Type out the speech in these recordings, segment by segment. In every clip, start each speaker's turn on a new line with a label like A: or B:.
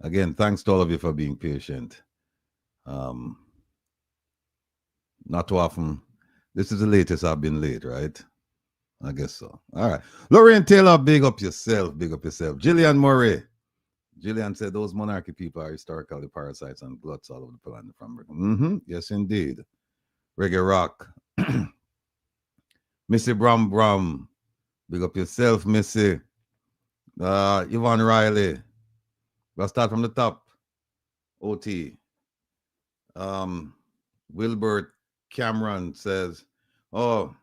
A: Again, thanks to all of you for being patient. Not too often. This is the latest I've been late, right? I guess so. All right. Lorraine Taylor, big up yourself. Big up yourself. Gillian Murray. Gillian said those monarchy people are historically parasites and gluts all over the planet from Yes, indeed. Reggae Rock. Missy Bram Bram. Big up yourself, Missy. Yvonne Riley. We'll start from the top. OT. Wilbert Cameron says, oh,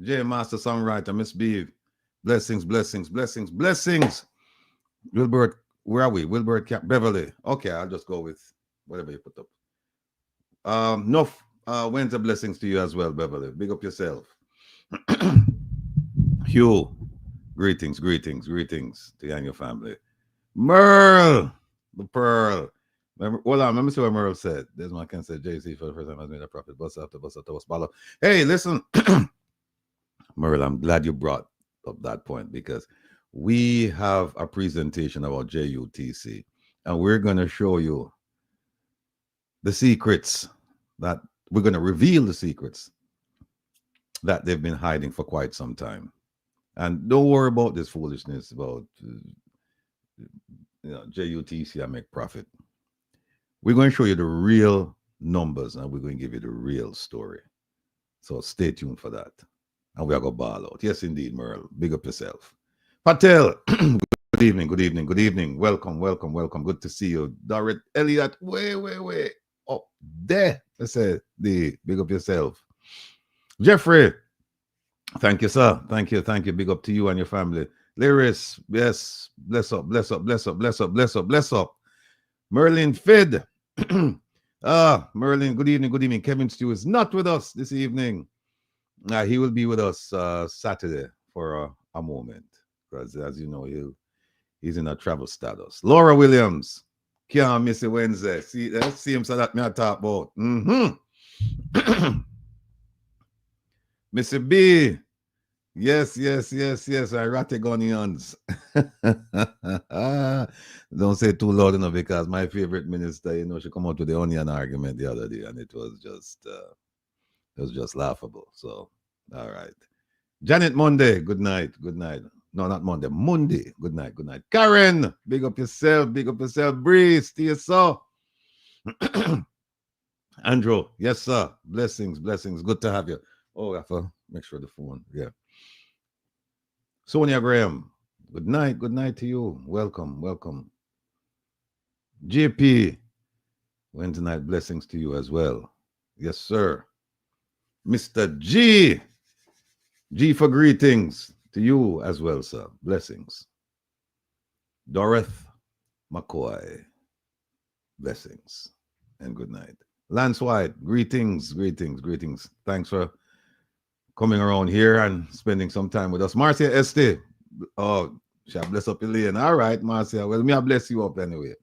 A: J Master Songwriter, Miss B. Blessings, blessings, blessings, blessings. Wilbert, where are we? Wilbert Beverly. Okay, I'll just go with whatever you put up. Wednesday blessings to you as well, Beverly. Big up yourself. Hugh, greetings, greetings, greetings to you and your family. Merle, the Pearl. Hold on, let me see what Merle said. There's my can say JC for the first time has made a profit. Bust after bust after bust follow. Hey, listen, Merle, I'm glad you brought up that point because we have a presentation about JUTC and we're going to show you the secrets that we're going to reveal the secrets that they've been hiding for quite some time. And don't worry about this foolishness about JUTC, I make profit. We're going to show you the real numbers and we're going to give you the real story. So stay tuned for that. And we are going to ball out. Yes, indeed, Merle. Big up yourself. Patel, good evening, good evening, good evening. Welcome, welcome, welcome. Good to see you. Dorrit Elliott, way up there. Let's say the big up yourself. Jeffrey, thank you, sir. Thank you. Big up to you and your family. Lyris, yes, bless up, bless up, bless up, bless up, bless up, bless up. Merlin Fid. Merlin, good evening, good evening. Kevin Stew is not with us this evening. He will be with us Saturday for a moment. Because as you know, he's in a travel status. Laura Williams, can't miss it Wednesday. See him so that me I talk about. Mr. B, yes, I Rattigonians. Don't say too loud enough because my favorite minister, she come out with the onion argument the other day, and it was just laughable. So, all right. Janet Monday, good night. No, not Monday. Monday. Good night. Karen, big up yourself. Bree, stay so. Andrew, yes, sir. Blessings. Good to have you. Oh, I have to make sure the phone. Yeah. Sonia Graham, good night to you. Welcome. JP, Wednesday night blessings to you as well. Yes, sir. Mr. G for greetings to you as well, sir. Blessings. Dorothy McCoy, blessings and good night. Lance White, greetings. Thanks for coming around here and spending some time with us. Marcia Este, oh, shall bless up your lane. All right, Marcia. Well, me I bless you up anyway.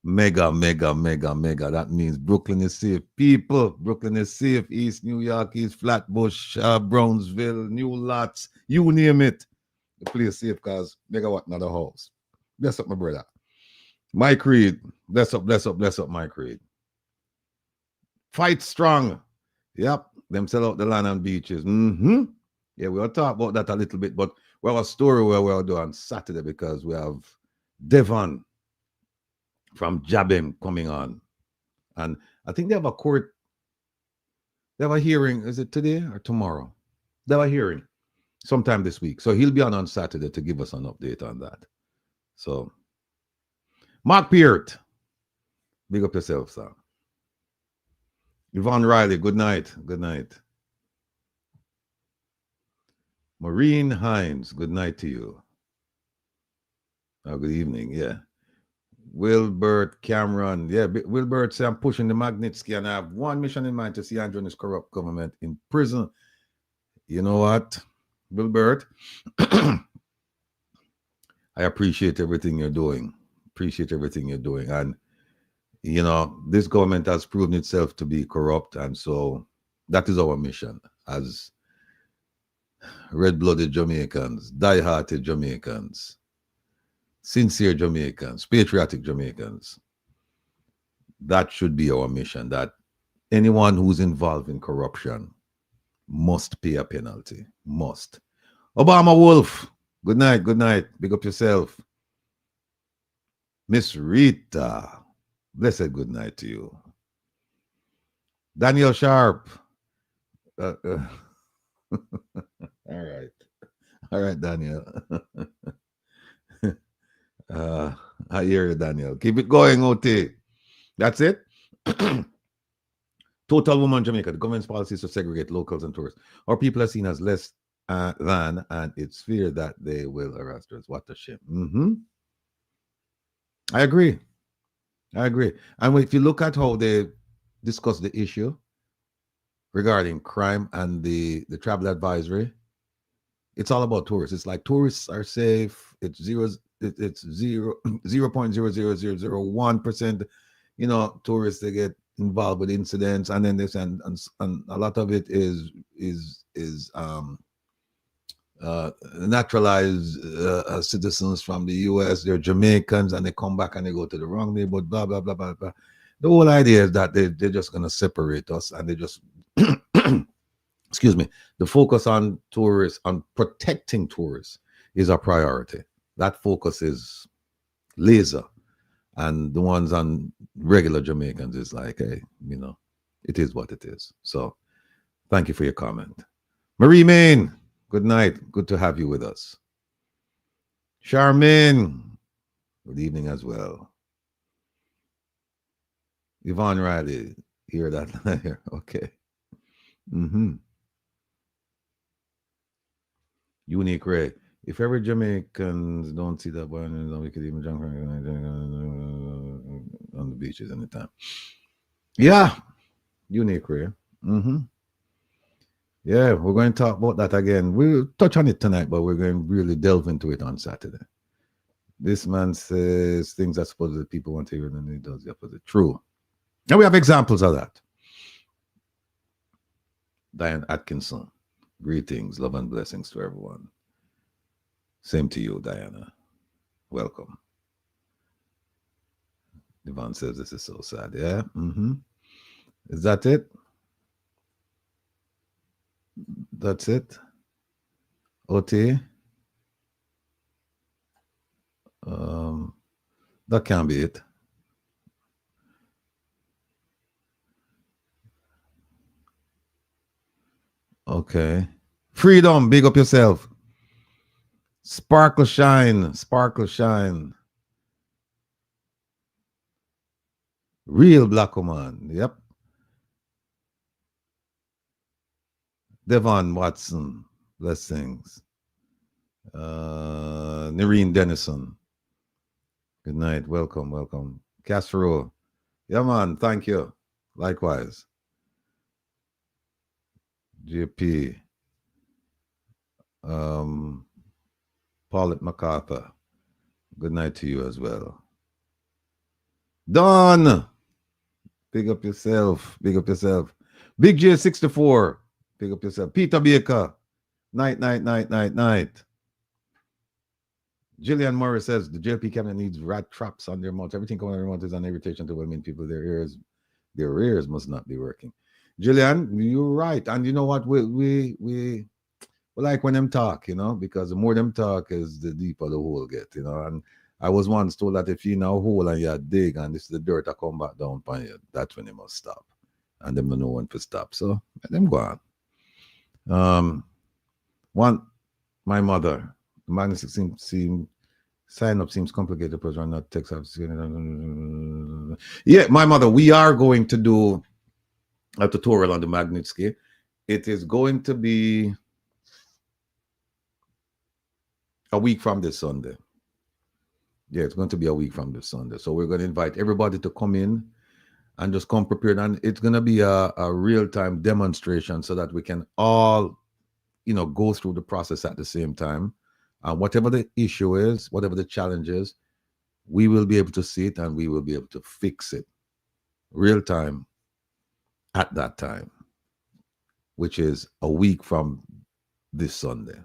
A: Mega. That means Brooklyn is safe. People, Brooklyn is safe. East New York, East Flatbush, Brownsville, New Lots, you name it. The place safe because megawatt not a house. Bless up, my brother. Mike Reed, bless up, Mike Reed. Fight strong. Yep, them sell out the land and beaches. Yeah, we'll talk about that a little bit, but we have a story where we'll do on Saturday because we have Devon from Jabim coming on. And I think they have a court, they have a hearing. Is it today or tomorrow? They have a hearing sometime this week. So he'll be on Saturday to give us an update on that. So, Mark Peart, big up yourself, sir. Yvonne Riley, good night. Maureen Hines, good night to you. Oh, good evening, yeah. Wilbert Cameron, yeah, Wilbert said I'm pushing the Magnitsky and I have one mission in mind to see Andrew and his corrupt government in prison. You know what, Wilbert? I appreciate everything you're doing. And this government has proven itself to be corrupt, and so that is our mission as red-blooded Jamaicans, die-hearted Jamaicans, sincere Jamaicans, patriotic Jamaicans. That should be our mission, that anyone who's involved in corruption must pay a penalty. Must. Obama Wolf, good night, good night. Big up yourself. Miss Rita, blessed good night to you. Daniel Sharp. All right. All right, Daniel. I hear you, Daniel. Keep it going, OT. That's it. Total woman Jamaica. The government's policies to segregate locals and tourists. Our people are seen as less than, and it's fear that they will harass us. What a shame. I agree. And if you look at how they discuss the issue regarding crime and the travel advisory, it's all about tourists. It's like tourists are safe. It's 0.00001%. You know, tourists, they get involved with incidents, and then this and a lot of it is naturalized citizens from the US. They're Jamaicans, and they come back and they go to the wrong neighborhood, blah blah blah blah blah. The whole idea is that they're just going to separate us, and they just excuse me, the focus on tourists, on protecting tourists, is a priority. That focus is laser. And the ones on regular Jamaicans is like, hey, you know, it is what it is. So thank you for your comment. Marie Main, good night. Good to have you with us. Charmaine, good evening as well. Yvonne Riley, hear that? Okay. Unique Ray. If ever Jamaicans don't see that boy, we could even jump on the beaches anytime. Yeah, Unique Ray. Yeah, we're going to talk about that again. We'll touch on it tonight, but we're going to really delve into it on Saturday. This man says things that supposedly people want to hear, and he does the opposite. True. And we have examples of that. Diane Atkinson. Greetings, love and blessings to everyone. Same to you, Diana. Welcome. Devon says this is so sad. Yeah. Is that it? That's it? OT? That can't be it. Okay. Freedom, big up yourself. Sparkle shine, sparkle shine. Real black woman, yep. Devon Watson, blessings. Nereen Dennison, good night, welcome, welcome. Castro, yeah man, thank you. Likewise. JP, Paulette MacArthur, good night to you as well. Don, big up yourself, big up yourself. Big J64, big up yourself. Peter Baker, night, night, night, night, night. Jillian Morris says the JLP cabinet needs rat traps on their mouths. Everything coming out of their mouth is an irritation to well-meaning people. Their ears must not be working. Jillian, you're right. And you know what? We like when them talk, you know, because the more them talk is the deeper the hole get, you know. And I was once told that if you know a hole and you dig and this is the dirt that come back down upon you, that's when you must stop. And them don't know when to stop. So let them go on. My mother, the Magnitsky sign up seems complicated because I'm not text. Yeah, my mother, we are going to do a tutorial on the Magnitsky. It is going to be a week from this Sunday. Yeah, it's going to be a week from this Sunday. So we're going to invite everybody to come in and just come prepared. And it's going to be a real-time demonstration so that we can all, you know, go through the process at the same time. And whatever the issue is, whatever the challenge is, we will be able to see it and we will be able to fix it real time at that time, which is a week from this Sunday.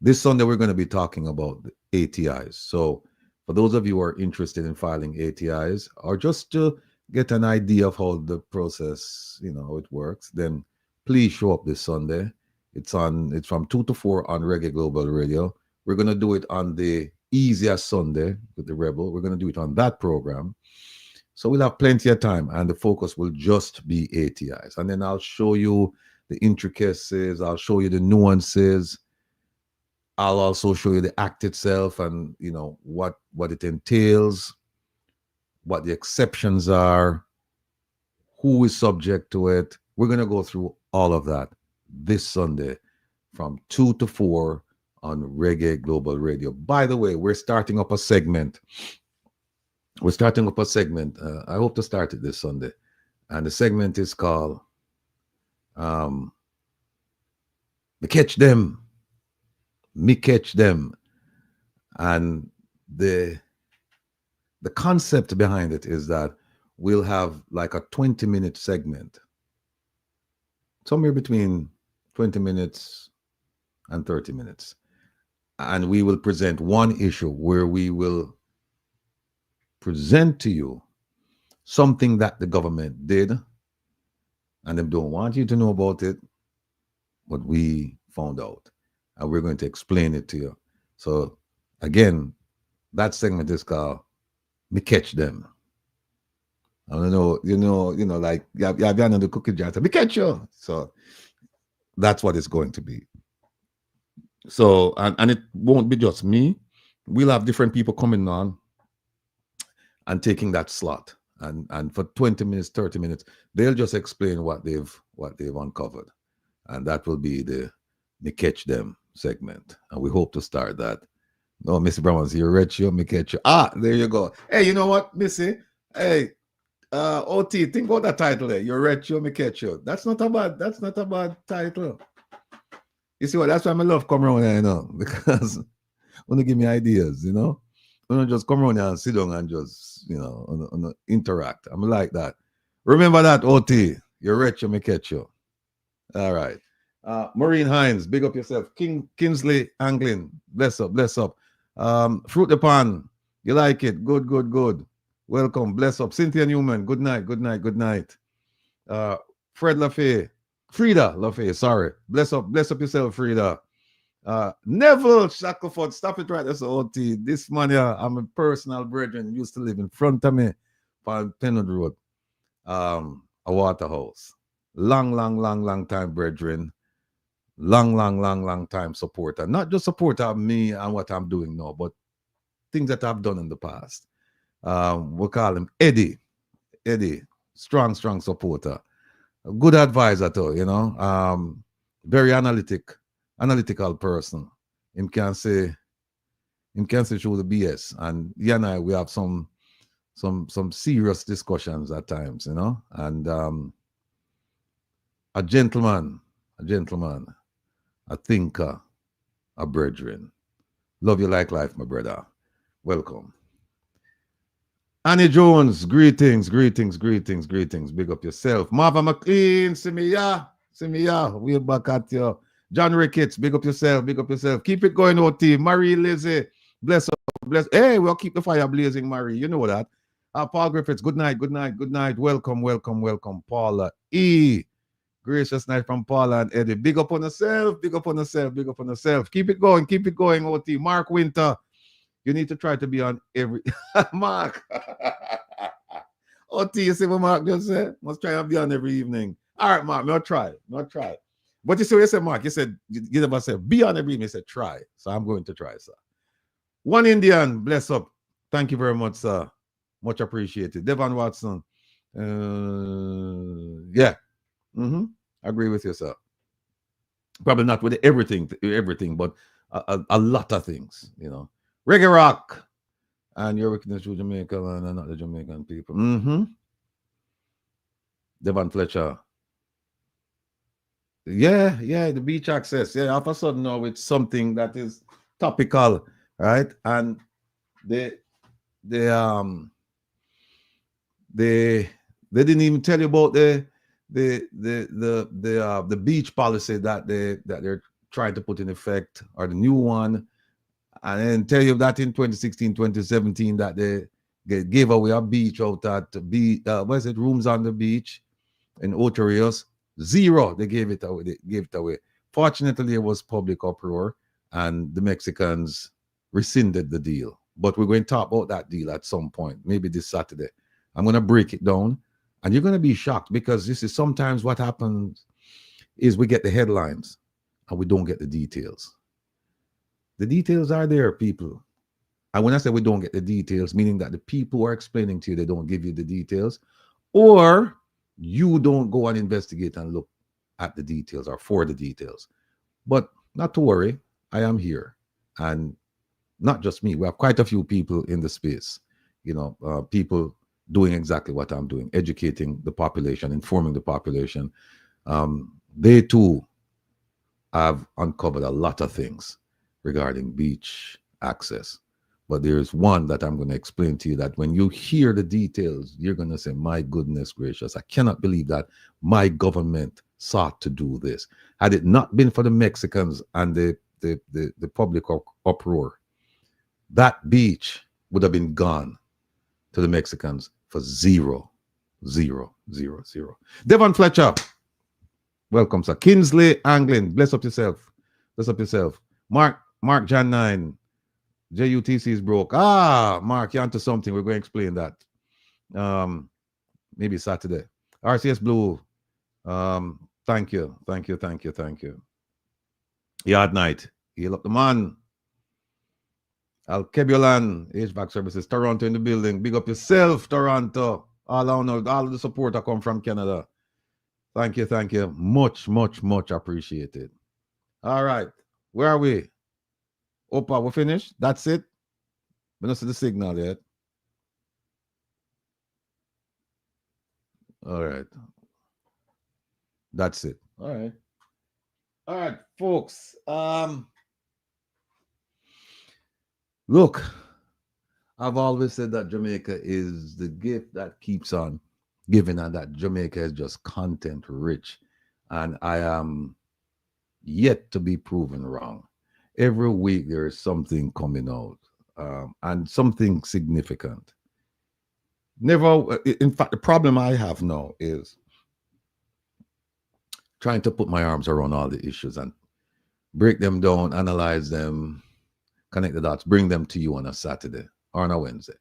A: This Sunday, we're going to be talking about the ATIs. So for those of you who are interested in filing ATIs, or just to get an idea of how the process, how it works, then please show up this Sunday. It's from 2 to 4 on Reggae Global Radio. We're going to do it on the easiest Sunday with the Rebel. We're going to do it on that program. So we'll have plenty of time, and the focus will just be ATIs. And then I'll show you the intricacies. I'll show you the nuances. I'll also show you the act itself and, what it entails, what the exceptions are, who is subject to it. We're going to go through all of that this Sunday from 2 to 4 on Reggae Global Radio. By the way, we're starting up a segment. I hope to start it this Sunday. And the segment is called Me Catch Them. Me Catch Them. And the concept behind it is that we'll have like a 20-minute segment, somewhere between 20 minutes and 30 minutes. And we will present one issue where we will present to you something that the government did, and they don't want you to know about it, but we found out, and we're going to explain it to you. So again, that segment is called Me Catch Them. I don't know, like you have on the cookie jar, Me Catch You. So that's what it's going to be. So, and it won't be just me. We'll have different people coming on and taking that slot. And for 20 minutes, 30 minutes, they'll just explain what they've uncovered. And that will be the Me Catch Them segment. And we hope to start that. No, Missy Brown, you're rich, me catch you. There you go. Hey, you know what, Missy? Hey, OT, think about that title there. You're rich, me catch you. That's not a bad title. You see what? That's why I love come around here, because when they give me ideas, when I just come around here and sit down and just, interact. I'm like that. Remember that, OT. You're rich, me catch you. All right. Maureen Hines, big up yourself. Kingsley Anglin, bless up. Fruit the Pan, you like it? Good. Welcome, bless up. Cynthia Newman, good night. Frida LaFay, sorry. Bless up yourself, Frida. Neville Shackleford, stop it right. That's OT. This man here, I'm a personal brethren, used to live in front of me on Penwood Road, a Waterhouse. Long time brethren. Long time supporter. Not just supporter of me and what I'm doing now, but things that I've done in the past. We'll call him Eddie. Strong supporter. A good advisor too, very analytical person. Him can say through the BS. And he and I, we have some serious discussions at times, and a gentleman, a thinker, a brethren. Love you like life, my brother. Welcome. Annie Jones, greetings. Big up yourself. Marva McLean, see me ya. We're back at you. John Ricketts, big up yourself. Keep it going, OT. Marie Lizzie, bless up. Hey, we'll keep the fire blazing, Marie. You know that. Paul Griffiths, good night. Welcome. Paula E. Gracious night from Paula and Eddie. Big up on yourself. Keep it going, OT. Mark Winter. You need to try to be on every Mark. OT, you see what Mark just said? Must try to be on every evening. All right, Mark, not try. But you see what you said, Mark? You said, you never said be on every evening. You said try. So I'm going to try, sir. One Indian, bless up. Thank you very much, sir. Much appreciated. Devon Watson. Yeah. Agree with you, sir. Probably not with everything, but a lot of things, Reggae rock. And you're working through Jamaica and not the Jamaican people. Devon Fletcher. Yeah, the beach access. Yeah, all of a sudden now it's something that is topical, right? And they didn't even tell you about the beach policy that they're tried to put in effect, or the new one, and then tell you that in 2016, 2017, that they gave away a beach out at what is it, rooms on the beach in Ocho Rios. Zero, they gave it away. They gave it away. Fortunately, it was public uproar, and the Mexicans rescinded the deal. But we're going to talk about that deal at some point, maybe this Saturday. I'm going to break it down, and you're going to be shocked, because this is sometimes what happens is we get the headlines and we don't get the details. The details are there, people. And when I say we don't get the details, meaning that the people who are explaining to you, they don't give you the details, or you don't go and investigate and look at the details or for the details. But not to worry, I am here. And not just me, we have quite a few people in the space, people doing exactly what I'm doing, educating the population, informing the population. They too have uncovered a lot of things regarding beach access. But there's one that I'm going to explain to you that when you hear the details, you're going to say, my goodness gracious, I cannot believe that my government sought to do this. Had it not been for the Mexicans and the public uproar, that beach would have been gone to the Mexicans for zero. Devon Fletcher, welcome, sir. Kinsley Anglin, bless up yourself. Bless up yourself. Mark Jan 9, JUTC is broke. Mark, you're onto something. We're going to explain that. Maybe Saturday. RCS Blue, thank you. Yard Night, heal up the man. Alkebulan, HVAC Services, Toronto in the building. Big up yourself, Toronto. All of the support that come from Canada. Thank you. Much appreciated. All right. Where are we? Opa, we finished? That's it? We don't see the signal yet. All right. That's it. All right, folks. Look, I've always said that Jamaica is the gift that keeps on giving, and that Jamaica is just content rich. And I am yet to be proven wrong. Every week there is something coming out, and something significant. In fact, the problem I have now is trying to put my arms around all the issues and break them down, analyze them, connect the dots, bring them to you on a Saturday or on a Wednesday.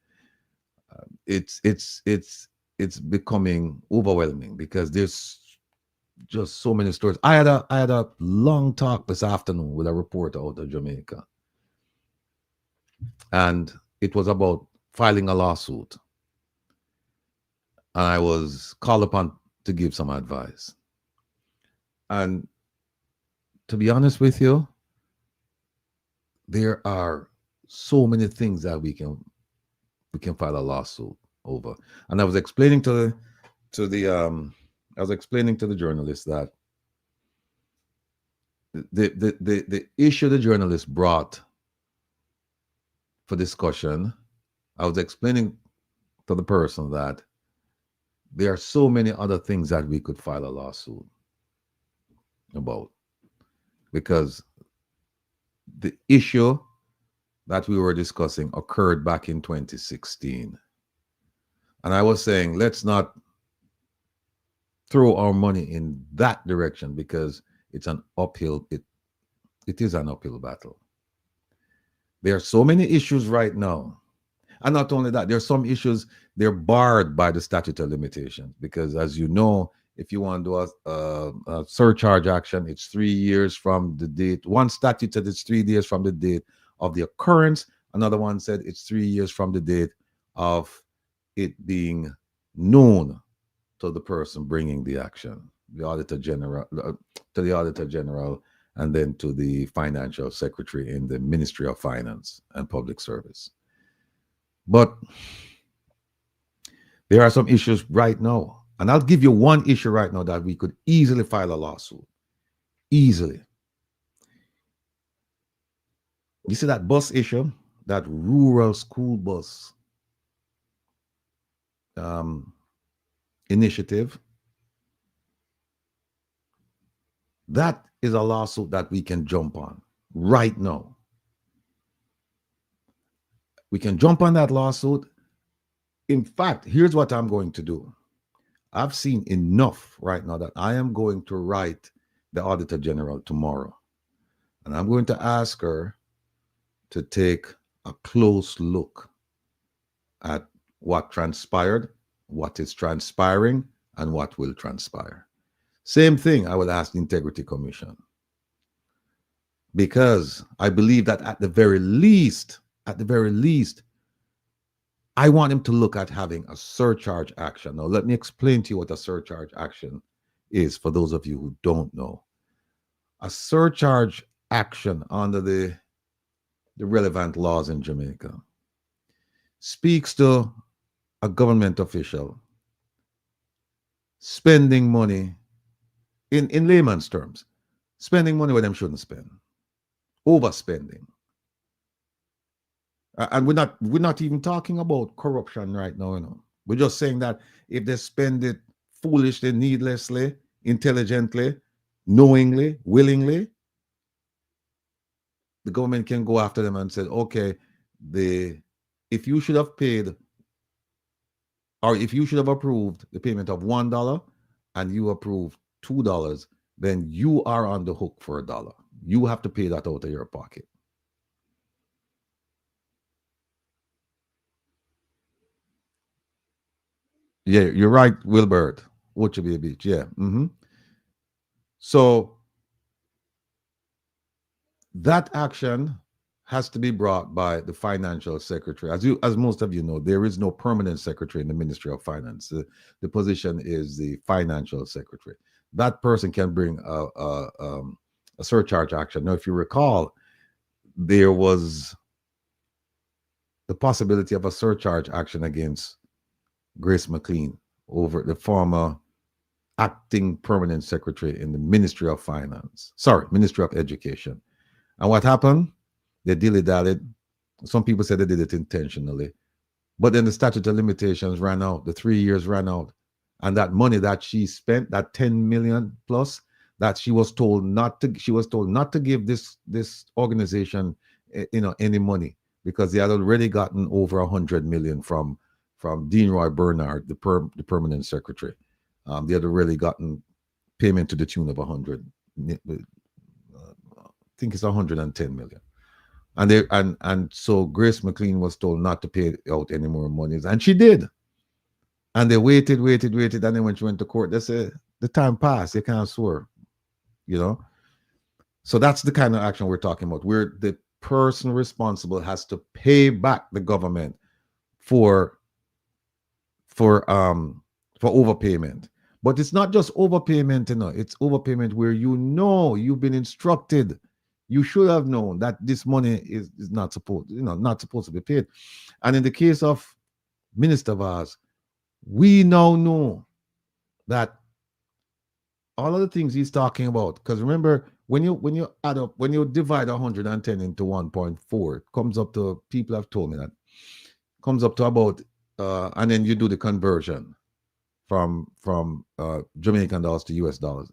A: It's becoming overwhelming because there's just so many stories. I had a long talk this afternoon with a reporter out of Jamaica, and it was about filing a lawsuit. And I was called upon to give some advice. And to be honest with you, there are so many things that we can file a lawsuit over. And I was explaining to the journalist that the issue the journalist brought for discussion, I was explaining to the person that there are so many other things that we could file a lawsuit about, because the issue that we were discussing occurred back in 2016. And I was saying, let's not throw our money in that direction, because it's an uphill, it is an uphill battle. There are so many issues right now. And not only that, there are some issues, they're barred by the statute of limitations, because as you know, if you want to do a surcharge action, it's 3 years from the date. One statute said it's 3 years from the date of the occurrence. Another one said it's 3 years from the date of it being known to the person bringing the action, the Auditor General, to the Auditor General, and then to the Financial Secretary in the Ministry of Finance and Public Service. But there are some issues right now. And I'll give you one issue right now that we could easily file a lawsuit. Easily. You see that bus issue, that rural school bus initiative? That is a lawsuit that we can jump on right now. We can jump on that lawsuit. In fact, here's what I'm going to do. I've seen enough right now that I am going to write the Auditor General tomorrow. And I'm going to ask her to take a close look at what transpired, what is transpiring, and what will transpire. Same thing I will ask the Integrity Commission. Because I believe that at the very least, I want him to look at having a surcharge action. Now, let me explain to you what a surcharge action is for those of you who don't know. A surcharge action under the relevant laws in Jamaica speaks to a government official spending money, in layman's terms, spending money where them shouldn't spend, overspending. And we're not even talking about corruption right now, you know. We're just saying that if they spend it foolishly, needlessly, intelligently, knowingly, willingly, the government can go after them and say, okay, if you should have paid, or if you should have approved the payment of $1 and you approved $2, then you are on the hook for $1. You have to pay that out of your pocket. Yeah, you're right, Wilbert. Ocho Beach, yeah. So that action has to be brought by the financial secretary. As most of you know, there is no permanent secretary in the Ministry of Finance. The position is the financial secretary. That person can bring a surcharge action. Now, if you recall, there was the possibility of a surcharge action against Grace McLean, over the former acting permanent secretary in the Ministry of Finance. Sorry, Ministry of Education. And what happened? They dilly-dallied. Some people said they did it intentionally. But then the statute of limitations ran out. The 3 years ran out. And that money that she spent, that 10 million plus, that she was told not to give this organization, any money, because they had already gotten over 100 million from Dean Roy Bernard, the permanent secretary. They had already gotten payment to the tune of 100. I think it's 110 million. And so Grace McLean was told not to pay out any more monies, and she did. And they waited, and then when she went to court, they said the time passed. You can't swear, you know. So that's the kind of action we're talking about, where the person responsible has to pay back the government for overpayment. But it's not just overpayment, it's overpayment where you've been instructed. You should have known that this money is not supposed to be paid. And in the case of Minister Vaz, we now know that all of the things he's talking about, because remember, when you add up, when you divide 110 into 1.4, it comes up to, people have told me that, comes up to about, and then you do the conversion from Jamaican dollars to US dollars,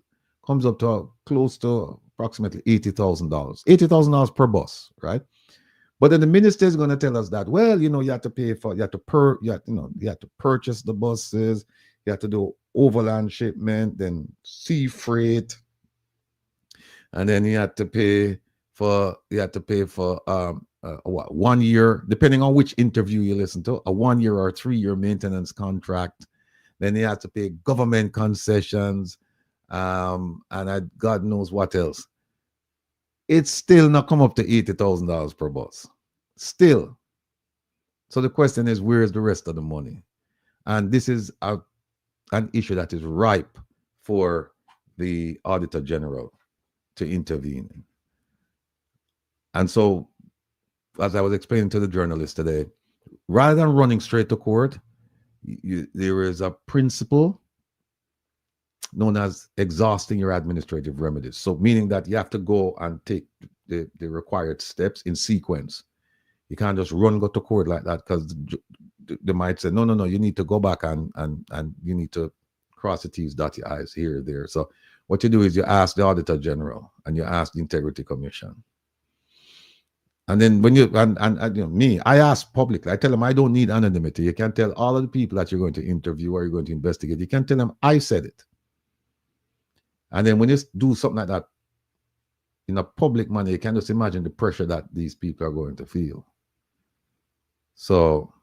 A: comes up to close to approximately $80,000. $80,000 per bus, right? But then the minister is going to tell us that, well, you have to pay for, you have to purchase the buses, you have to do overland shipment, then sea freight, and then you have to pay for 1 year, depending on which interview you listen to, a 1 year or 3 year maintenance contract. Then you have to pay government concessions, and God knows what else. It's still not come up to $80,000 per bus. Still. So the question is, where is the rest of the money? And this is an issue that is ripe for the Auditor General to intervene. And so, as I was explaining to the journalist today, rather than running straight to court, there is a principle known as exhausting your administrative remedies. So meaning that you have to go and take the required steps in sequence. You can't just go to court like that, because they might say, no, you need to go back and you need to cross the T's, dot your I's here, there. So what you do is you ask the Auditor General and you ask the Integrity Commission. And then when you, and you know, me, I ask publicly, I tell them I don't need anonymity. You can tell all of the people that you're going to interview or you're going to investigate. You can tell them I said it. And then when you do something like that in a public manner, you can just imagine the pressure that these people are going to feel. So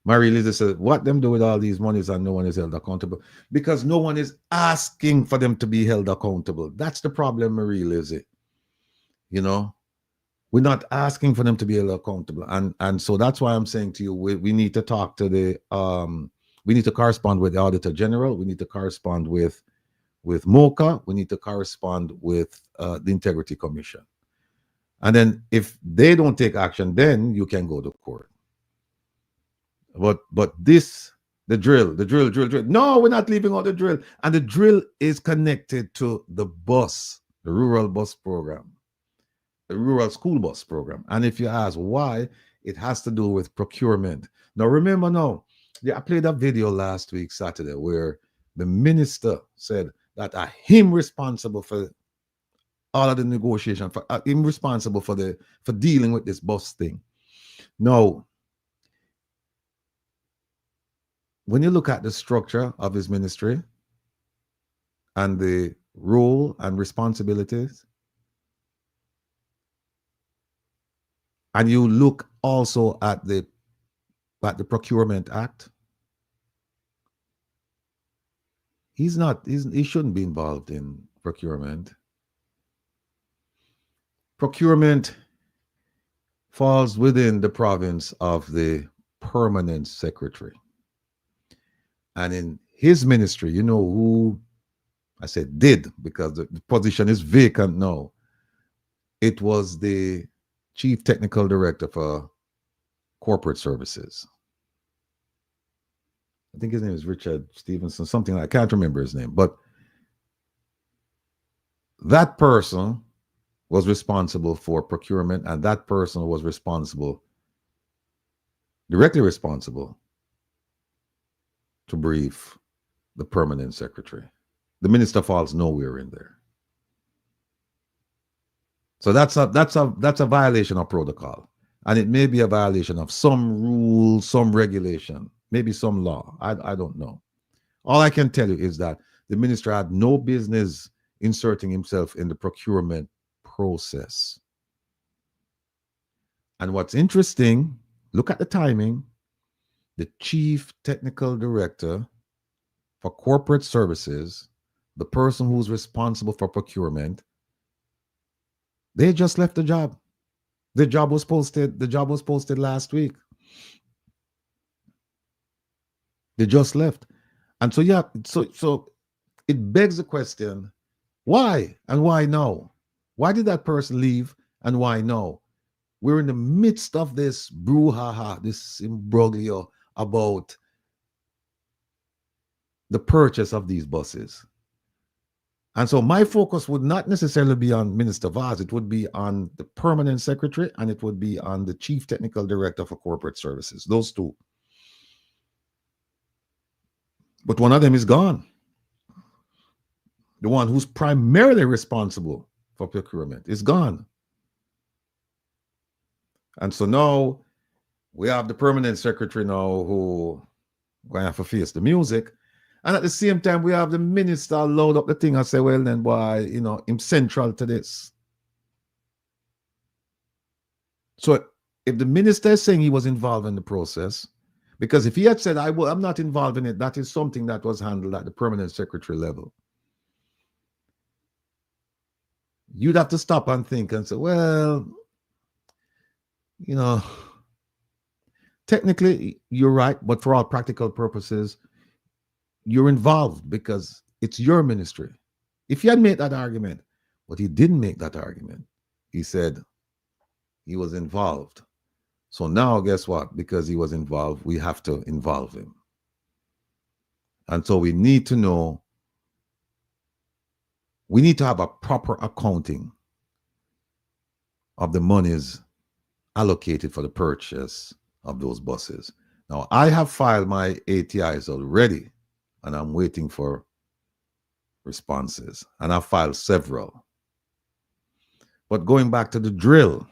A: Marie-Lise says, what them do with all these monies and no one is held accountable? Because no one is asking for them to be held accountable. That's the problem, Marie-Lise. You know, we're not asking for them to be held accountable. And so that's why I'm saying to you, we need to talk to the, we need to correspond with the Auditor General. We need to correspond with MOCA. We need to correspond with the Integrity Commission. And then if they don't take action, then you can go to court. But this, the drill. No, we're not leaving out the drill. And the drill is connected to the bus, the rural bus program, the rural school bus program. And if you ask why, it has to do with procurement. Now, remember now, I played a video last week, Saturday, where the minister said that him responsible for all of the negotiation, for him responsible for dealing with this bus thing. Now, when you look at the structure of his ministry and the role and responsibilities, and you look also at the Procurement Act, he shouldn't be involved in procurement. Procurement falls within the province of the permanent secretary. And in his ministry, you know who, I said did, because the position is vacant now. It was the Chief Technical Director for Corporate Services. I think his name is Richard Stevenson, something like, I can't remember his name. But that person was responsible for procurement, and that person was directly responsible to brief the permanent secretary. The minister falls nowhere in there. So that's a violation of protocol. And it may be a violation of some rule, some regulation, maybe some law. I don't know. All I can tell you is that the minister had no business inserting himself in the procurement process. And what's interesting, look at the timing. The Chief Technical Director for Corporate Services, the person who's responsible for procurement, they just left the job. The job was posted last week. They just left. And so, yeah, so it begs the question, why and why now? Why did that person leave and why now? We're in the midst of this brouhaha, this imbroglio about the purchase of these buses. And so my focus would not necessarily be on Minister Vaz. It would be on the permanent secretary, and it would be on the Chief Technical Director for Corporate Services, those two. But one of them is gone. The one who's primarily responsible for procurement is gone. And so now we have the permanent secretary now who going to have to face the music. And at the same time, we have the minister load up the thing and say, well, then, boy, you know, I'm central to this. So if the minister is saying he was involved in the process, because if he had said, I'm not involved in it, that is something that was handled at the permanent secretary level. You'd have to stop and think and say, well, you know, technically you're right, but for all practical purposes, you're involved because it's your ministry. If he had made that argument, but he didn't make that argument, he said he was involved. So now, guess what? Because he was involved, we have to involve him. And so we need to know, we need to have a proper accounting of the monies allocated for the purchase of those buses. Now, I have filed my ATIs already, and I'm waiting for responses, and I filed several. But going back to the drill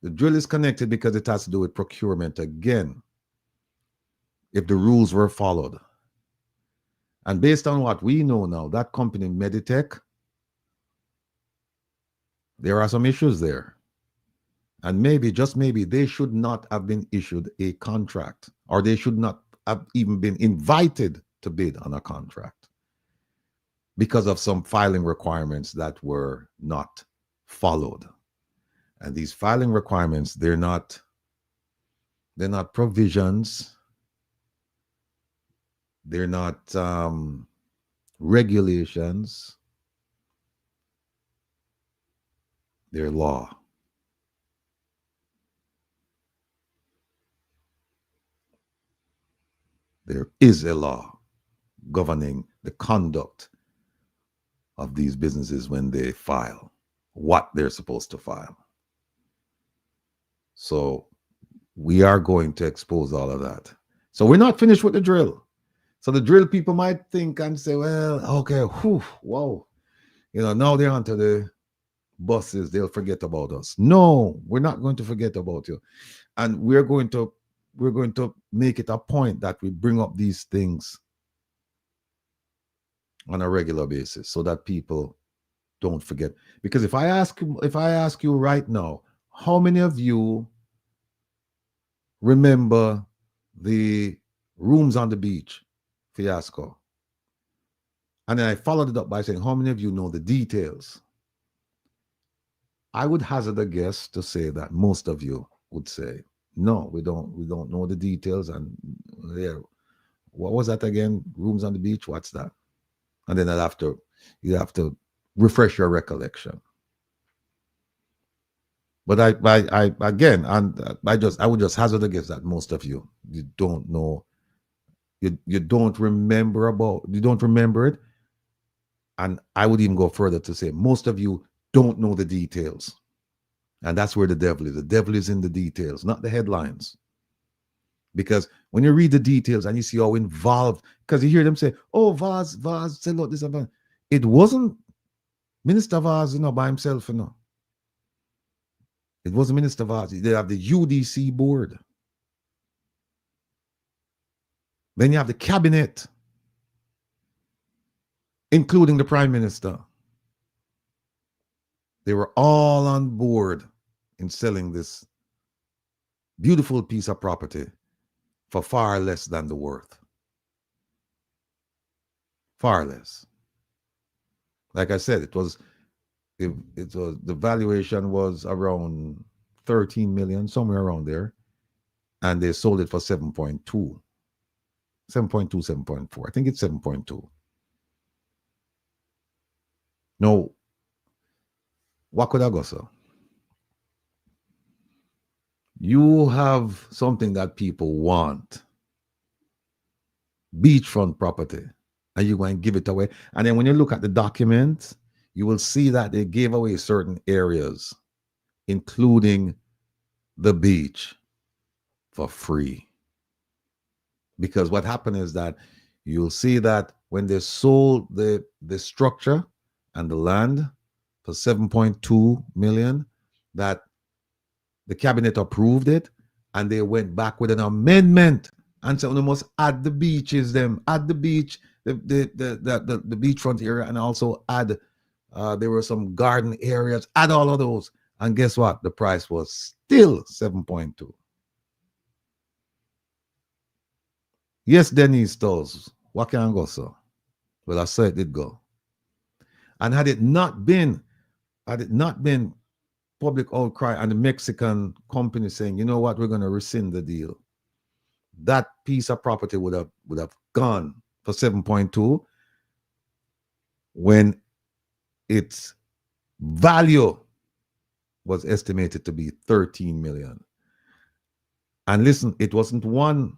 A: is connected because it has to do with procurement again. If the rules were followed. And based on what we know now, that company, Meditech, there are some issues there. And maybe, just maybe, they should not have been issued a contract, or they should not have even been invited to bid on a contract because of some filing requirements that were not followed. And these filing requirements, they're not provisions, they're not regulations, they're law. There is a law governing the conduct of these businesses when they file, what they're supposed to file. So we are going to expose all of that. So we're not finished with the drill. So the drill people might think and say, well, okay, whew, whoa, now they're onto the buses, they'll forget about us. No, we're not going to forget about you. And we're going to make it a point that we bring up these things on a regular basis so that people don't forget. Because if I ask you right now, how many of you remember the rooms on the beach fiasco? And then I followed it up by saying, how many of you know the details? I would hazard a guess to say that most of you would say, no, we don't know the details. And yeah, what was that again? Rooms on the beach? What's that? And then you have to refresh your recollection. But I would just hazard a guess that most of you don't know, you don't remember it. And I would even go further to say most of you don't know the details. And that's where the devil is. The devil is in the details, not the headlines. Because when you read the details and you see how involved, because you hear them say, oh, Vaz said, look, this about. It wasn't Minister Vaz, by himself, It wasn't Minister Vaz. They have the UDC board. Then you have the cabinet, including the Prime Minister. They were all on board in selling this beautiful piece of property for far less than the worth. Far less. Like I said, the valuation was around 13 million, somewhere around there, and they sold it for 7.2. 7.4. I think it's 7.2. No. What could I go, sir? You have something that people want, beachfront property, and you go and give it away. And then when you look at the documents, you will see that they gave away certain areas, including the beach, for free. Because what happened is that you'll see that when they sold the structure and the land for 7.2 million, that the cabinet approved it, and they went back with an amendment and said, we must add the beaches, add the beach, the beachfront area, and also add, there were some garden areas, add all of those. And guess what? The price was still 7.2. Yes, Denise Stolz, what can I go, sir? Well, I saw it did go. And had it not been public outcry and the Mexican company saying, you know what, we're going to rescind the deal, that piece of property would have gone for 7.2 when its value was estimated to be 13 million. And listen, it wasn't one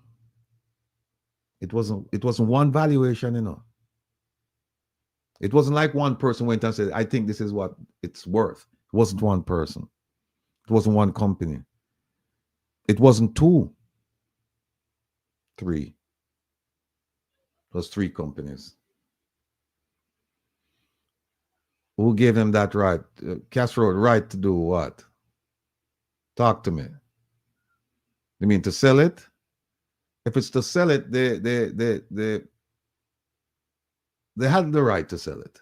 A: valuation, It wasn't like one person went and said, I think this is what it's worth. It wasn't one person. It wasn't one company. It wasn't 2, 3. It was 3 companies. Who gave them that right? Castro right to do what? Talk to me. You mean to sell it? If it's to sell it, they had the right to sell it.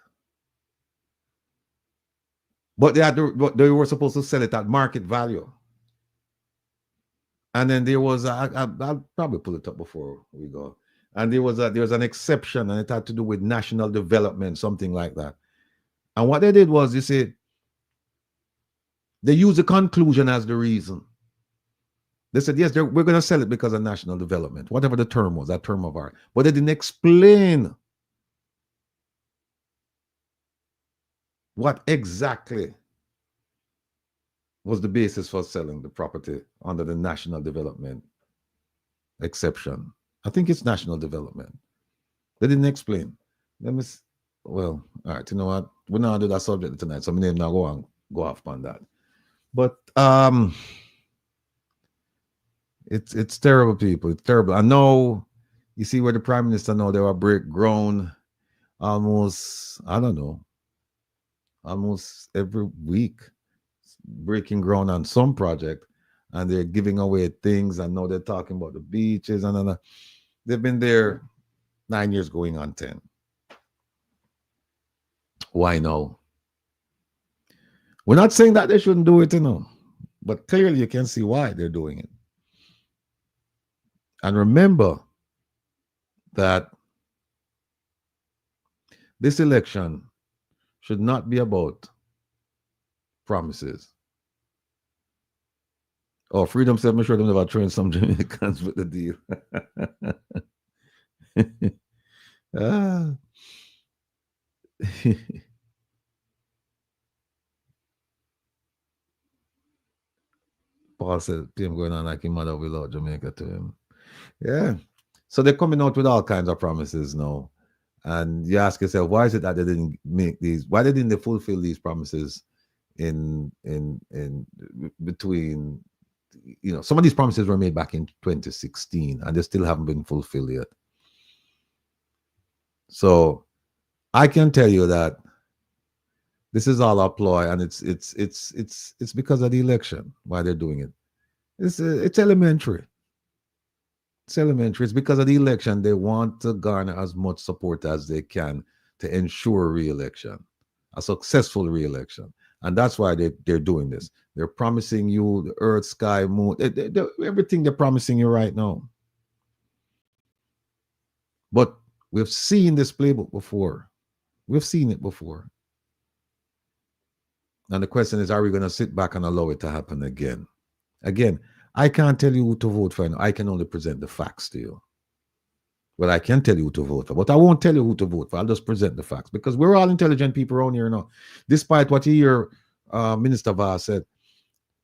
A: But they were supposed to sell it at market value. And then there was I'll probably pull it up before we go. And there was an exception, and it had to do with national development, something like that. And what they did was, you see, they used the conclusion as the reason. They said, yes, we're going to sell it because of national development, whatever the term was, that term of art. But they didn't explain what exactly was the basis for selling the property under the national development exception. I think it's national development. They didn't explain. Well, all right, you know what? We're not do that subject tonight, so I'm not go off on that. But it's terrible, people. It's terrible. I know. You see where the prime minister now, they were grown almost, I don't know, almost every week, breaking ground on some project, and they're giving away things. And now they're talking about the beaches and they've been there 9 years, going on 10. Why no? We're not saying that they shouldn't do it, you know, but clearly you can see why they're doing it. And remember that this election should not be about promises. Oh, Freedom said, I'm sure them never trained some Jamaicans with the deal. Paul said, PM going on like his mother without Jamaica to him. Yeah. So they're coming out with all kinds of promises now. And you ask yourself, why is it that they didn't make these? Why didn't they fulfill these promises in between? You know, some of these promises were made back in 2016, and they still haven't been fulfilled yet. So I can tell you that this is all a ploy, and it's because of the election why they're doing it. It's elementary. It's elementary. It's because of the election. They want to garner as much support as they can to ensure re-election, a successful re-election. And that's why they're doing this. They're promising you the earth, sky, moon, everything they're promising you right now. But we've seen this playbook before. We've seen it before. And the question is, are we going to sit back and allow it to happen again? Again, I can't tell you who to vote for. I can only present the facts to you. Well, I can tell you who to vote for, but I won't tell you who to vote for. I'll just present the facts, because we're all intelligent people around here now. Despite what you hear Minister Var said,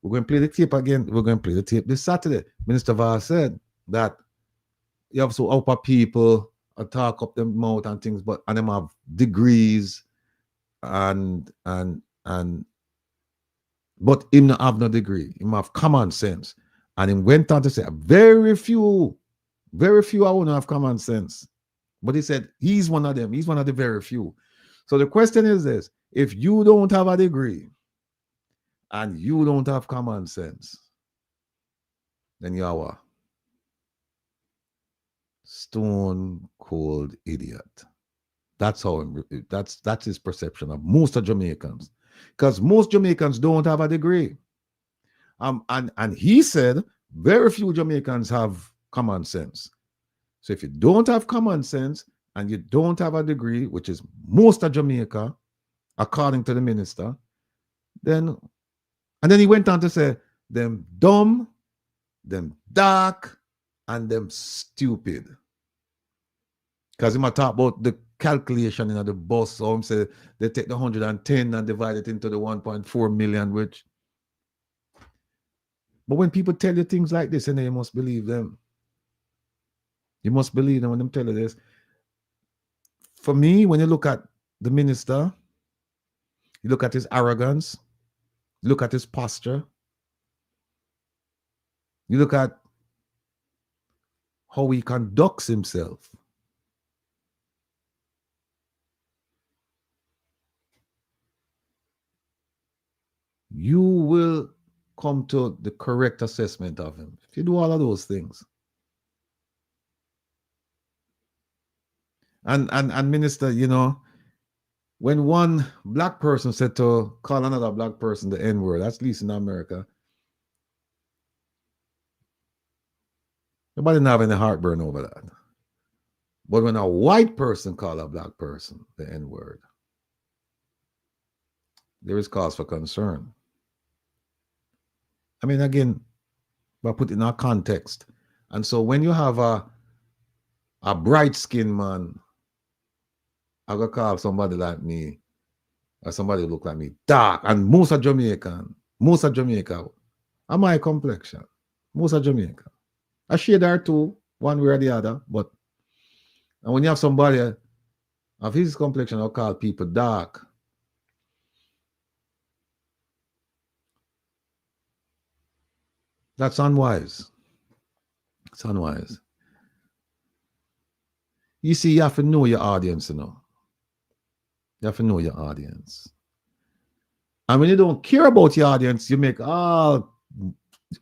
A: we're going to play the tape again. We're going to play the tape this Saturday. Minister Var said that you have so upper people talk up them mouth and things, but and them have degrees but him not have no degree. Him have common sense. And he went on to say, very few I won't have common sense. But he said he's one of them. He's one of the very few. So the question is this: if you don't have a degree and you don't have common sense, then you are a stone cold idiot. That's his perception of most of Jamaicans. Because most Jamaicans don't have a degree. And he said very few Jamaicans have common sense. So if you don't have common sense and you don't have a degree, which is most of Jamaica, according to the minister, then he went on to say, them dumb, them dark, and them stupid. Because he might talk about the calculation in the bus. So him say they take the 110 and divide it into the 1.4 million, which. But when people tell you things like this, and you must believe them. You must believe them when they tell you this. For me, when you look at the minister, you look at his arrogance, you look at his posture, you look at how he conducts himself. you will come to the correct assessment of him. If you do all of those things. And minister, you know, when one black person said to call another black person the N-word, that's at least in America, nobody have any heartburn over that. But when a white person call a black person the N-word, there is cause for concern. I mean, again, but put in our context. And so when you have a bright-skinned man, I go call somebody like me, or somebody look like me, dark, and most are Jamaican, are my complexion, most are Jamaican. I shade there too, one way or the other, but and when you have somebody of his complexion, I'll call people dark. That's unwise. It's unwise. You see, you have to know your audience, you know. You have to know your audience. And when you don't care about your audience, you make all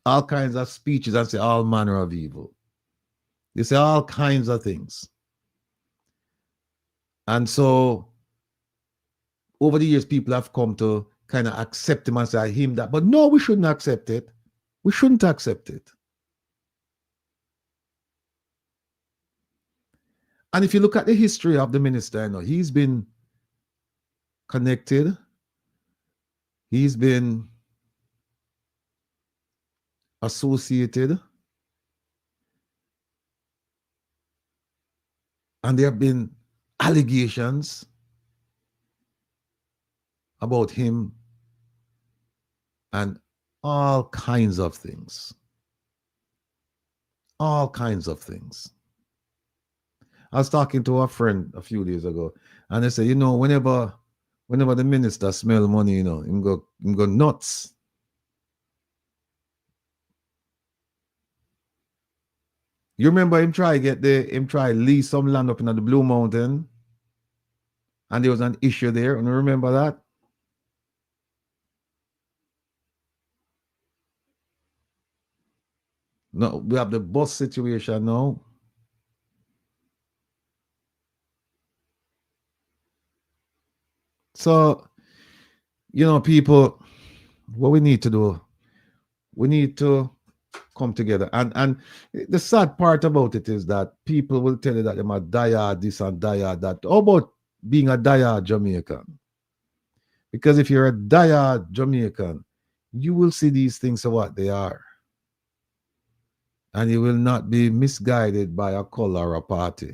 A: kinds of speeches and say all manner of evil. You say all kinds of things. And so over the years, people have come to kind of accept him and say him that. But no, we shouldn't accept it. We shouldn't accept it. And if you look at the history of the minister, you know, he's been connected. He's been associated. And there have been allegations about him and all kinds of things. All kinds of things. I was talking to a friend a few days ago, and they said, you know, whenever the minister smell money, you know, him go nuts. You remember him try lease some land up in the Blue Mountain, and there was an issue there. And you remember that? No, we have the bus situation now. So, you know, people, what we need to do, we need to come together. And the sad part about it is that people will tell you that they're a diehard this and diehard that. How about being a diehard Jamaican? Because if you're a diehard Jamaican, you will see these things for what they are. And you will not be misguided by a color or a party.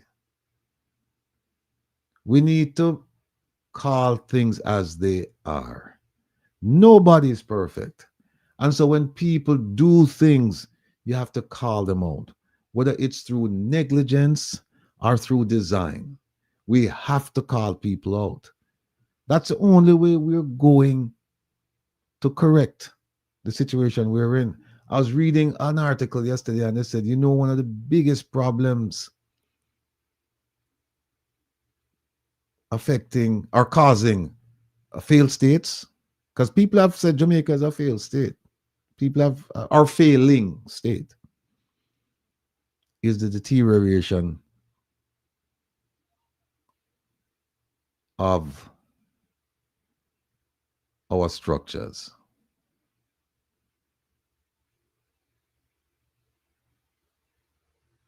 A: We need to call things as they are. Nobody is perfect. And so when people do things, you have to call them out, whether it's through negligence or through design. We have to call people out. That's the only way we're going to correct the situation we're in. I was reading an article yesterday and they said, you know, one of the biggest problems affecting or causing failed states, because people have said Jamaica is a failed state. People have our failing state is the deterioration of our structures.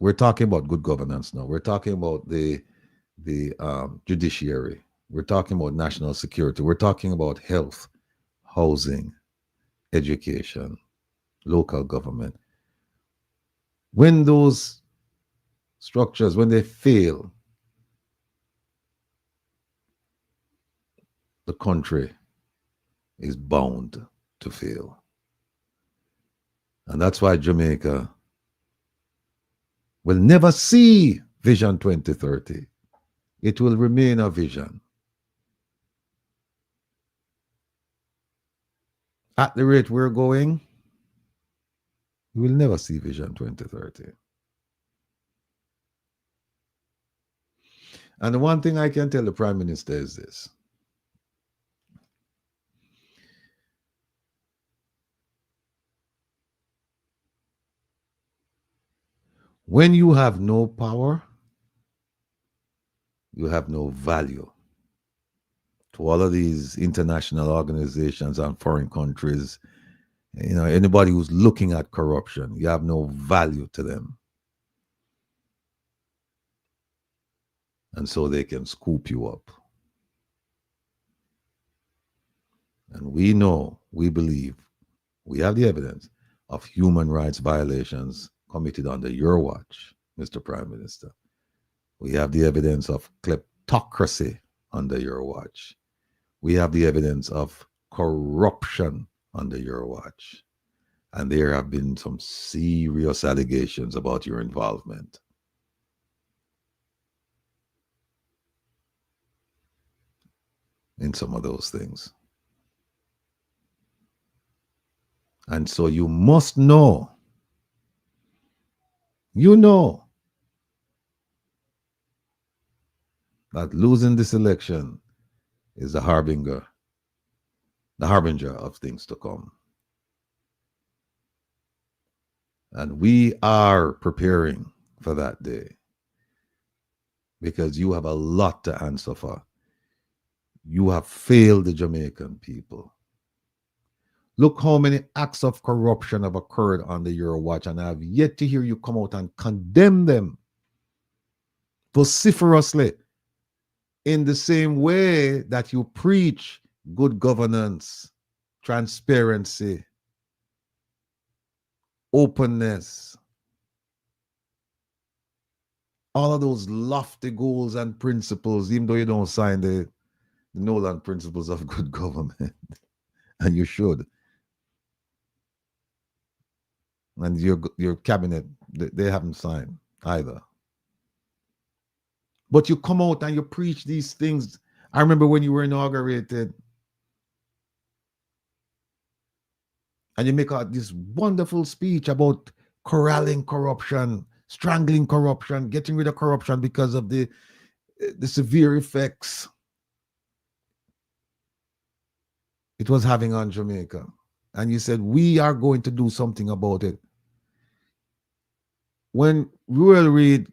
A: We're talking about good governance now. We're talking about the judiciary. We're talking about national security. We're talking about health, housing, education, local government. When those structures, when they fail, the country is bound to fail. And that's why Jamaica will never see Vision 2030. It will remain a vision. At the rate we're going, we will never see Vision 2030. And the one thing I can tell the Prime Minister is this. When you have no power, you have no value. To all of these international organizations and foreign countries, anybody who's looking at corruption, you have no value to them. And so they can scoop you up. And we know, we believe, we have the evidence of human rights violations committed under your watch, Mr. Prime Minister. We have the evidence of kleptocracy under your watch. We have the evidence of corruption under your watch. And there have been some serious allegations about your involvement. In some of those things. And so you must know, that losing this election is the harbinger of things to come. And we are preparing for that day because you have a lot to answer for. You have failed the Jamaican people. Look how many acts of corruption have occurred under your watch, and I have yet to hear you come out and condemn them vociferously in the same way that you preach good governance, transparency, openness, all of those lofty goals and principles, even though you don't sign the Nolan principles of good government, and you should. And your cabinet, they haven't signed either. But you come out and you preach these things. I remember when you were inaugurated, and you make out this wonderful speech about corralling corruption, strangling corruption, getting rid of corruption because of the severe effects it was having on Jamaica. And you said, we are going to do something about it. When Wil Reid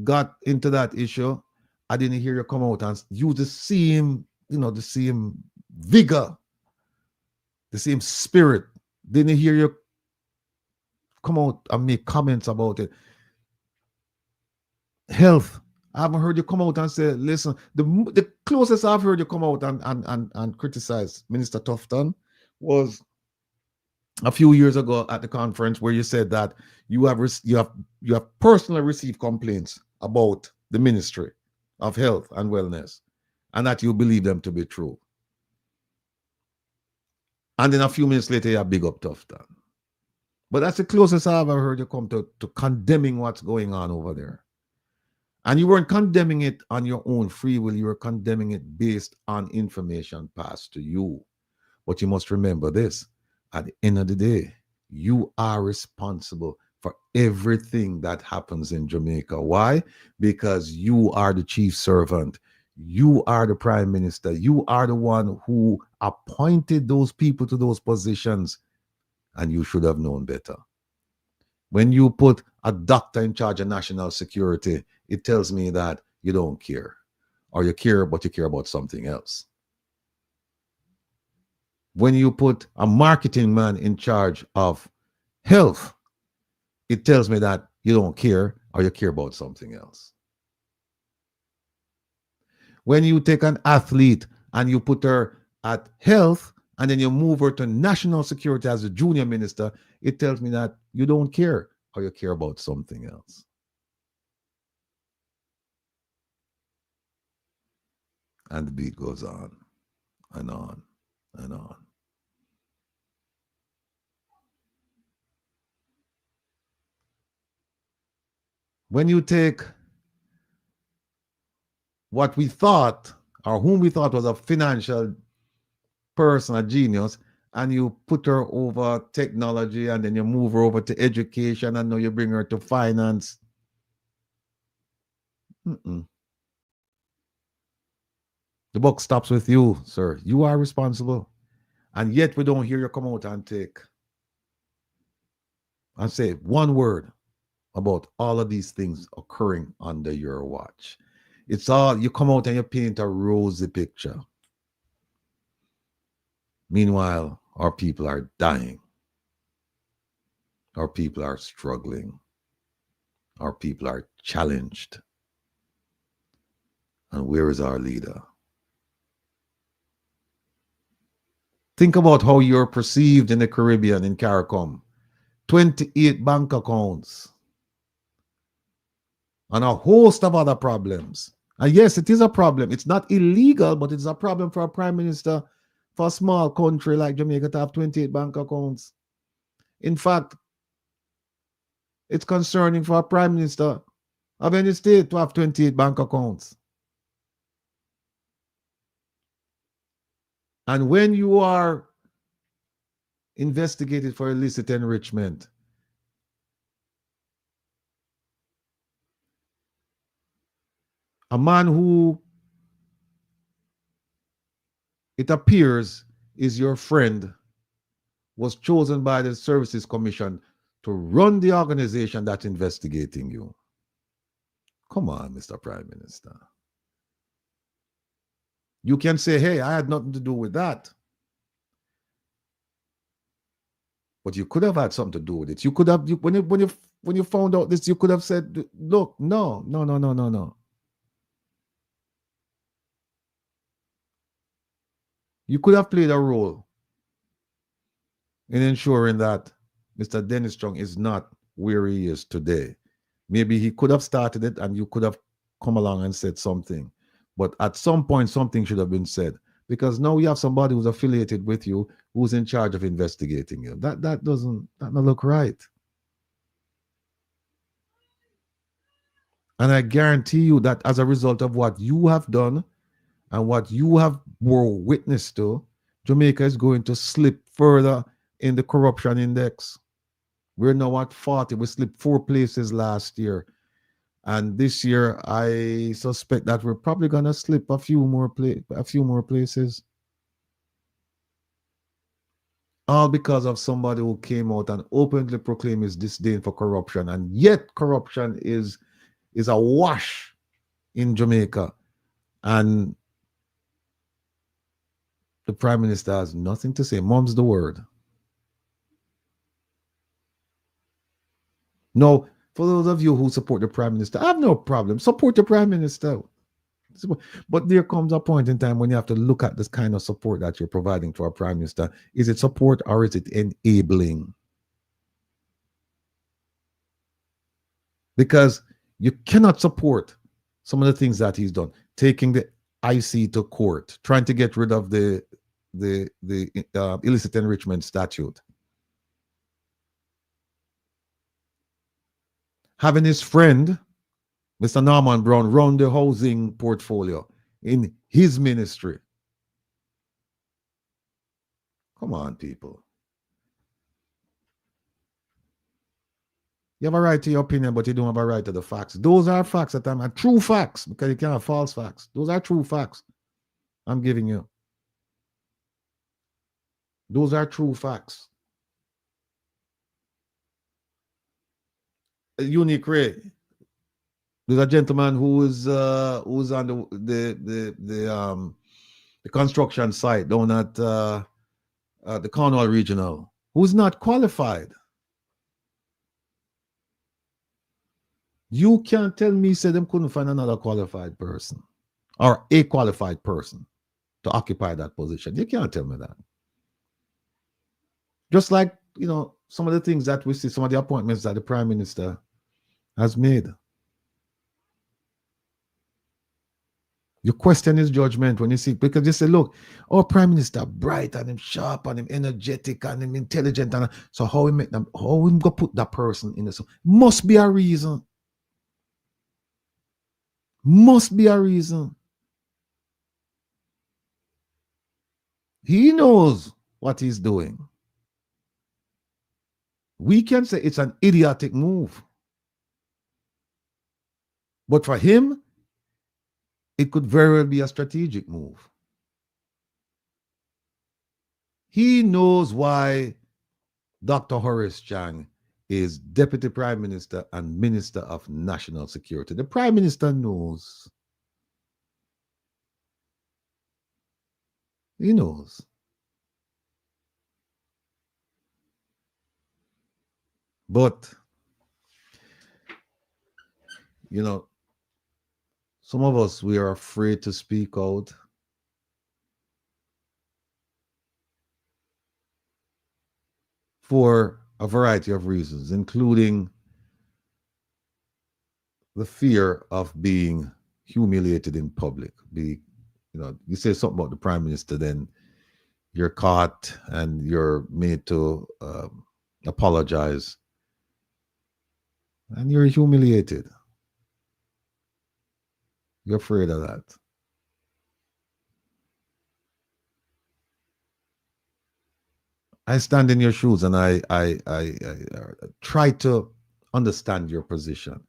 A: got into that issue, I didn't hear you come out and use the same, the same vigor, the same spirit. Didn't hear you come out and make comments about it. Health, I haven't heard you come out and say, listen, the closest I've heard you come out and criticize Minister Tufton was a few years ago at the conference where you said that you have personally received complaints about the Ministry of Health and Wellness, and that you believe them to be true. And then a few minutes later, you big up Tufton. But that's the closest I've ever heard you come to condemning what's going on over there. And you weren't condemning it on your own free will. You were condemning it based on information passed to you. But you must remember this. At the end of the day, you are responsible for everything that happens in Jamaica. Why? Because you are the chief servant. You are the prime minister. You are the one who appointed those people to those positions, and you should have known better. When you put a doctor in charge of national security, it tells me that you don't care, or you care, but you care about something else. When you put a marketing man in charge of health, it tells me that you don't care, or you care about something else. When you take an athlete and you put her at health, and then you move her to national security as a junior minister, it tells me that you don't care, or you care about something else. And the beat goes on and on and on. When you take what we thought, or whom we thought was a financial person, a genius, and you put her over technology, and then you move her over to education, and now you bring her to finance. The buck stops with you, sir. You are responsible. And yet we don't hear you come out and take and say one word about all of these things occurring under your watch. It's all, you come out and you paint a rosy picture. Meanwhile, our people are dying. Our people are struggling. Our people are challenged. And where is our leader? Think about how you're perceived in the Caribbean, in CARICOM. 28 bank accounts. And a host of other problems. And yes, it is a problem. It's not illegal, but it's a problem for a prime minister for a small country like Jamaica to have 28 bank accounts. In fact, it's concerning for a prime minister of any state to have 28 bank accounts. And when you are investigated for illicit enrichment, a man who, it appears, is your friend, was chosen by the Services Commission to run the organization that's investigating you. Come on, Mr. Prime Minister. You can say, hey, I had nothing to do with that. But you could have had something to do with it. You could have, when you found out this, you could have said, look, no. You could have played a role in ensuring that Mr. Dennis Strong is not where he is today. Maybe he could have started it and you could have come along and said something. But at some point, something should have been said. Because now you have somebody who's affiliated with you, who's in charge of investigating you. That doesn't look right. And I guarantee you that as a result of what you have done and what you have were witness to, Jamaica is going to slip further in the corruption index. We're now at 40. We slipped 4 places last year. And this year, I suspect that we're probably going to slip a few more places. All because of somebody who came out and openly proclaimed his disdain for corruption. And yet corruption is awash in Jamaica. And the Prime Minister has nothing to say. Mum's the word. No, for those of you who support the Prime Minister, I have no problem. Support the Prime Minister. But there comes a point in time when you have to look at this kind of support that you're providing to our Prime Minister. Is it support or is it enabling? Because you cannot support some of the things that he's done. Taking the IC to court, trying to get rid of the illicit enrichment statute. Having his friend, Mr. Norman Brown, run the housing portfolio in his ministry. Come on, people. You have a right to your opinion, but you don't have a right to the facts. Those are facts at the time, and true facts, because you can't have false facts. Those are true facts I'm giving you. Those are true facts. Unique Ray. There's a gentleman who's on the construction site down at the Cornwall Regional, who's not qualified. You can't tell me, say them couldn't find another qualified person or a qualified person to occupy that position. You can't tell me that. Just like, you know, some of the things that we see, some of the appointments that the Prime Minister has made. You question his judgment when you see, because you say, look, our Prime Minister bright and him sharp and him energetic and him intelligent, and so how we make them, how we go put that person in this? Must be a reason. Must be a reason. He knows what he's doing. We can say it's an idiotic move. But for him, it could very well be a strategic move. He knows why Dr. Horace Chang is Deputy Prime Minister and Minister of National Security. The Prime Minister knows. He knows. But, you know, some of us, we are afraid to speak out. For a variety of reasons, including the fear of being humiliated in public. You say something about the Prime Minister, then you're caught and you're made to apologize, and you're humiliated. You're afraid of that. I stand in your shoes and I try to understand your position.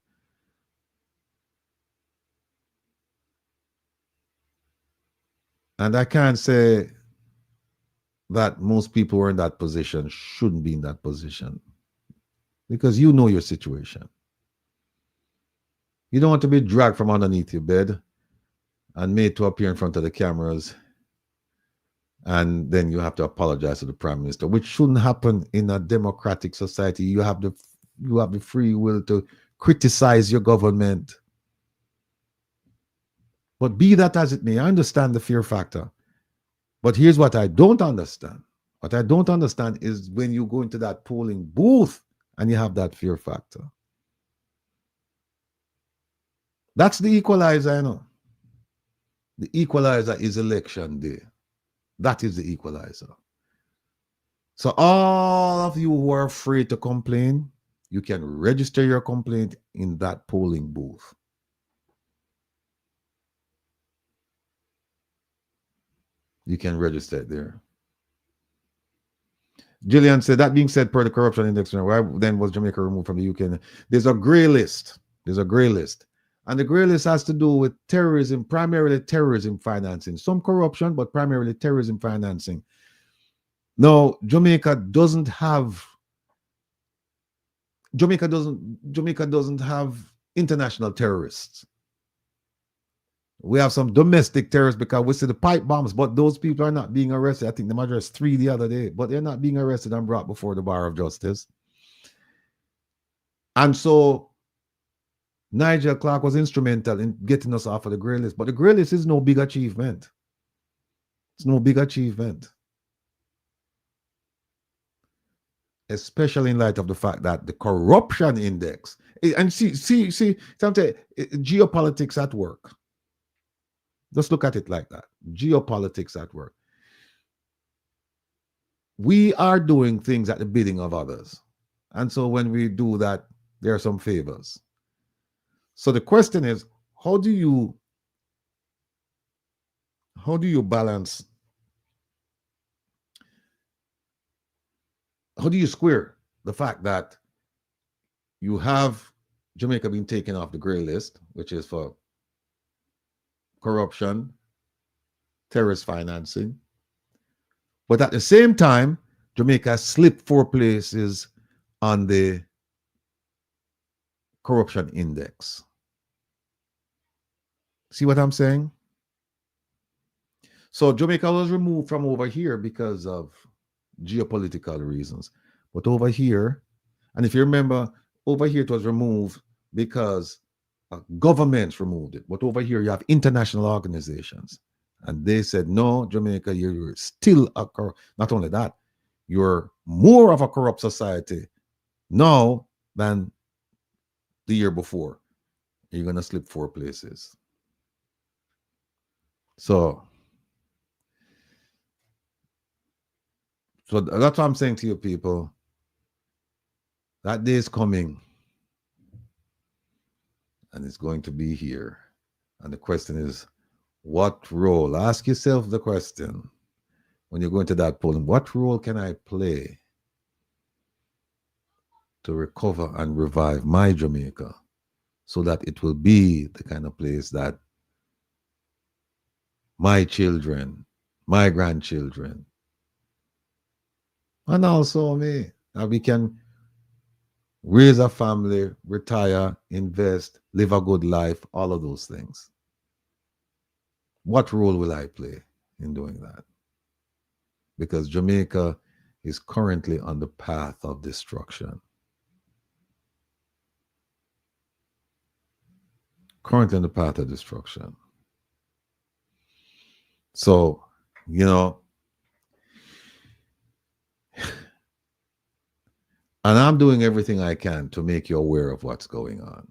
A: And I can't say that most people who are in that position shouldn't be in that position, because you know your situation. You don't want to be dragged from underneath your bed and made to appear in front of the cameras, and then you have to apologize to the Prime Minister, which shouldn't happen in a democratic society. You have the free will to criticize your government. But be that as it may, I understand the fear factor. But here's what I don't understand. What I don't understand is when you go into that polling booth and you have that fear factor. That's the equalizer, I know. The equalizer is election day. That is the equalizer. So all of you who are afraid to complain, you can register your complaint in that polling booth. You can register it there. Gillian said, that being said, per the corruption index, why then was Jamaica removed from the UK? There's a gray list. There's a gray list. And the gray list has to do with terrorism, primarily terrorism financing. Some corruption, but primarily terrorism financing. Now, Jamaica doesn't have international terrorists. We have some domestic terrorists because we see the pipe bombs, but those people are not being arrested. I think the matter is 3 the other day, but they're not being arrested and brought before the bar of justice. And so Nigel Clark was instrumental in getting us off of the grey list, but the grey list is no big achievement. It's no big achievement. Especially in light of the fact that the corruption index, and see, sometimes geopolitics at work. Just look at it like that. Geopolitics at work. We are doing things at the bidding of others. And so when we do that, there are some favors. So the question is, how do you balance, how do you square the fact that you have Jamaica being taken off the gray list, which is for corruption, terrorist financing, but at the same time, Jamaica slipped 4 places on the corruption index. See what I'm saying? So Jamaica was removed from over here because of geopolitical reasons. But over here, and if you remember, over here it was removed because governments removed it. But over here you have international organizations. And they said, no, Jamaica, you're still not only that, you're more of a corrupt society now than the year before. You're going to slip 4 places. So that's what I'm saying to you people. That day is coming. And it's going to be here. And the question is, what role? Ask yourself the question when you're going to that polling. What role can I play to recover and revive my Jamaica so that it will be the kind of place that my children, my grandchildren, and also me, we can raise a family, retire, invest, live a good life, all of those things. What role will I play in doing that? Because Jamaica is currently on the path of destruction. Currently on the path of destruction. So, you know, and I'm doing everything I can to make you aware of what's going on.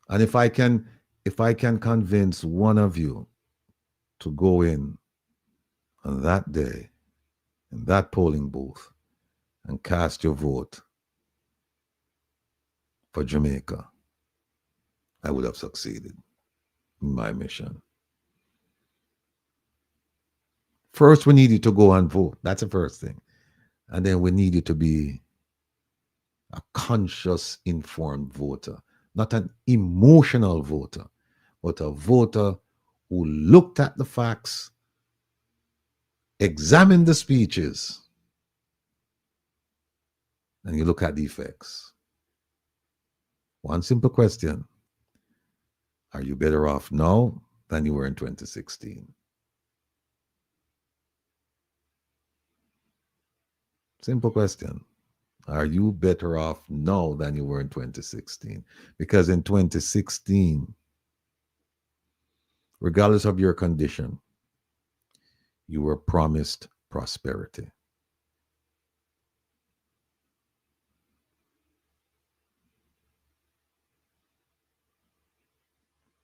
A: And if I can convince one of you to go in on that day, in that polling booth, and cast your vote for Jamaica, I would have succeeded in my mission. First, we need you to go and vote. That's the first thing. And then we need you to be a conscious, informed voter, not an emotional voter, but a voter who looked at the facts, examined the speeches, and you look at the effects. One simple question: are you better off now than you were in 2016? Simple question. Are you better off now than you were in 2016? Because in 2016, regardless of your condition, you were promised prosperity.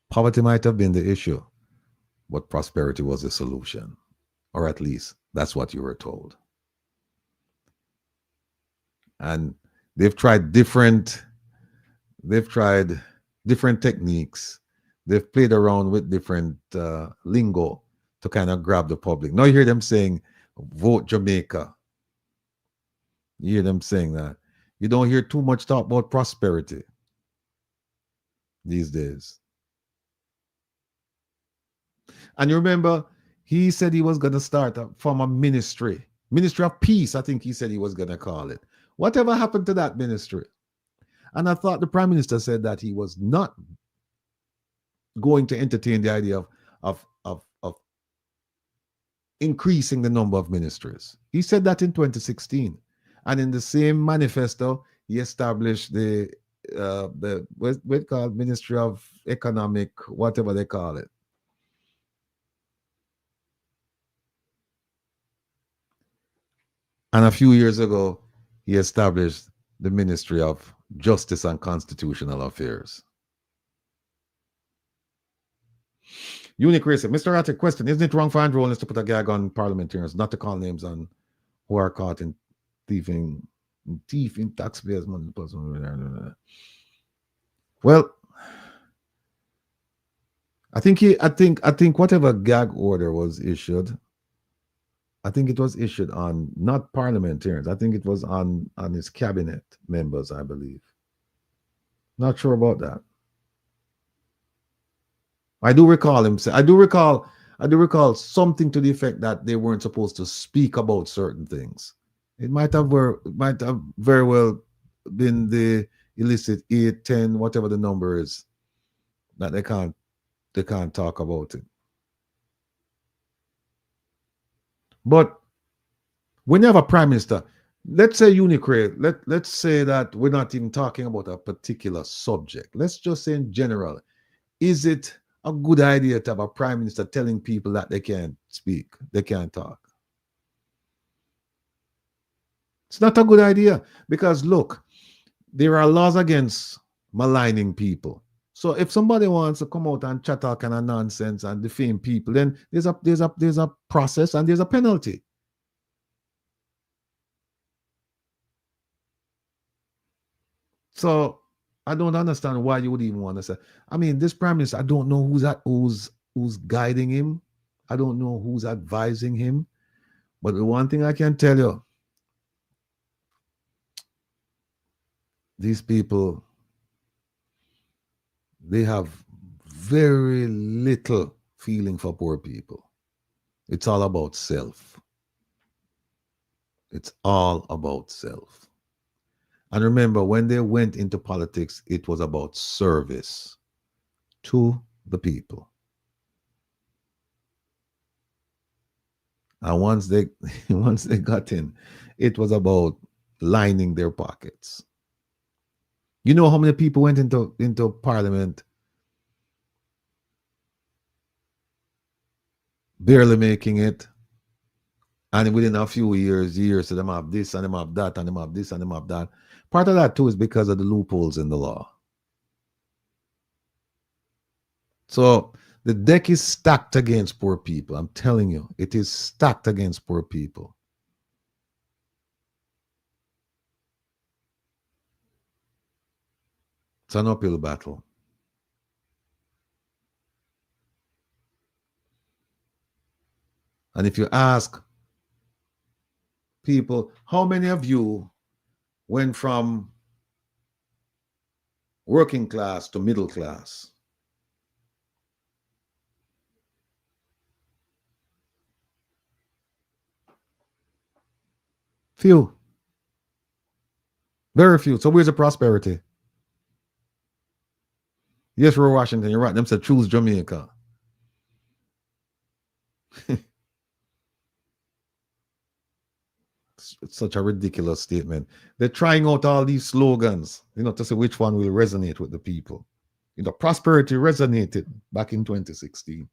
A: Poverty might have been the issue, but prosperity was the solution. Or at least that's what you were told. And they've tried different techniques. They've played around with different lingo to kind of grab the public. Now you hear them saying, vote Jamaica. You hear them saying that. You don't hear too much talk about prosperity these days. And you remember, he said he was going to start from a ministry of peace, I think he said he was going to call it. Whatever happened to that ministry? And I thought the Prime Minister said that he was not going to entertain the idea of increasing the number of ministries. He said that in 2016. And in the same manifesto, he established the what's called Ministry of Economic, whatever they call it. And a few years ago, he established the Ministry of Justice and Constitutional Affairs. Unique Race, Mr. Rattigan, question: isn't it wrong for enrollers to put a gag on parliamentarians, not to call names on who are caught in thieving taxpayers' money? Well, I think whatever gag order was issued, I think it was issued on not parliamentarians. I think it was on his cabinet members, I believe. Not sure about that. I do recall him say, I do recall something to the effect that they weren't supposed to speak about certain things. It might have very well been the illicit 8, 10, whatever the number is, that they can't talk about it. But when you have a prime minister, let's say Unicre, let's say that we're not even talking about a particular subject. Let's just say in general, is it a good idea to have a prime minister telling people that they can't speak, they can't talk? It's not a good idea, because look, there are laws against maligning people. So if somebody wants to come out and chat all kind of nonsense and defame people, then there's a process and there's a penalty. So I don't understand why you would even want to say. I mean, this prime minister, I don't know who's guiding him. I don't know who's advising him. But the one thing I can tell you, these people, they have very little feeling for poor people. It's all about self. It's all about self. And remember, when they went into politics, it was about service to the people. And once they once they got in, it was about lining their pockets. You know how many people went into parliament barely making it, and within a few years, so them have this and them have that and them have this and them have that. Part of that too is because of the loopholes in the law. So the deck is stacked against poor people. I'm telling you, it is stacked against poor people. It's an uphill battle. And if you ask people, how many of you went from working class to middle class? Few. Very few. So where's the prosperity? Yes, Roy Washington, you're right. Them said choose Jamaica. It's such a ridiculous statement. They're trying out all these slogans, to see which one will resonate with the people. Prosperity resonated back in 2016.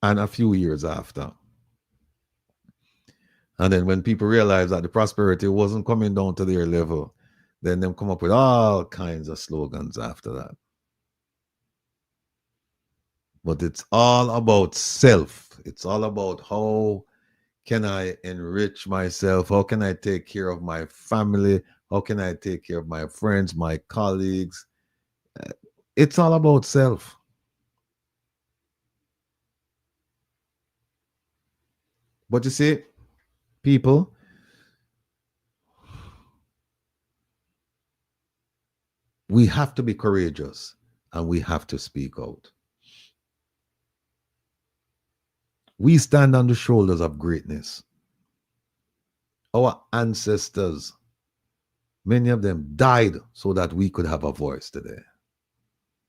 A: And a few years after. And then when people realized that the prosperity wasn't coming down to their level, then them come up with all kinds of slogans after that. But it's all about self. It's all about how can I enrich myself? How can I take care of my family? How can I take care of my friends, my colleagues? It's all about self. But you see, people, we have to be courageous and we have to speak out. We stand on the shoulders of greatness. Our ancestors, many of them died so that we could have a voice today.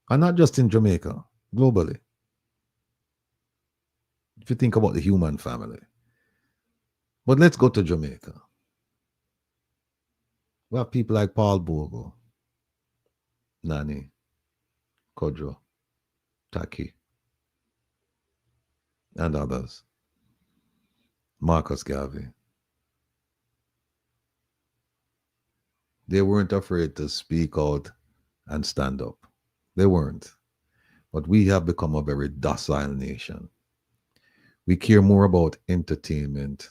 A: And not just in Jamaica, globally. If you think about the human family. But let's go to Jamaica. We have people like Paul Bogle, Nani, Kodjo, Taki, and others. Marcus Garvey. They weren't afraid to speak out and stand up. They weren't. But we have become a very docile nation. We care more about entertainment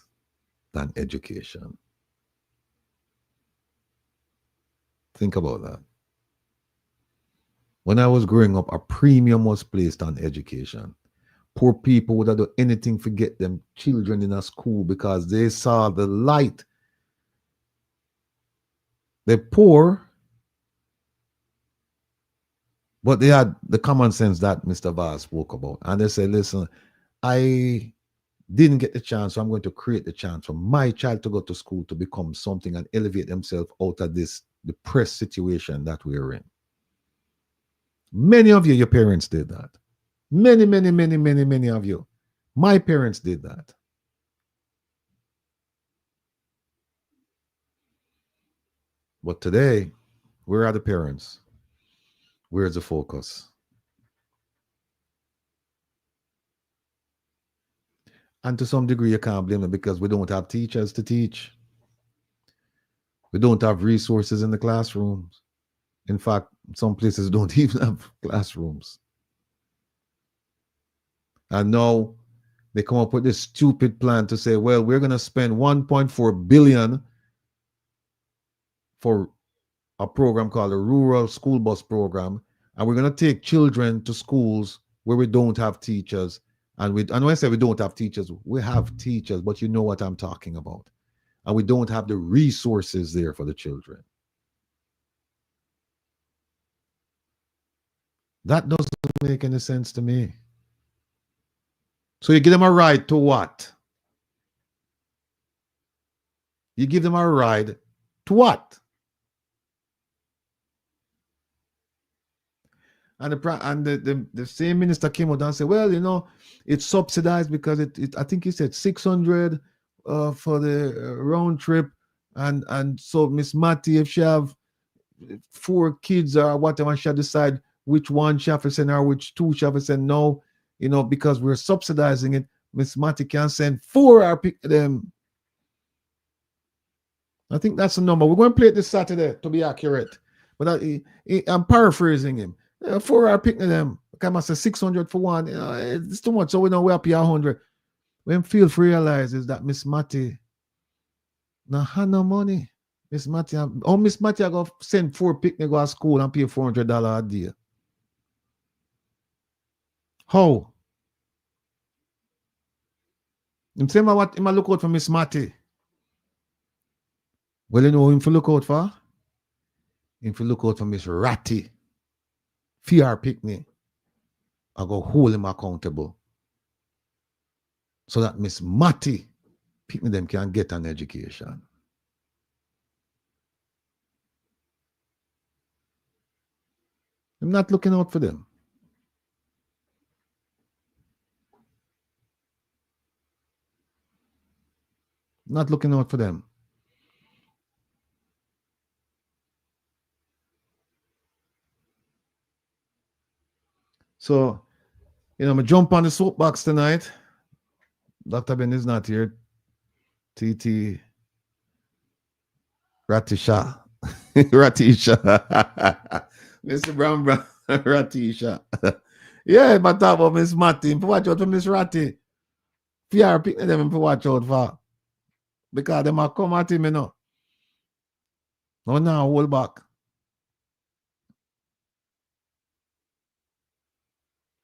A: than education. Think about that. When I was growing up, a premium was placed on education. Poor people would have done anything to get them children in a school because they saw the light. They're poor, but they had the common sense that Mr. Vaz spoke about. And they said, listen, I didn't get the chance, so I'm going to create the chance for my child to go to school to become something and elevate themselves out of this depressed situation that we're in. Many of you, your parents did that. Many of you. My parents did that. But today, where are the parents? Where's the focus? And to some degree, you can't blame them because we don't have teachers to teach. We don't have resources in the classrooms. In fact, some places don't even have classrooms. And now they come up with this stupid plan to say, well, we're going to spend 1.4 billion for a program called the Rural School Bus Program. And we're going to take children to schools where we don't have teachers. And when I say we don't have teachers, we have teachers, but you know what I'm talking about. And we don't have the resources there for the children. That doesn't make any sense to me. So you give them a right to what? You give them a ride to what? And the same minister came out and said, well, you know, it's subsidized because I think he said 600 for the round trip. And so Miss Matty, if she have 4 kids or whatever, she decide which one she have to send or which 2 she have to send. No, you know, because we're subsidizing it, Miss Matty can send 4 or pick them. I think that's the number. We're going to play it this Saturday to be accurate. But I'm paraphrasing him. 4 are picking them. Okay, I say 600 for one. You know, it's too much. So we know we have to pay 100. When feel free realizes that Miss Matty now have no money. Miss Matty, Miss Matty I go send 4 picnic go to school and pay $400 a day. How? Him say what him look out for Miss Matty. Well, you know him for look out for? Him for look out for Miss Ratty. Fear picnic. I go hold him accountable. So that Miss Matty picnic them can get an education. I'm not looking out for them. Not looking out for them. So, you know, I'm jump on the soapbox tonight. Dr. Ben is not here. TT Ratisha. Ratisha. Mr. Brown Ratisha. Yeah, but talk about Miss Matty. Watch out for Miss Ratty. PR pick them to watch out for. Because they might come at him, you know. No, now hold back.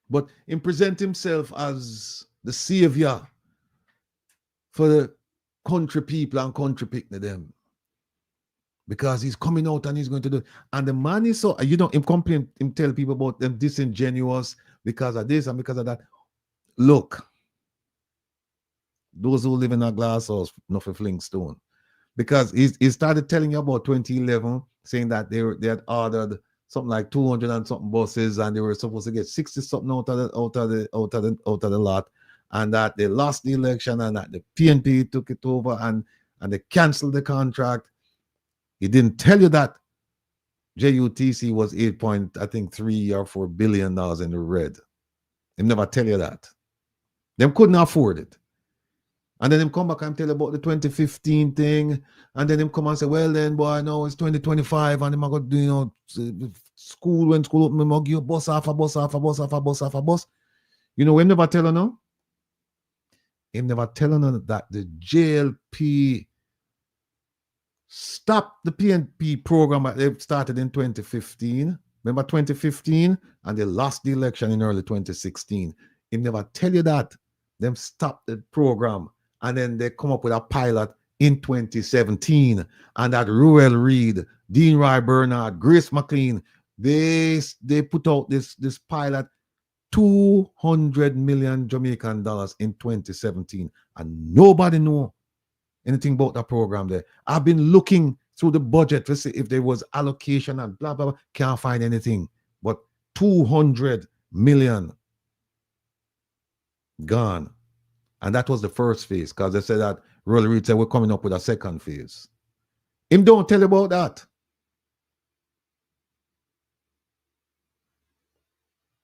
A: But he present himself as the savior for the country people and country picnic them. Because he's coming out and he's going to do. And the man is so, you know, him complain, him tell people about them disingenuous because of this and because of that. Look, those who live in a glass house, not for fling stone. Because he started telling you about 2011, saying that they had ordered something like 200 and something buses, and they were supposed to get 60 something out of the lot, and that they lost the election, and that the PNP took it over, and they canceled the contract. He didn't tell you that JUTC was 3 or $4 billion in the red. He never tell you that. Them couldn't afford it. And then him come back and tell about the 2015 thing. And then him come and say, well then, boy, no, it's 2025. And him I got, you know, school, when school open, him I give you bus off a bus off a bus off a bus off a bus. You know, him never tell her no? Him never tell her that the JLP stopped the PNP program that they started in 2015. Remember 2015? And they lost the election in early 2016. Him never tell you that. Them stopped the program. And then they come up with a pilot in 2017. And that Ruel Reid, Dean Roy Bernard, Grace McLean, they put out this pilot, 200 million Jamaican dollars in 2017. And nobody know anything about that program there. I've been looking through the budget to see if there was allocation and blah, blah, blah. Can't find anything. But 200 million gone. And that was the first phase, because they said that Roll Reid said we're coming up with a second phase. Him don't tell you about that.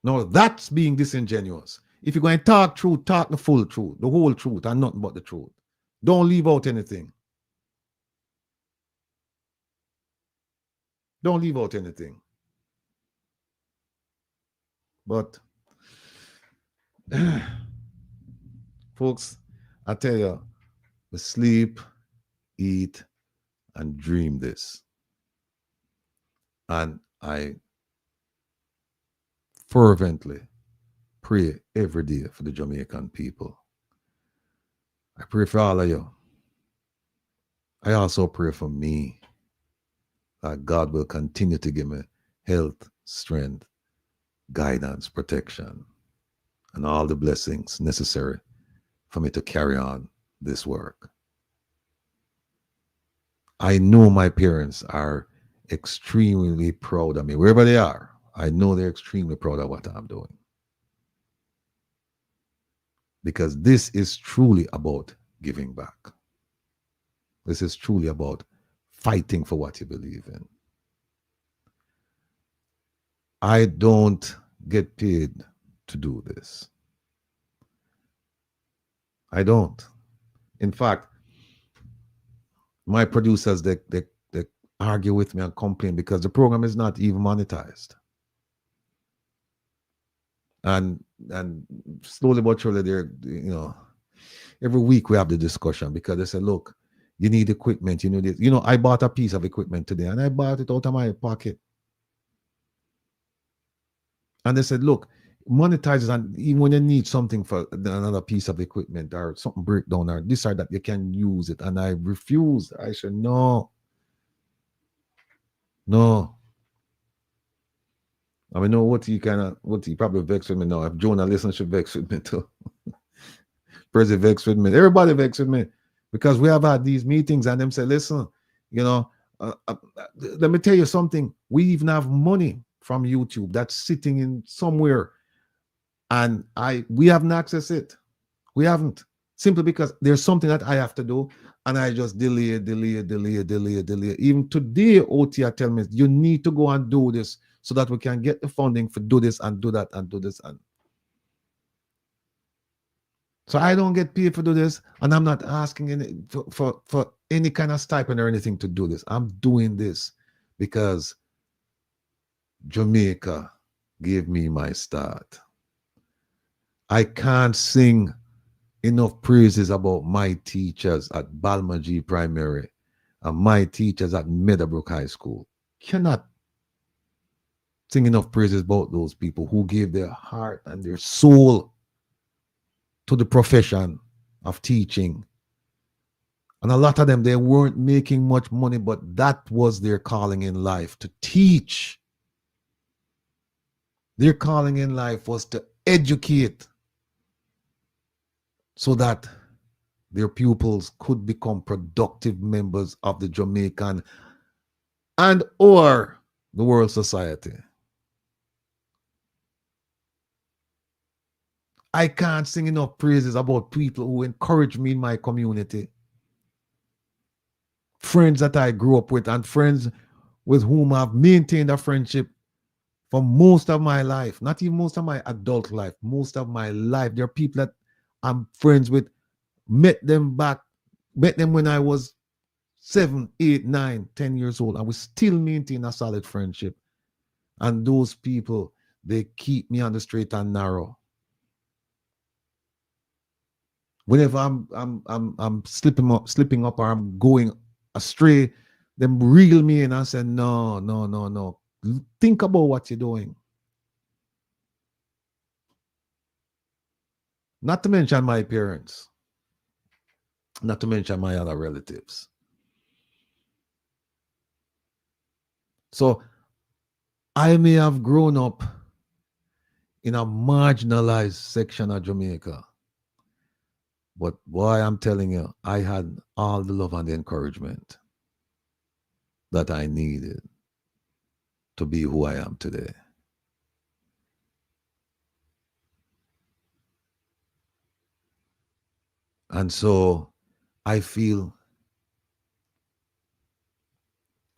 A: No, that's being disingenuous. If you're going to talk truth, talk the full truth, the whole truth, and nothing but the truth. Don't leave out anything. Don't leave out anything. But folks, I tell you, we sleep, eat, and dream this. And I fervently pray every day for the Jamaican people. I pray for all of you. I also pray for me, that God will continue to give me health, strength, guidance, protection, and all the blessings necessary for me to carry on this work. I know my parents are extremely proud of me, wherever they are. I know they're extremely proud of what I'm doing. Because this is truly about giving back. This is truly about fighting for what you believe in. I don't get paid to do this. I don't. In fact, my producers, they argue with me and complain because the program is not even monetized. And slowly but surely, they're, every week we have the discussion because they say, look, you need equipment, you need this. I bought a piece of equipment today and I bought it out of my pocket. And they said, look, monetize it, and even when you need something for another piece of equipment or something breakdown or this or that, you can use it. And I refused. I said, no. I mean, know what he probably vexed with me now. If Jonah listens, she vex with me too. Prezi vex with me. Everybody vex with me because we have had these meetings and them say, listen, let me tell you something. We even have money from YouTube that's sitting in somewhere, and we haven't accessed it. We haven't, simply because there's something that I have to do, and I just delay. Even today, OT tell me you need to go and do this so that we can get the funding for do this and do that and do this. And so I don't get paid for do this, and I'm not asking for any kind of stipend or anything to do this. I'm doing this because Jamaica gave me my start. I can't sing enough praises about my teachers at Balmaji Primary and my teachers at Meadowbrook High School. Cannot sing enough praises about those people who gave their heart and their soul to the profession of teaching. And a lot of them, they weren't making much money, but that was their calling in life, to teach. Their calling in life was to educate so that their pupils could become productive members of the Jamaican and or the world society. I can't sing enough praises about people who encourage me in my community. Friends that I grew up with and friends with whom I've maintained a friendship for most of my life, not even most of my adult life, most of my life. There are people that I'm friends with, met them when I was 7, 8, 9, 10 years old, and we still maintain a solid friendship. And those people, they keep me on the straight and narrow. Whenever I'm slipping up or I'm going astray, them reel me in and say, no. Think about what you're doing. Not to mention my parents. Not to mention my other relatives. So I may have grown up in a marginalized section of Jamaica. But boy, I'm telling you, I had all the love and the encouragement that I needed to be who I am today. And so I feel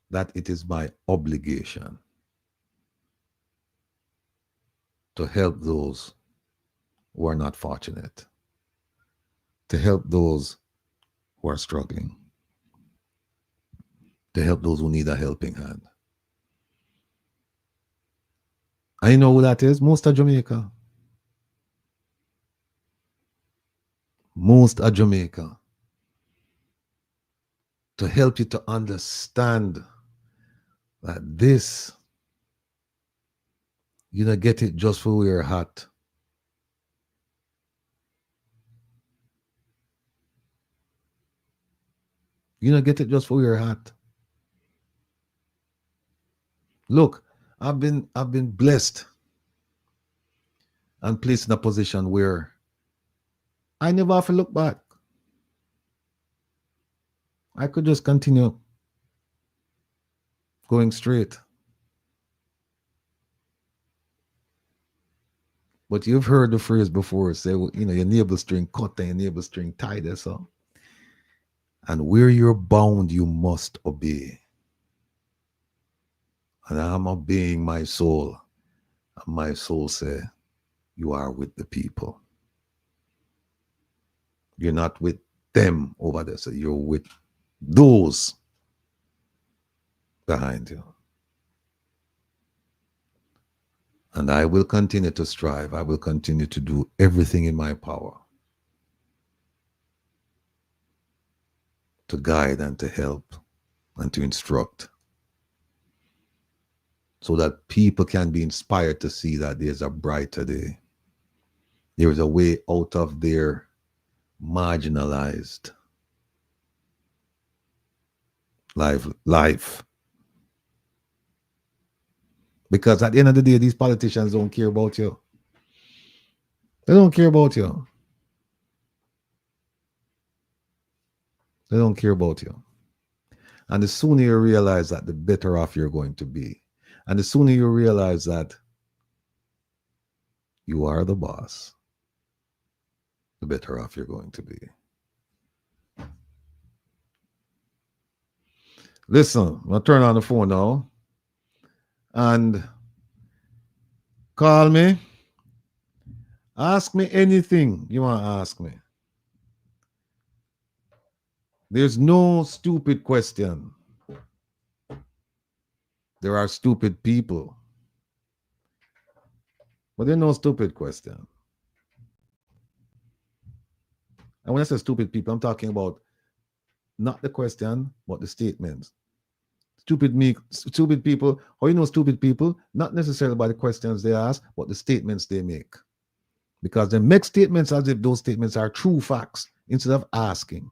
A: that it is my obligation to help those who are not fortunate, to help those who are struggling, to help those who need a helping hand. I know who that is. Most of Jamaica. Most of Jamaica. To help you to understand that this, you don't get it just for wear hat. You don't get it just for wear hat. Look, I've been blessed and placed in a position where I never have to look back. I could just continue going straight. But you've heard the phrase before, say, well, you know, your navel string cut and your navel string tied, that's all. And where you're bound, you must obey. And I'm obeying my soul. And my soul says, you are with the people. You're not with them over there. So you're with those behind you. And I will continue to strive. I will continue to do everything in my power to guide and to help and to instruct, so that people can be inspired to see that there's a brighter day. There is a way out of their marginalized life. Because at the end of the day, these politicians don't care about you. They don't care about you. They don't care about you. And the sooner you realize that, the better off you're going to be. And the sooner you realize that you are the boss, the better off you're going to be. Listen, I'll turn on the phone now and call me. Ask me anything you want to ask me. There's no stupid question. There are stupid people. But there's no stupid question. And when I say stupid people, I'm talking about not the question, but the statements. Stupid people, or you know stupid people, not necessarily by the questions they ask, but the statements they make. Because they make statements as if those statements are true facts instead of asking.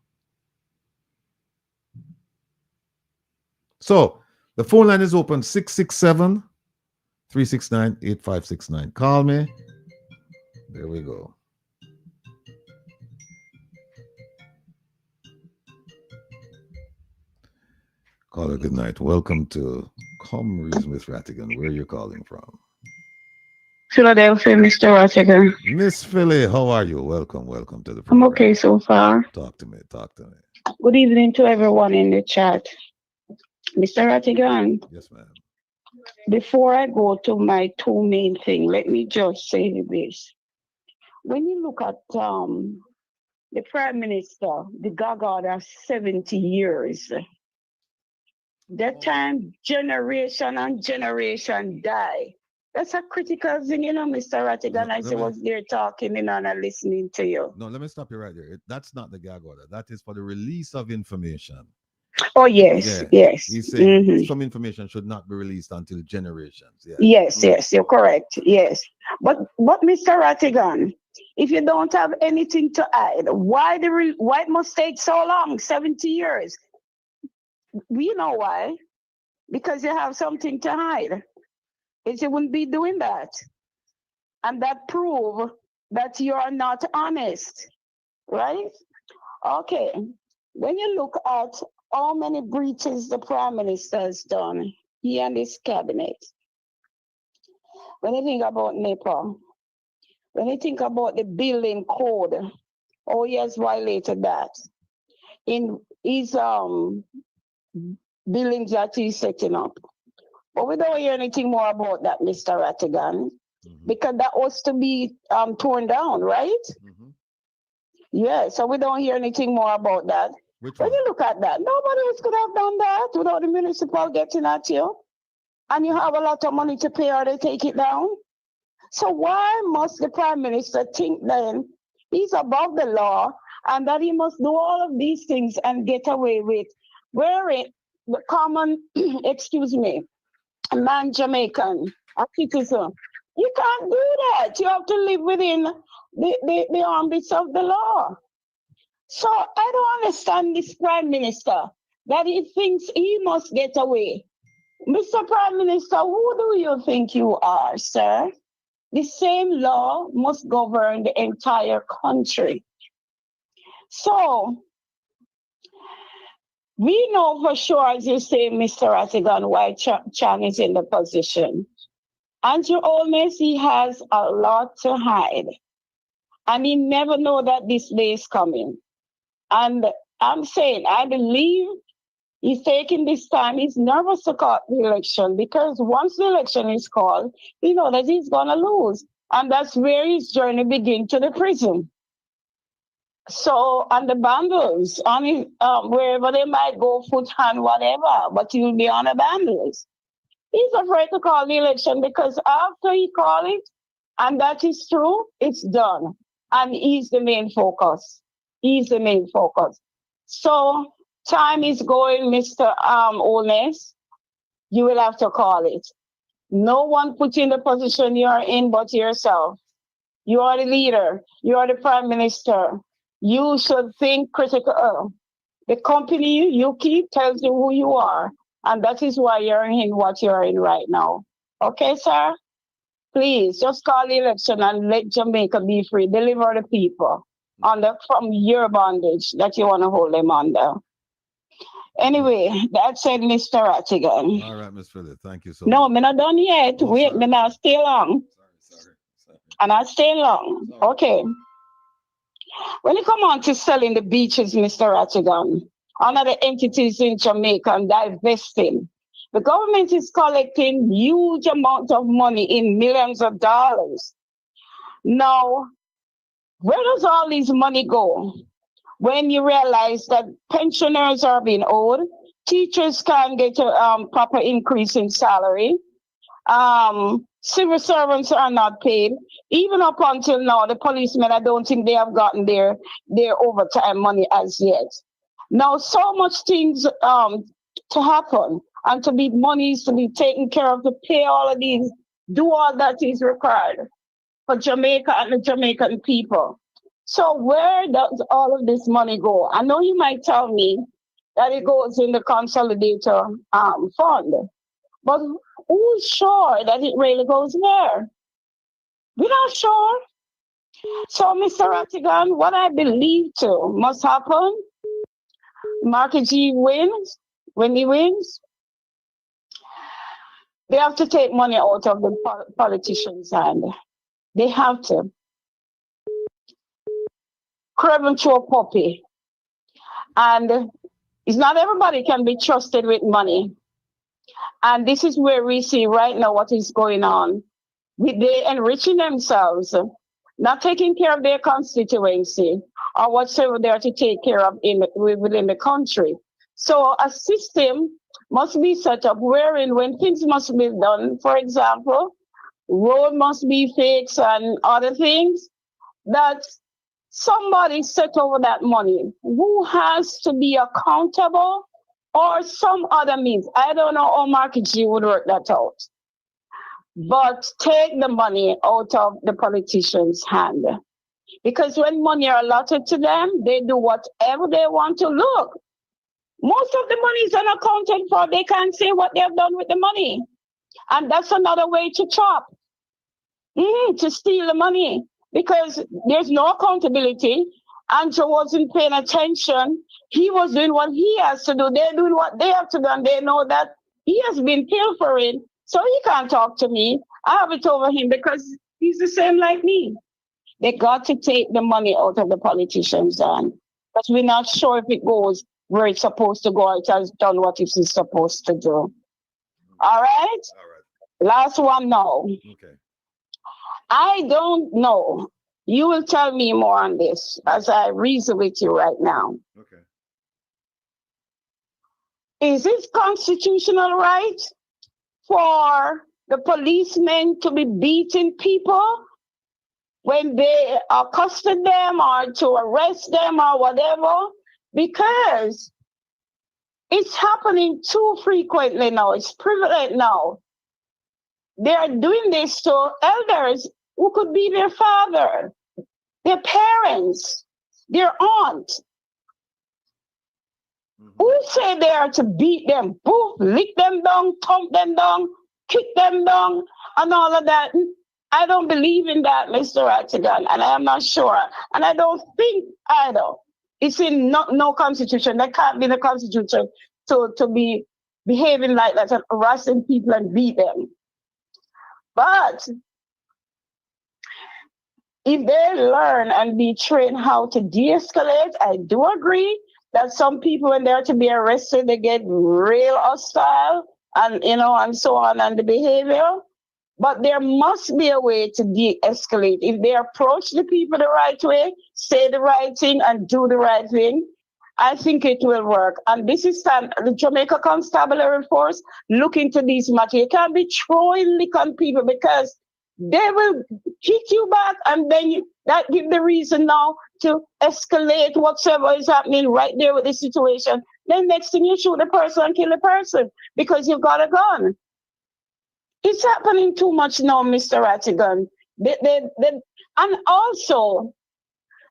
A: So the phone line is open, 667-369-8569. Call me. There we go. Caller, good night. Welcome to Comrades with Rattigan. Where are you calling from?
B: Philadelphia, Mr. Rattigan.
A: Miss Philly, how are you? Welcome to the program.
B: I'm okay so far.
A: Talk to me.
B: Good evening to everyone in the chat. Mr. Rattigan.
A: Yes, ma'am.
B: Before I go to my two main things, let me just say this. When you look at the Prime Minister, the Gaga, that's 70 years. That time, generation and generation die. That's a critical thing, you know, Mr. Rattigan. I was there talking, you know, and listening to you.
A: No, let me stop you right there. That's not the gag order. That is for the release of information.
B: Oh, yes, yes.
A: He's saying some information should not be released until generations.
B: Yes, you're correct. Yes. But Mr. Rattigan, if you don't have anything to hide, why it must take so long, 70 years? We know why. Because you have something to hide. If you wouldn't be doing that. And that proves that you are not honest. Right? Okay. When you look at how many breaches the Prime Minister has done, he and his cabinet. When you think about NEPA, when you think about the building code, how he has violated that. In his buildings that he's setting up. But we don't hear anything more about that, Mr. Rattigan, because that was to be torn down, right? Yeah, so we don't hear anything more about that. When you look at that, nobody else could have done that without the municipal getting at you. And you have a lot of money to pay or they take it down. So why must the Prime Minister think then he's above the law and that he must do all of these things and get away with wearing the common, excuse me, a man Jamaican, a citizen? You can't do that. You have to live within the ambits of the law. So I don't understand this Prime Minister that he thinks he must get away. Mr. Prime Minister, who do you think you are, sir? The same law must govern the entire country. So We know for sure, as you say, Mr. Rattigan, why Chan is in the position. And your oldness, he has a lot to hide. And he never know that this day is coming. And I'm saying, I believe he's taking this time. He's nervous to call the election because once the election is called, he knows that he's going to lose. And that's where his journey begins, to the prison. So, on the bundles, on his, wherever they might go, foot, hand, whatever, but he will be on the bundles. He's afraid to call the election because after he call it, and that is true, it's done. And he's the main focus. He's the main focus. So, time is going, Mr. Oldness. You will have to call it. No one put you in the position you are in but yourself. You are the leader. You are the prime minister. You should think critical. The company you keep tells you who you are. And that is why you're in what you're in right now. Okay, sir? Please, just call the election and let Jamaica be free. Deliver the people from your bondage that you want to hold them under. Anyway, that said, Mr. Rattigan.
A: All right, Ms. Phillips, thank you so
B: much. No,
A: I'm
B: not done yet.
A: Oh,
B: wait,
A: sorry.
B: I'll stay long.
A: Sorry.
B: And I'll stay long.
A: Sorry.
B: Okay. When you come on to selling the beaches, Mr. Rattigan, another entities in Jamaica and divesting, the government is collecting huge amounts of money in millions of dollars. Now, where does all this money go? When you realize that pensioners are being owed, teachers can't get a proper increase in salary, civil servants are not paid. Even up until now, the policemen, I don't think they have gotten their overtime money as yet. Now, so much things to happen and to be monies to be taken care of, to pay all of these, do all that is required for Jamaica and the Jamaican people. So where does all of this money go? I know you might tell me that it goes in the consolidator fund, but who's sure that it really goes there? We're not sure. So, Mr. Rattigan, what I believe to must happen, Marky G wins. When he wins, they have to take money out of the politicians' hand. They have to. Crab and throw puppy. And it's not everybody can be trusted with money. And this is where we see right now what is going on. They enriching themselves, not taking care of their constituency or whatsoever they are to take care of within the country. So a system must be set up wherein when things must be done, for example, road must be fixed and other things, that somebody set over that money who has to be accountable or some other means. I don't know how Marky G would work that out. But take the money out of the politicians' hand. Because when money are allotted to them, they do whatever they want to. Look, most of the money is unaccounted for. They can't say what they have done with the money. And that's another way to chop, to steal the money. Because there's no accountability. Andrew wasn't paying attention. He was doing what he has to do. They're doing what they have to do. And they know that he has been pilfering. So he can't talk to me. I have it over him because he's the same like me. They got to take the money out of the politicians' hand. But we're not sure if it goes where it's supposed to go. It has done what it is supposed to do. All right? Last one now.
A: Okay.
B: I don't know. You will tell me more on this as I reason with you right now.
A: Okay.
B: Is it constitutional right for the policemen to be beating people when they accosted them or to arrest them or whatever? Because it's happening too frequently now. It's prevalent now. They are doing this to elders who could be their father, their parents, their aunt. Who say they are to beat them, poof, lick them down, thump them down, kick them down, and all of that? I don't believe in that, Mr. Rattigan, and I am not sure. And I don't think either It's in no constitution. That can't be the constitution to be behaving like that and harassing people and beat them. But if they learn and be trained how to de-escalate, I do agree that some people, when they're to be arrested, they get real hostile and and so on, and the behavior. But there must be a way to de-escalate. If they approach the people the right way, say the right thing, and do the right thing, I think it will work. And this is time the Jamaica Constabulary Force look into these matters. You can't be throwing lick on people because they will kick you back, and then that give the reason now to escalate whatsoever is happening right there with the situation. Then next thing you shoot the person and kill the person because you've got a gun. It's happening too much now, Mr. Rattigan. And also,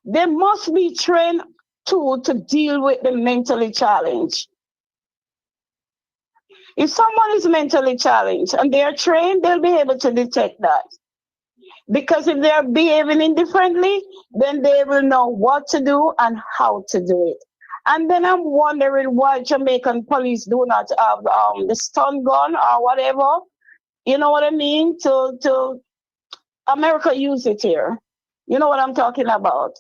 B: they must be trained too to deal with the mentally challenged. If someone is mentally challenged and they are trained, they'll be able to detect that. Because if they are behaving indifferently, then they will know what to do and how to do it. And then I'm wondering why Jamaican police do not have the stun gun or whatever. You know what I mean? To America use it here. You know what I'm talking about?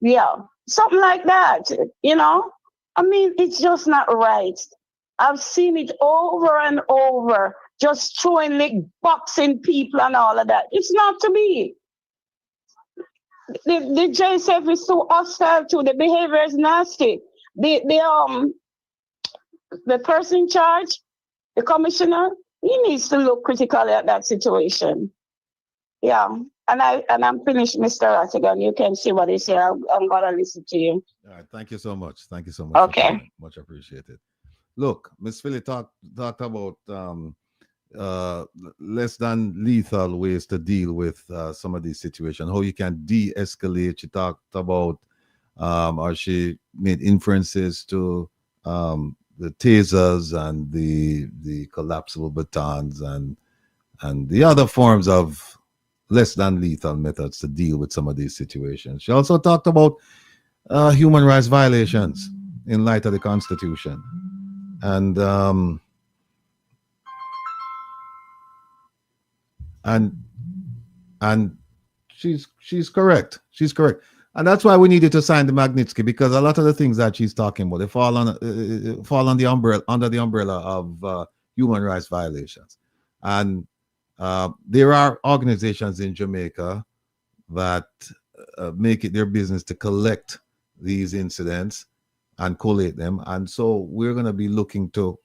B: Yeah. Something like that, I mean, it's just not right. I've seen it over and over, just throwing like boxing people and all of that. It's not to be. The JSF is so hostile too. The behavior is nasty. The person in charge, the commissioner, he needs to look critically at that situation. Yeah. And I'm finished, Mr. Rattigan. You can see what he said. I'm gonna listen to you.
A: All right, thank you so much. Thank you so much.
B: Okay.
A: Much appreciated. Look, Miss Philly talked about less than lethal ways to deal with some of these situations. How you can de-escalate. She talked about, or she made inferences to the tasers and the collapsible batons and the other forms of less than lethal methods to deal with some of these situations. She also talked about human rights violations in light of the Constitution. And she's correct. She's correct. And that's why we needed to sign the Magnitsky, because a lot of the things that she's talking about, they fall on the umbrella, under the umbrella of human rights violations. And there are organizations in Jamaica that make it their business to collect these incidents and collate them. And so we're going to be looking to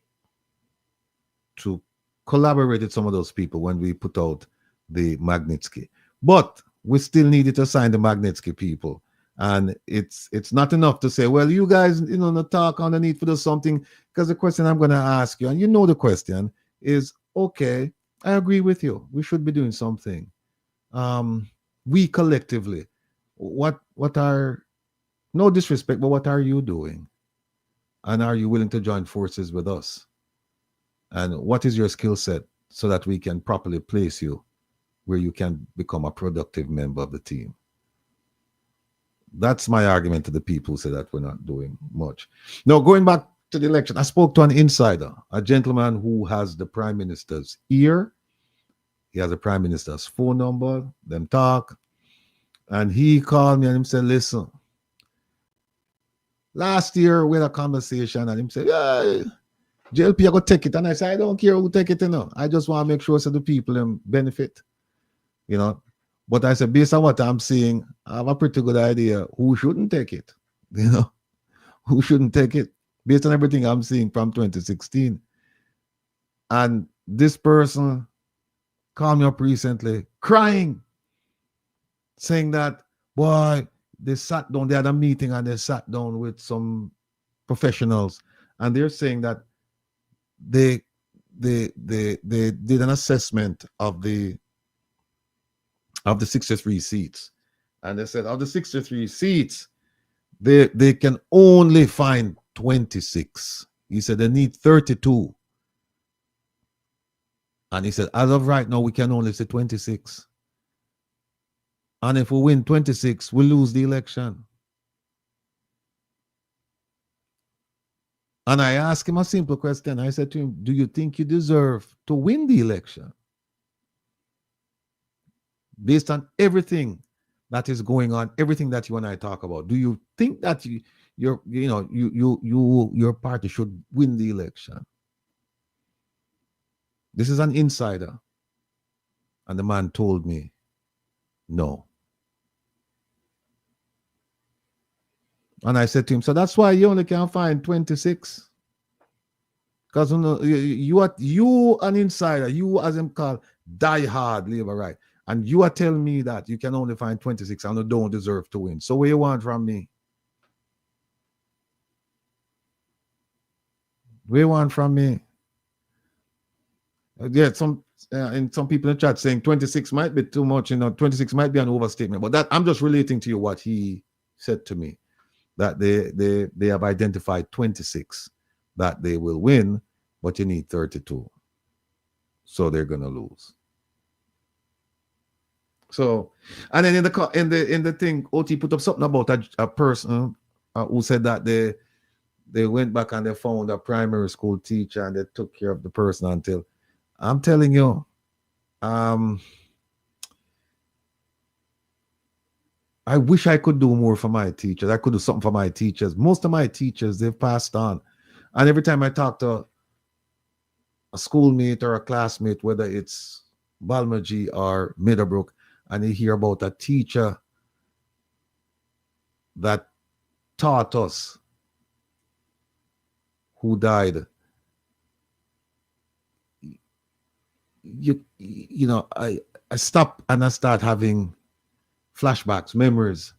A: collaborate with some of those people when we put out the Magnitsky. But we still needed to sign the Magnitsky, people. And it's not enough to say, well, you guys, the talk underneath for the something, because the question I'm going to ask you, and the question is, okay, I agree with you. We should be doing something. We collectively, what are, no disrespect, but what are you doing? And are you willing to join forces with us? And what is your skill set so that we can properly place you where you can become a productive member of the team? That's my argument to the people who say that we're not doing much. Now, going back to the election, I spoke to an insider, a gentleman who has the Prime Minister's ear. He has the Prime Minister's phone number, them talk. And he called me and he said, listen, last year we had a conversation and he said, yeah, JLP, I go take it. And I said, I don't care who take it, I just want to make sure so the people benefit, But I said, based on what I'm seeing, I have a pretty good idea who shouldn't take it, who shouldn't take it, based on everything I'm seeing from 2016. And this person called me up recently, crying, saying that, boy, they sat down, they had a meeting and they sat down with some professionals, and they're saying that they did an assessment of the 63 seats, and they said of the 63 seats, they can only find 26. He said they need 32, and he said as of right now we can only say 26, and if we win 26 we lose the election. And I asked him a simple question. I said to him, do you think you deserve to win the election? Based on everything that is going on, everything that you and I talk about, do you think that your party should win the election? This is an insider. And the man told me, no. And I said to him, so that's why you only can find 26. Because you an insider, you as him called die hard labor right. And you are telling me that you can only find 26 and you don't deserve to win. So what you want from me? What you want from me? Yeah, some people in the chat saying 26 might be too much, 26 might be an overstatement. But that I'm just relating to you what he said to me, that they have identified 26 that they will win, but you need 32. So they're gonna lose. So, and then in the thing, OT put up something about a person who said that they went back and they found a primary school teacher and they took care of the person until, I'm telling you, I wish I could do more for my teachers. I could do something for my teachers. Most of my teachers, they've passed on. And every time I talk to a schoolmate or a classmate, whether it's Balmaji or Meadowbrook, and you hear about a teacher that taught us who died, I stop and I start having flashbacks, memories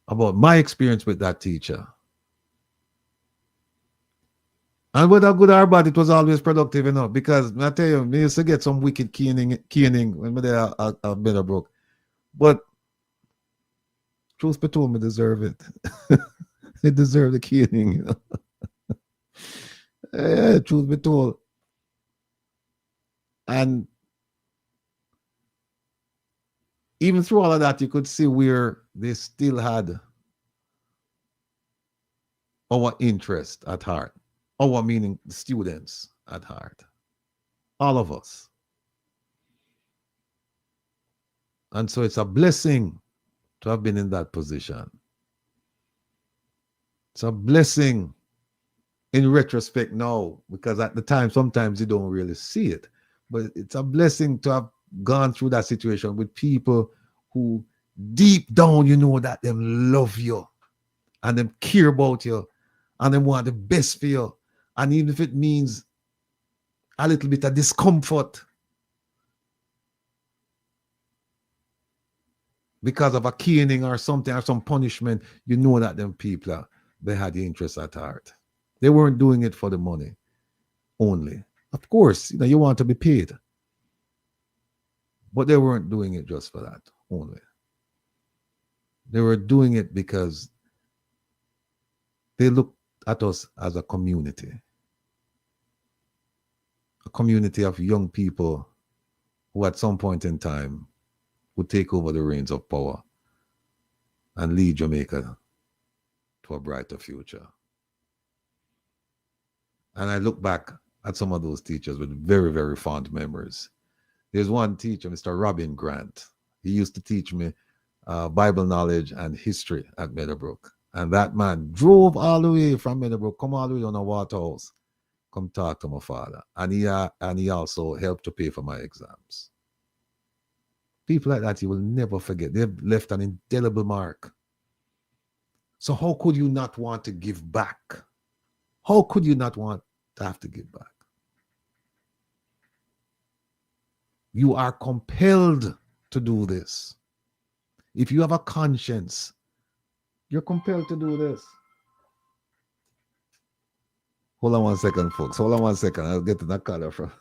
A: about my experience with that teacher. And whether good or bad, it was always productive, because I tell you, we used to get some wicked caning when we there at Meadowbrook. But truth be told, me deserve it. They deserve the caning, Yeah, truth be told. And even through all of that, you could see where they still had our interest at heart. Our meaning the students at heart. All of us. And so it's a blessing to have been in that position. It's a blessing in retrospect now, because at the time, sometimes you don't really see it. But it's a blessing to have gone through that situation with people who deep down, you know that them love you and them care about you and them want the best for you. And even if it means a little bit of discomfort because of a caning or something or some punishment, you know that them people, they had the interest at heart. They weren't doing it for the money only. Of course, you want to be paid. But they weren't doing it just for that only. They were doing it because they looked at us as a community of young people who at some point in time would take over the reins of power and lead Jamaica to a brighter future. And I look back at some of those teachers with very, very fond memories. There's one teacher, Mr. Robin Grant. He used to teach me Bible knowledge and history at Meadowbrook. And that man drove all the way from Meadowbrook, come all the way on a Waterhouse, come talk to my father. And he also helped to pay for my exams. People like that you will never forget. They've left an indelible mark. So how could you not want to give back? How could you not want to have to give back? You are compelled to do this. If you have a conscience, you're compelled to do this. Hold on one second, folks. Hold on one second. I'll get to that color from.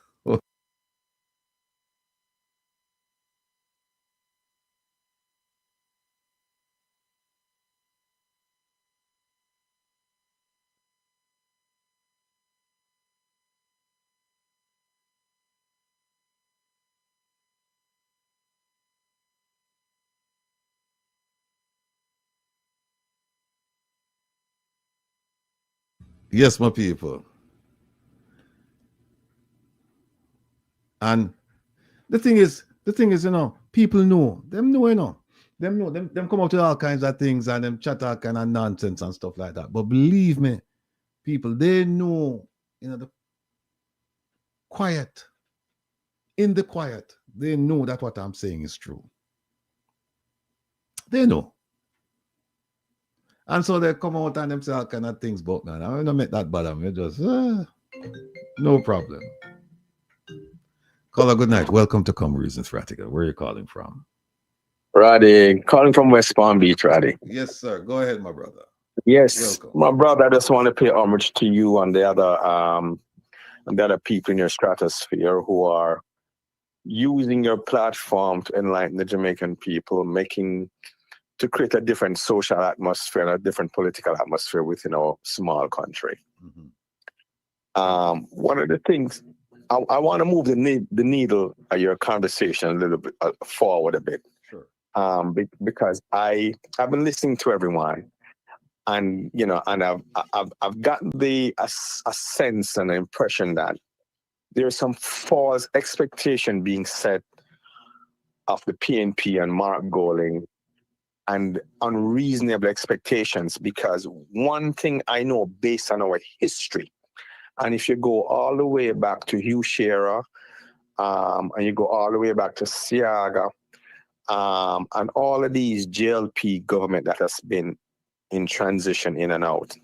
A: Yes, my people. And the thing is, you know, people know, them know, you know. Them come out with all kinds of things and them chat all kind of nonsense and stuff like that. But believe me, people, they know, you know, the quiet, in the quiet, they know that what I'm saying is true. They know. And so they come out and them say all kind of things about me. And I don't make that bother me. Just, no problem. Caller, good night. Welcome to Come Reasons, Rattigan. Where are you calling from?
C: Roddy, calling from West Palm Beach, Roddy.
A: Yes, sir. Go ahead, my brother.
C: Yes,
A: Welcome.
C: my brother. I just want to pay homage to you and the other people in your stratosphere who are using your platform to enlighten the Jamaican people, to create a different social atmosphere and a different political atmosphere within our small country.
A: Mm-hmm.
C: One of the things I want to move the needle of your conversation a little bit forward a bit.
A: Sure.
C: Because I've been listening to everyone, and you know, and I've gotten a sense and an impression that there's some false expectation being set of the PNP and Mark Golding, and unreasonable expectations. Because one thing I know based on our history, and if you go all the way back to Hugh Shearer, and you go all the way back to Siaga, and all of these JLP government that has been in transition in and out,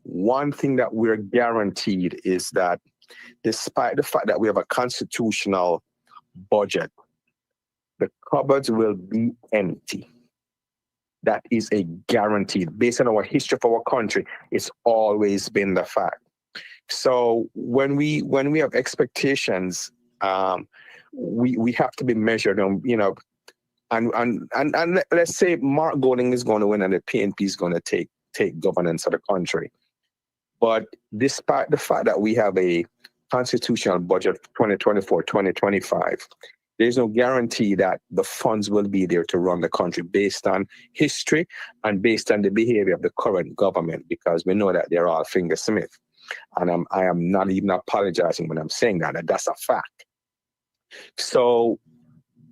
C: one thing that we're guaranteed is that despite the fact that we have a constitutional budget, the cupboards will be empty. That is a guaranteed. Based on our history of our country, it's always been the fact. So when we have expectations, we have to be measured on, you know, and let's say Mark Golding is going to win and the PNP is going to take governance of the country. But despite the fact that we have a constitutional budget for 2024, 2025, there's no guarantee that the funds will be there to run the country based on history and based on the behavior of the current government, because we know that they're all fingersmith. And I am not even apologizing when I'm saying that. That's a fact. So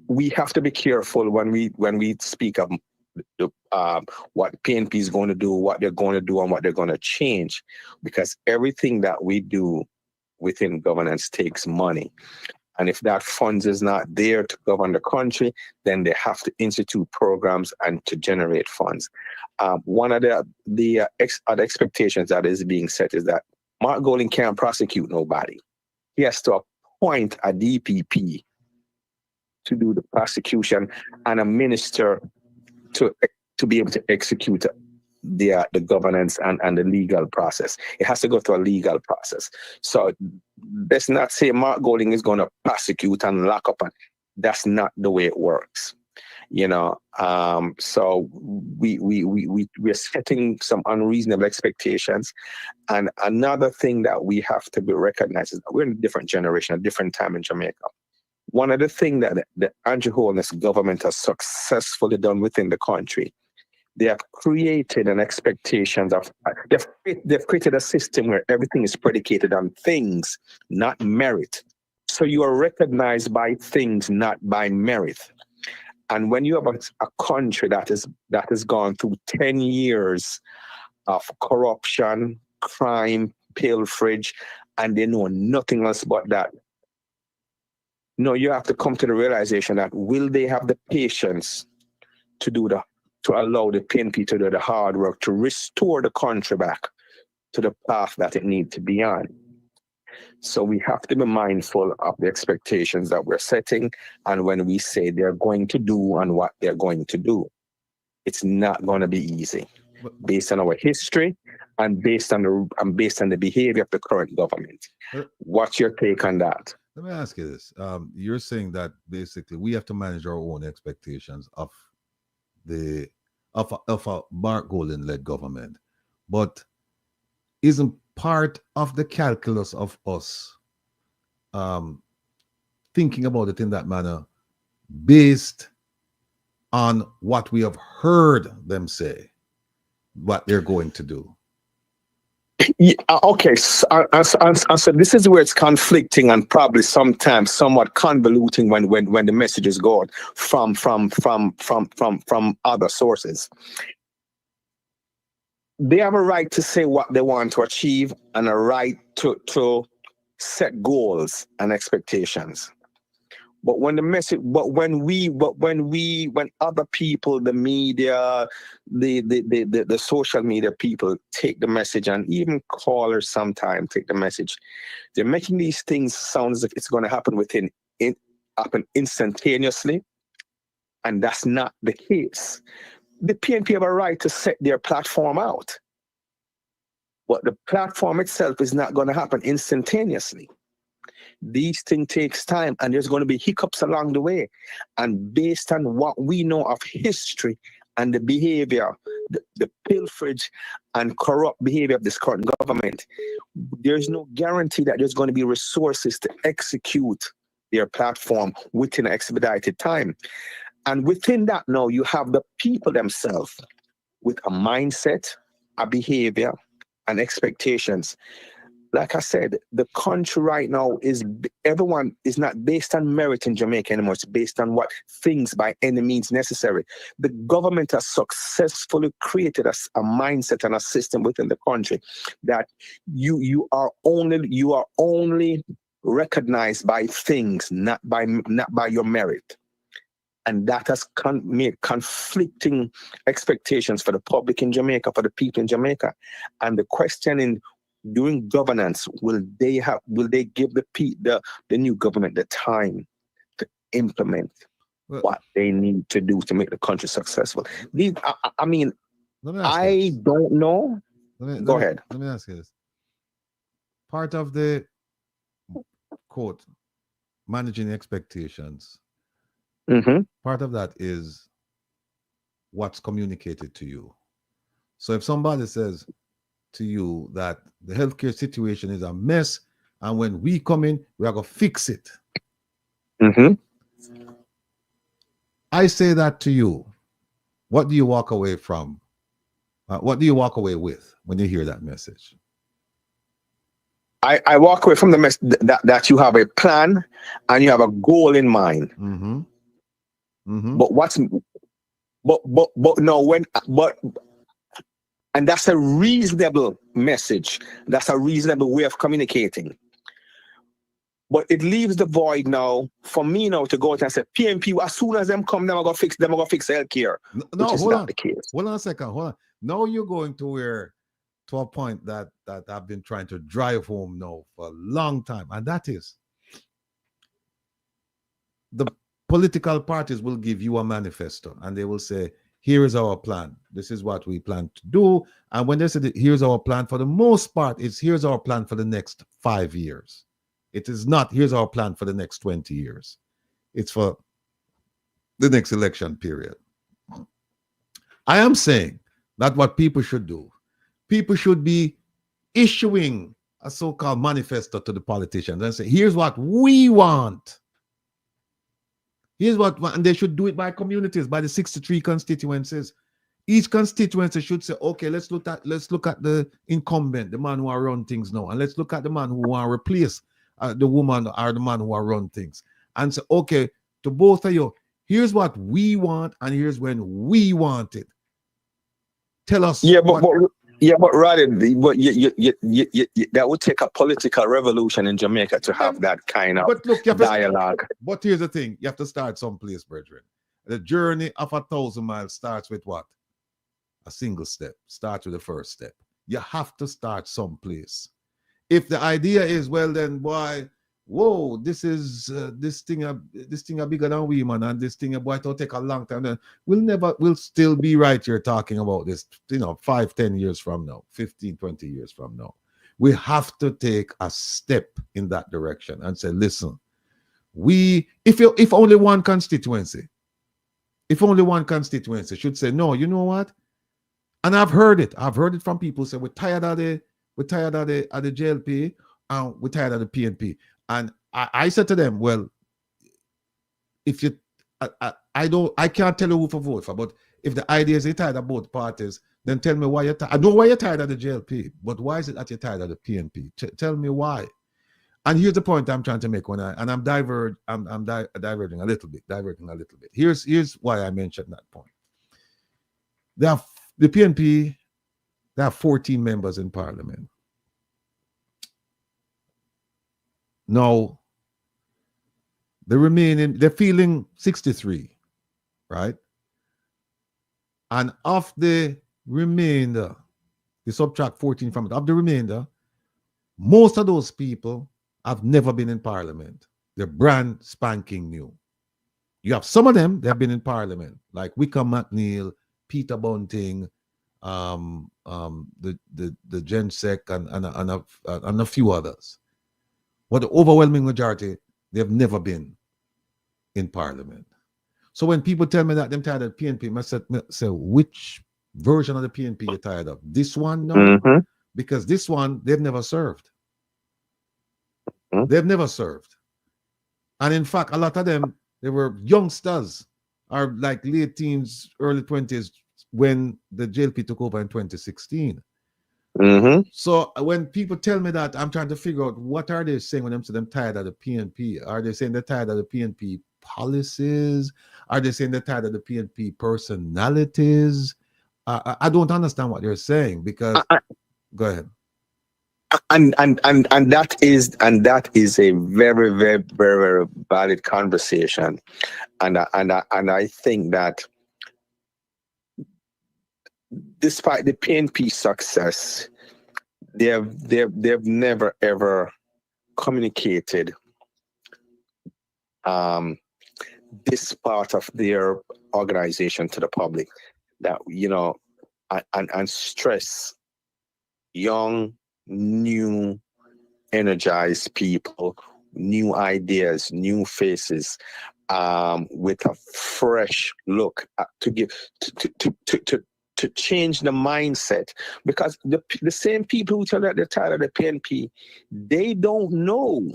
C: we have to be careful when we speak of what PNP is going to do, what they're going to do, and what they're going to change, because everything that we do within governance takes money. And if that funds is not there to govern the country, then they have to institute programs and to generate funds. One of the other expectations that is being set is that Mark Golding can't prosecute nobody. He has to appoint a DPP to do the prosecution and a minister to be able to execute the governance and the legal process. It has to go through a legal process. So let's not say Mark Golding is going to prosecute and lock up. And that's not the way it works. You know, so we're setting some unreasonable expectations. And another thing that we have to be recognized is that we're in a different generation, a different time in Jamaica. One of the things that the Andrew Holness government has successfully done within the country, they have created an expectations of, they've created a system where everything is predicated on things, not merit. So you are recognized by things, not by merit. And when you have a country that has gone through 10 years of corruption, crime, pilferage, and they know nothing else but that, no, you have to come to the realization that will they have the patience to allow the PNP to do the hard work to restore the country back to the path that it needs to be on. So we have to be mindful of the expectations that we're setting, and when we say they're going to do and what they're going to do, it's not going to be easy based on our history and based on the behavior of the current government. What's your take on that?
A: Let me ask you this. You're saying that basically we have to manage our own expectations of a Mark Golding-led government, but isn't part of the calculus of us thinking about it in that manner based on what we have heard them say, what they're going to do?
C: Yeah, okay, so this is where it's conflicting and probably sometimes somewhat convoluting when the messages go out from other sources. They have a right to say what they want to achieve and a right to set goals and expectations. But when when other people, the media, the social media people take the message, and even callers sometimes take the message, they're making these things sound as if it's going to happen happen instantaneously, and that's not the case. The PNP have a right to set their platform out, but the platform itself is not going to happen instantaneously. These things takes time, and there's going to be hiccups along the way. And based on what we know of history and the behavior, the pilferage and corrupt behavior of this current government, there's no guarantee that there's going to be resources to execute their platform within an expedited time. And within that now, you have the people themselves with a mindset, a behavior, and expectations. Like I said, the country right now everyone is not based on merit in Jamaica anymore. It's based on what things by any means necessary. The government has successfully created a mindset and a system within the country that you are only recognized by things, not by your merit. And that has made conflicting expectations for the public in Jamaica, for the people in Jamaica. And the question during governance, will they give the new government the time to implement what they need to do to make the country successful? I don't know. Go ahead.
A: Let me ask you this. Part of the quote, managing expectations, part of that is what's communicated to you. So if somebody says to you that the healthcare situation is a mess, and when we come in, we are going to fix it. I say that to you. What do you walk away from? What do you walk away with when you hear that message?
C: I walk away from the message that you have a plan and you have a goal in mind. And that's a reasonable message. That's a reasonable way of communicating. But it leaves the void now for me now to go out and say, PNP, as soon as them come, them are going to fix healthcare.
A: No, hold on. Hold on a second. Hold on. Now you're going to a point that I've been trying to drive home now for a long time. And that is, the political parties will give you a manifesto and they will say, here is our plan. This is what we plan to do. And when they say here's our plan, for the most part, it's here's our plan for the next 5 years. It is not here's our plan for the next 20 years. It's for the next election period. I am saying that what people should do, people should be issuing a so-called manifesto to the politicians and say, here's what we want. Here's what, and they should do it by communities, by the 63 constituencies. Each constituency should say, okay, let's look at the incumbent, the man who are run things now, and let's look at the man who want to replace the woman or the man who are run things, and say, okay, to both of you, here's what we want, and here's when we want it. Tell us.
C: But rather, that would take a political revolution in Jamaica to have that kind of dialogue.
A: But here's the thing: you have to start someplace, brethren. The journey of 1,000 miles starts with what? A single step. Starts with the first step. You have to start someplace. If the idea is, well, then, boy, whoa, this thing are bigger than we, man, and this thing, boy, it'll take a long time. Then we'll still be right here talking about this, 5, 10 years from now, 15, 20 years from now. We have to take a step in that direction and say, listen, if only one constituency should say, no, you know what? And I've heard it from people say, we're tired of the JLP, and we're tired of the PNP. And I said to them, well, if you, I can't tell you who to vote for, but if the idea is you're tired of both parties, then tell me why you're tired. I know why you're tired of the JLP, but why is it that you're tired of the PNP? Tell me why. And here's the point I'm trying to make I'm diverging a little bit. Here's why I mentioned that point. The PNP, they have 14 members in parliament. Now, the remaining, they're feeling 63, right? And of the remainder, you subtract 14 from it, of the remainder, most of those people have never been in parliament. They're brand spanking new. You have some of them that have been in parliament, like Wickham McNeil, Peter Bunting, the GenSec, and a few others. But the overwhelming majority, they've never been in parliament. So when people tell me that they're tired of PNP, I say, which version of the PNP you're tired of? This one? No. Because this one, they've never served. They've never served. And in fact, a lot of them, they were youngsters, or like late teens, early 20s, when the JLP took over in 2016. So when people tell me that, I'm trying to figure out what are they saying when they say they're tired of the PNP. Are they saying they're tired of the PNP policies? Are they saying they're tired of the PNP personalities? I don't understand what they're saying, because go ahead.
C: And that is a very, very, very, very valid conversation, and I think that despite the PNP success, they've never ever communicated this part of their organization to the public, that and stress young, new, energized people, new ideas, new faces, with a fresh look to change the mindset. Because the same people who tell that they're tired of the PNP, they don't know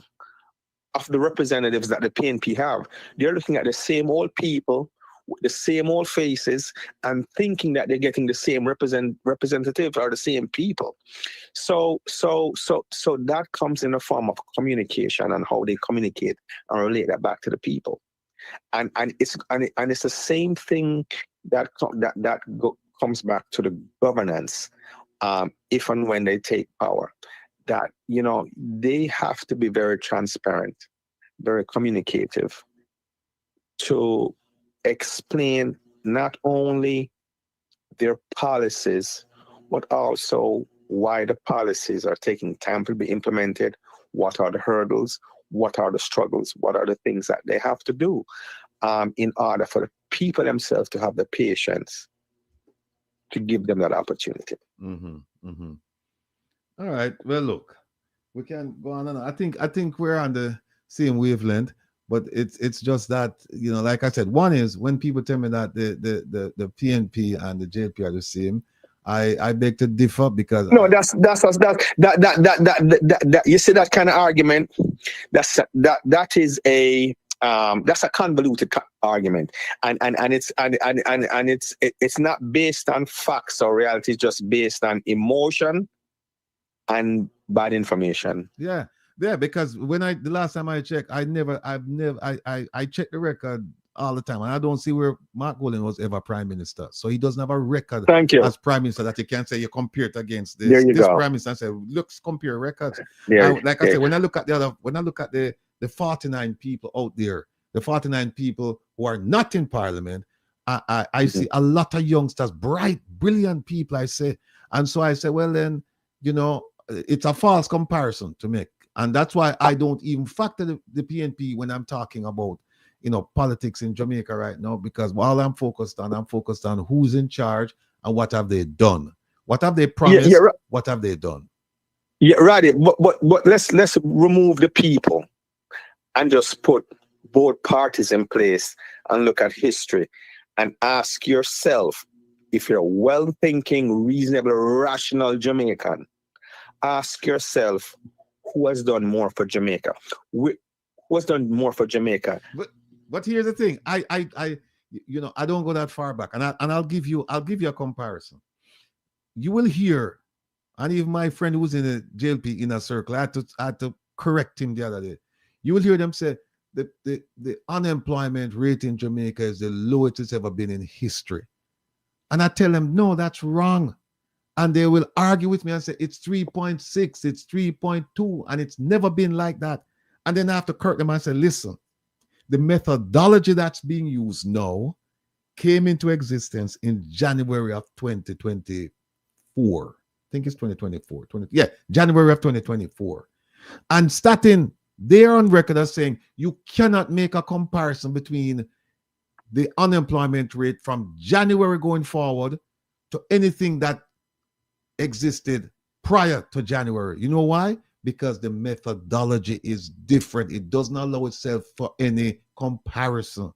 C: of the representatives that the PNP have. They're looking at the same old people with the same old faces and thinking that they're getting the same representatives or the same people. So that comes in the form of communication and how they communicate and relate that back to the people. And it's the same thing that comes back to the governance, if and when they take power, that they have to be very transparent, very communicative, to explain not only their policies, but also why the policies are taking time to be implemented, what are the hurdles, what are the struggles, what are the things that they have to do in order for the people themselves to have the patience to give them that opportunity.
A: All right. Well, look, we can go on and on. I think we're on the same wavelength, but it's just that, like I said, one is when people tell me that the PNP and the JLP are the same, I beg to differ, because that you see that kind of argument, that is a that's a convoluted argument, and it's not based on facts or reality, it's just based on emotion and bad information. Yeah, because the last time I checked, I checked the record all the time, and I don't see where Mark Golding was ever prime minister. So he doesn't have a record as prime minister that you can say you compare it against this prime minister and say, let's compare records. Like I said, when I look at the 49 people out there, the 49 people who are not in parliament, I see a lot of youngsters, bright, brilliant people, I say. And so I say, well, then, it's a false comparison to make. And that's why I don't even factor the PNP when I'm talking about, politics in Jamaica right now, because while I'm focused on who's in charge and what have they done. What have they promised?
C: Right.
A: What have they done?
C: Yeah, right. But let's remove the people and just put both parties in place and look at history and ask yourself, if you're a well-thinking, reasonable, rational Jamaican, ask yourself, who has done more for Jamaica? Who has done more for Jamaica?
A: But here's the thing. I don't go that far back, and I'll give you a comparison. you will hear, and even my friend who was in the JLP inner circle, I had to correct him the other day. You will hear them say the unemployment rate in Jamaica is the lowest it's ever been in history. And I tell them, no, that's wrong. And they will argue with me and say, it's 3.6, it's 3.2, and it's never been like that. And then I have to correct them and say, listen, the methodology that's being used now came into existence in January of 2024. I think it's 2024. January of 2024. And starting, they're on record as saying you cannot make a comparison between the unemployment rate from January going forward to anything that existed prior to January. You know why? Because the methodology is different. It does not allow itself for any comparison.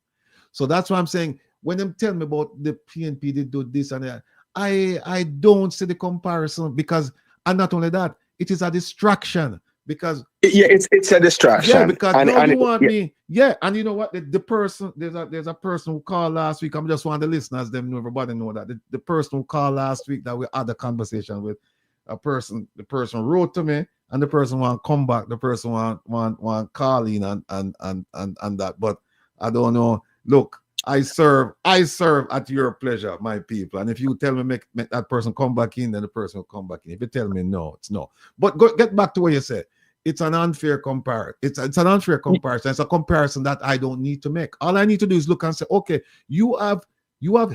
A: So that's why I'm saying, when them tell me about the PNP, they do this and that, I don't see the comparison, because, and not only that, it is a distraction. Because
C: it's a distraction.
A: Yeah, because you want me. Yeah, and you know what? The person, there's a person who called last week. I'm just want the listeners, them know, everybody know that the person who called last week that we had a conversation with, a person, the person wrote to me, and the person want to come back. The person want call in and that. But I don't know. Look, I serve at your pleasure, my people. And if you tell me make that person come back in, then the person will come back in. If you tell me no, it's no. But get back to what you said. It's an unfair comparison. It's an unfair comparison. It's a comparison that I don't need to make. All I need to do is look and say, okay, you have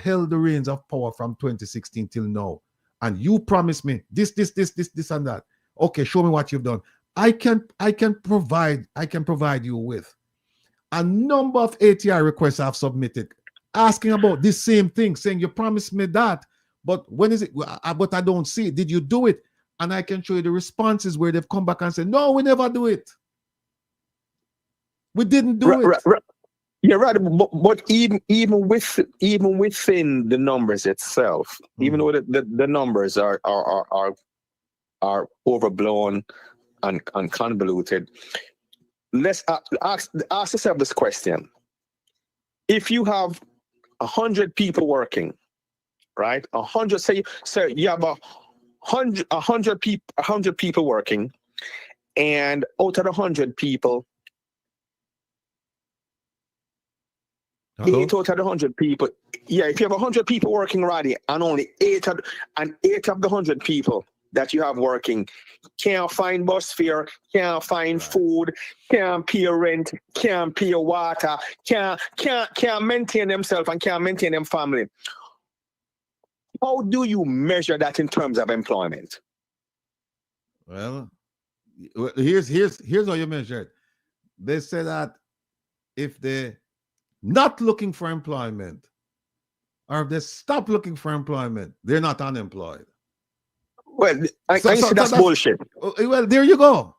A: held the reins of power from 2016 till now, and you promised me this and that. Okay, show me what you've done. I can provide you with a number of ATI requests I've submitted asking about this same thing, saying you promised me that, but when is it? But I don't see it. Did you do it? And I can show you the responses where they've come back and said, no, we never do it. We didn't do it.
C: Right. Yeah, right. But even within the numbers itself, even though the numbers are overblown and convoluted, let's ask yourself this question: if you have 100 people working, right? 100, say you have 100 people working, and out of the 100 people,
A: Hello?
C: 8 out of the 100 people, yeah, if you have 100 people working already, and only 8 of the 100 people that you have working can't find bus fare, can't find food, can't pay rent, can't pay water, can't maintain themselves and can't maintain them family. How do you measure that in terms of employment?
A: Well, here's how you measure it. They say that if they're not looking for employment, or if they stop looking for employment, they're not unemployed.
C: Well, that's bullshit.
A: Well, there you go.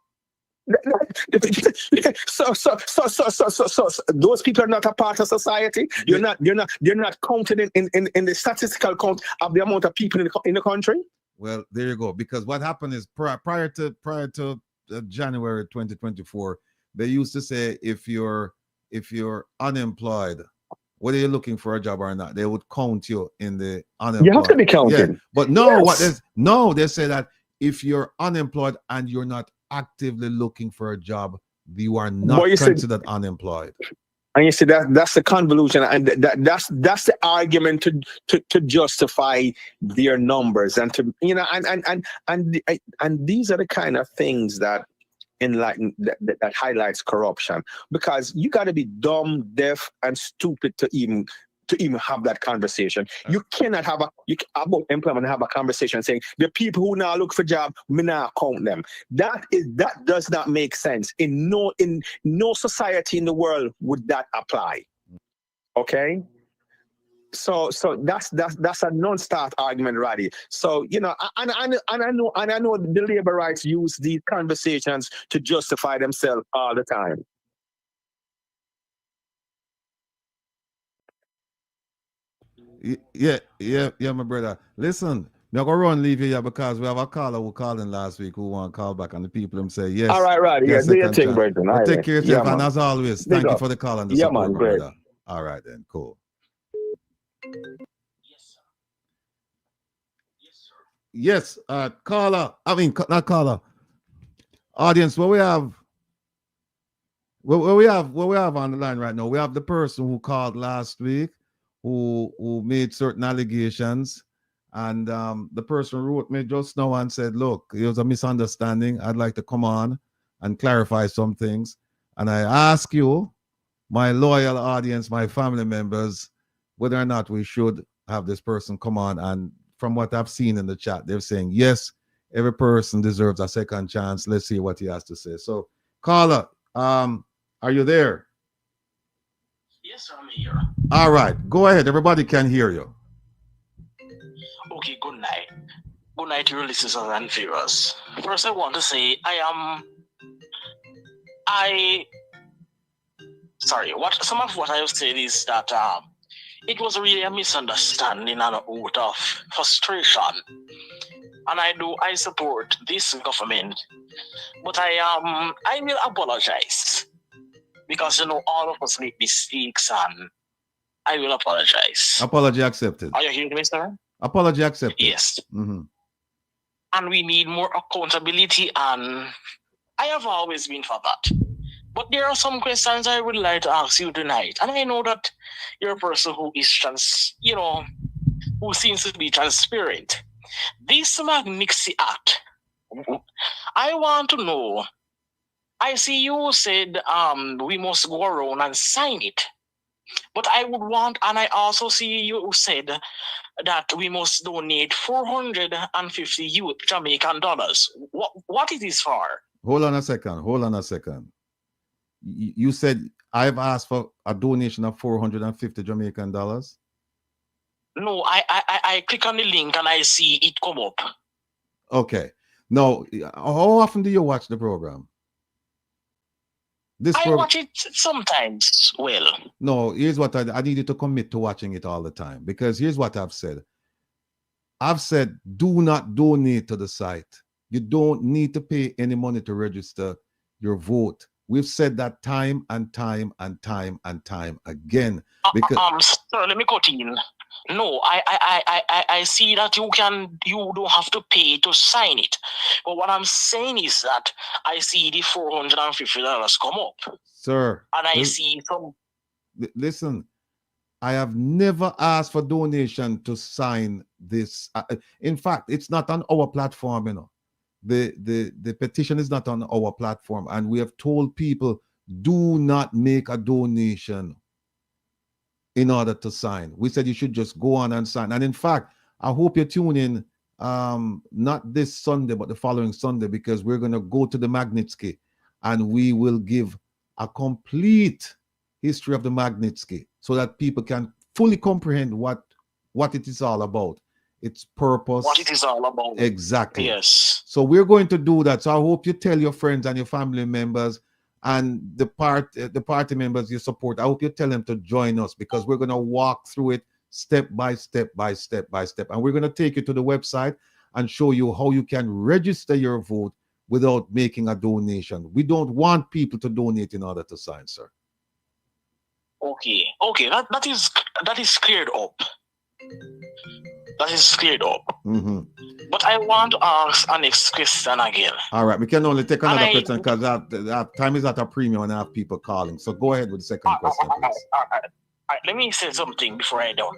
C: So those people are not a part of society. They're not counted in the statistical count of the amount of people in the country.
A: Well, there you go. Because what happened is prior to January 2024, they used to say if you're unemployed, whether you're looking for a job or not, they would count you in the unemployed.
C: You have to be counted.
A: Yeah. But no, they say that if you're unemployed and you're not actively looking for a job, you are not considered unemployed.
C: And you see that's the convolution, and that's the argument to justify their numbers, and to and these are the kind of things that that highlights corruption, because you got to be dumb, deaf, and stupid to even have that conversation. You cannot have about employment have a conversation saying the people who now look for job, we now count them. That does not make sense. In no society in the world would that apply. Okay. So that's a non-start argument, Roddy. So and I know the labor rights use these conversations to justify themselves all the time.
A: Yeah, my brother. Listen, I'm gonna run leave here because we have a caller who called in last week who want to call back, and the people them say yes.
C: All right, Roddy.
A: Yes,
C: do your thing, brother.
A: Well, take care of yourself, and
C: man.
A: as always, thank you for the call and the support,
C: man, great.
A: brother. All right then, cool. Yes, caller. I mean, not caller. Audience, what we have on the line right now? We have the person who called last week, who made certain allegations, and the person wrote me just now and said, "Look, it was a misunderstanding. I'd like to come on and clarify some things." And I ask you, my loyal audience, my family members, whether or not we should have this person come on. And from what I've seen in the chat, they're saying yes, every person deserves a second chance. Let's see what he has to say. So, caller, are you there?
D: Yes, I'm here.
A: All right, go ahead. Everybody can hear you.
D: Okay, good night. Good night to your listeners and viewers. First, I want to say some of what I have said is that it was really a misunderstanding and out of frustration. And I support this government, but I will apologize because all of us make mistakes, and I will apologize.
A: Apology accepted.
D: Are you hearing me, sir?
A: Apology accepted.
D: Yes. And we need more accountability, and I have always been for that. But there are some questions I would like to ask you tonight, and I know that you're a person who is who seems to be transparent. This Magnitsky Act, I want to know. I see you said we must go around and sign it, but I would want, and I also see you said that we must donate 450 Jamaican dollars. What is this for?
A: Hold on a second. You said I've asked for a donation of 450 Jamaican dollars?
D: No, I click on the link and I see it come up.
A: Okay. No, how often do you watch the program?
D: I watch it sometimes. Well,
A: no, here's what I need you to commit to watching it all the time, because here's what I've said. I've said, do not donate to the site. You don't need to pay any money to register your vote. We've said that time and time and time and time again. Because
D: sir, let me cut in. No, I see that you don't have to pay to sign it. But what I'm saying is that I see the $450 come up.
A: Sir.
D: And I see some.
A: Listen, I have never asked for donation to sign this. In fact, it's not on our platform, you know. The petition is not on our platform, and we have told people, do not make a donation in order to sign. We said you should just go on and sign. And in fact, I hope you tune in not this Sunday, but the following Sunday, because we're going to go to the Magnitsky and we will give a complete history of the Magnitsky so that people can fully comprehend what it is all about. Its purpose.
D: What it is all about.
A: Exactly.
D: Yes.
A: So we're going to do that. So I hope you tell your friends and your family members and the party members you support. I hope you tell them to join us, because we're going to walk through it step by step by step by step. And we're going to take you to the website and show you how you can register your vote without making a donation. We don't want people to donate in order to sign, sir.
D: Okay. That is cleared up. That is cleared up. But I want to ask a next question again.
A: All right, we can only take another question because that time is at a premium and I have people calling. So go ahead with the second question, please.
D: All right, let me say something before I done.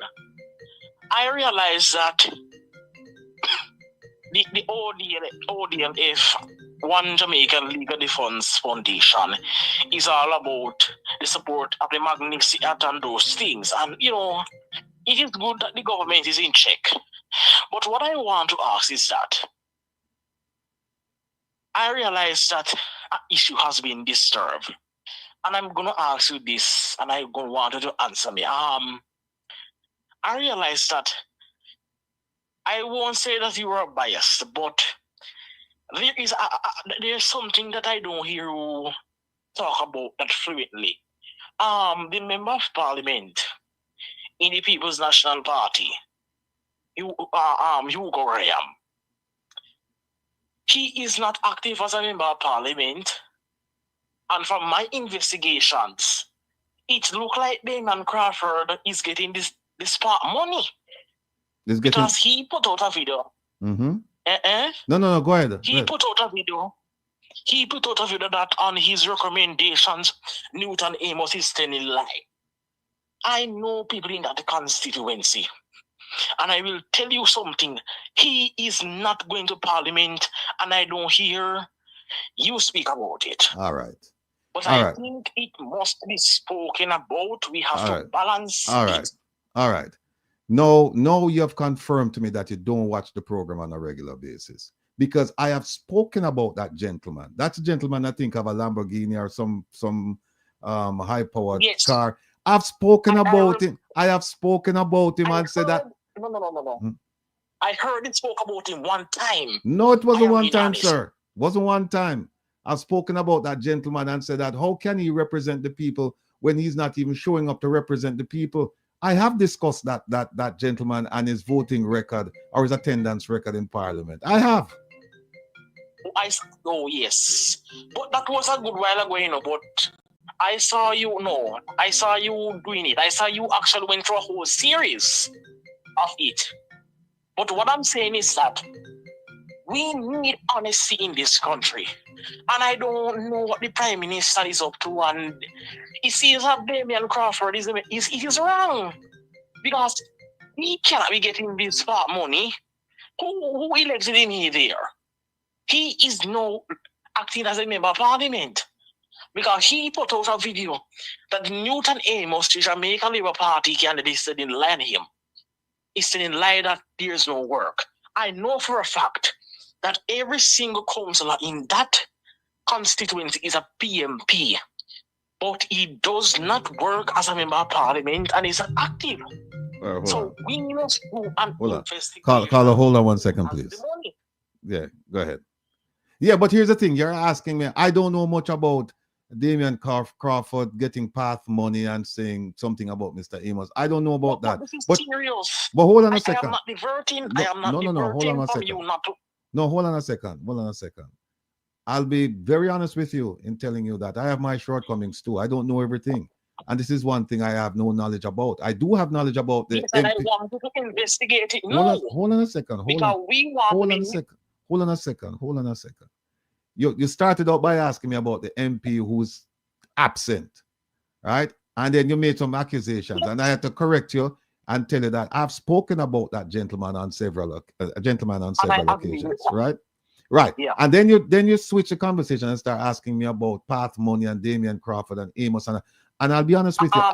D: I realize that the ODMF, One Jamaican Legal Defense Foundation, is all about the support of the Magnitsky Act and those things. And, it is good that the government is in check. But what I want to ask is that I realize that an issue has been disturbed. And I'm going to ask you this, and I'm going to want you to answer me. I realize that I won't say that you are biased, but there's something that I don't hear you talk about that fluently. The member of parliament in the People's National Party, Hugo Graham, he is not active as a member of parliament. And from my investigations, it looks like Damon Crawford is getting this part money. Because he put out a video.
A: No, go ahead.
D: He put out a video. He put out a video that on his recommendations, Newton Amos is telling lie. I know people in that constituency, and I will tell you something. He is not going to Parliament, and I don't hear you speak about it.
A: All right.
D: But I think it must be spoken about. We have to balance it.
A: All right. No, you have confirmed to me that you don't watch the program on a regular basis, because I have spoken about that gentleman. That's a gentleman, I think, of a Lamborghini or some high-powered car. I've spoken about him. I have spoken about him and said that.
D: No. I heard it spoke about him one time.
A: No, it wasn't one time, sir. Wasn't one time. I've spoken about that gentleman and said that how can he represent the people when he's not even showing up to represent the people? I have discussed that gentleman and his voting record or his attendance record in Parliament. I have.
D: Oh yes, but that was a good while ago, you know. But I saw you doing it. I saw you actually went through a whole series of it. But what I'm saying is that we need honesty in this country. And I don't know what the Prime Minister is up to. And he sees that Damian Crawford is wrong. Because he cannot be getting this fat money. Who elected him here there? He is now acting as a member of Parliament. Because he put out a video that Newton Amos, the Jamaican Labour Party candidate, said in lie on him. He said in lie that there's no work. I know for a fact that every single councillor in that constituency is a PMP, but he does not work as a member of Parliament and is active. So we must do an investigation.
A: Carla, hold on 1 second, please. Yeah, go ahead. Yeah, but here's the thing. You're asking me, I don't know much about Damian Crawford getting path money and saying something about Mr. Amos. I don't know about that.
D: This is serious.
A: But hold on a second.
D: I am not diverting. I am not diverting
A: hold on a second.
D: from you not to.
A: No, hold on a second. I'll be very honest with you in telling you that I have my shortcomings too. I don't know everything. And this is one thing I have no knowledge about. I do have knowledge about the.
D: Yes, and I want you to investigate it. No.
A: Hold on a second. Hold on a second. You started out by asking me about the MP who's absent, right? And then you made some accusations, and I had to correct you and tell you that I've spoken about that gentleman on several occasions, right? Right. Yeah. And then you switch the conversation and start asking me about path money and Damian Crawford and Amos and I'll be honest with you.
D: No,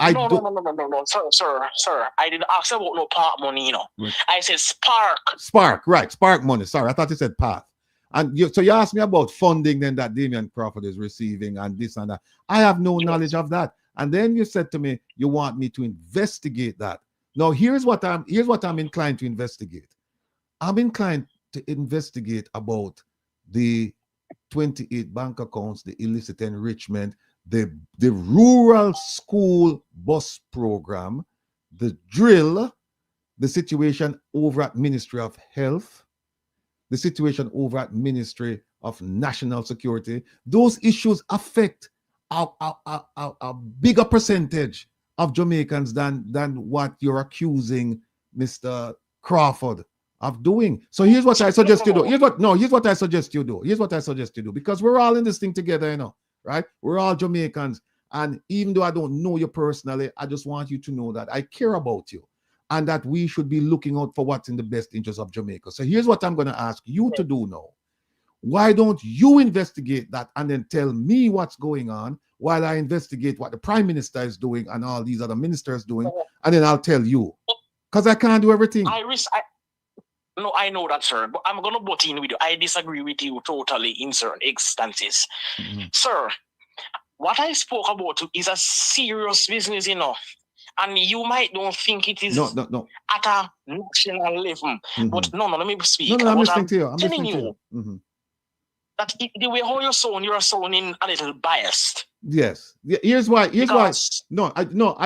D: sir. I didn't ask about no path money, you know. Right. I said spark.
A: Spark, right? Spark money. Sorry, I thought you said path. And so you asked me about funding then that Damian Crawford is receiving and this and that. I have no knowledge of that. And then you said to me, you want me to investigate that. Now here's what I'm inclined to investigate. I'm inclined to investigate about the 28 bank accounts, the illicit enrichment, the rural school bus program, the drill, the situation over at Ministry of Health, the situation over at Ministry of National Security. Those issues affect a bigger percentage of Jamaicans than what you're accusing Mr. Crawford of doing. So here's what I suggest you do. Here's what I suggest you do. Because we're all in this thing together, you know, right? We're all Jamaicans. And even though I don't know you personally, I just want you to know that I care about you and that we should be looking out for what's in the best interest of Jamaica. So here's what I'm going to ask you to do now. Why don't you investigate that and then tell me what's going on while I investigate what the Prime Minister is doing and all these other ministers doing, and then I'll tell you. Because I can't do everything.
D: No, I know that, sir, but I'm going to butt in with you. I disagree with you totally in certain instances. Mm-hmm. Sir, what I spoke about is a serious business, you know. And you might don't think it is
A: no.
D: at a national level. Mm-hmm. But no, let me speak.
A: No, I'm listening to you. I'm
D: telling you
A: mm-hmm.
D: that the way how you're sounding a little biased.
A: Yes. Here's why. I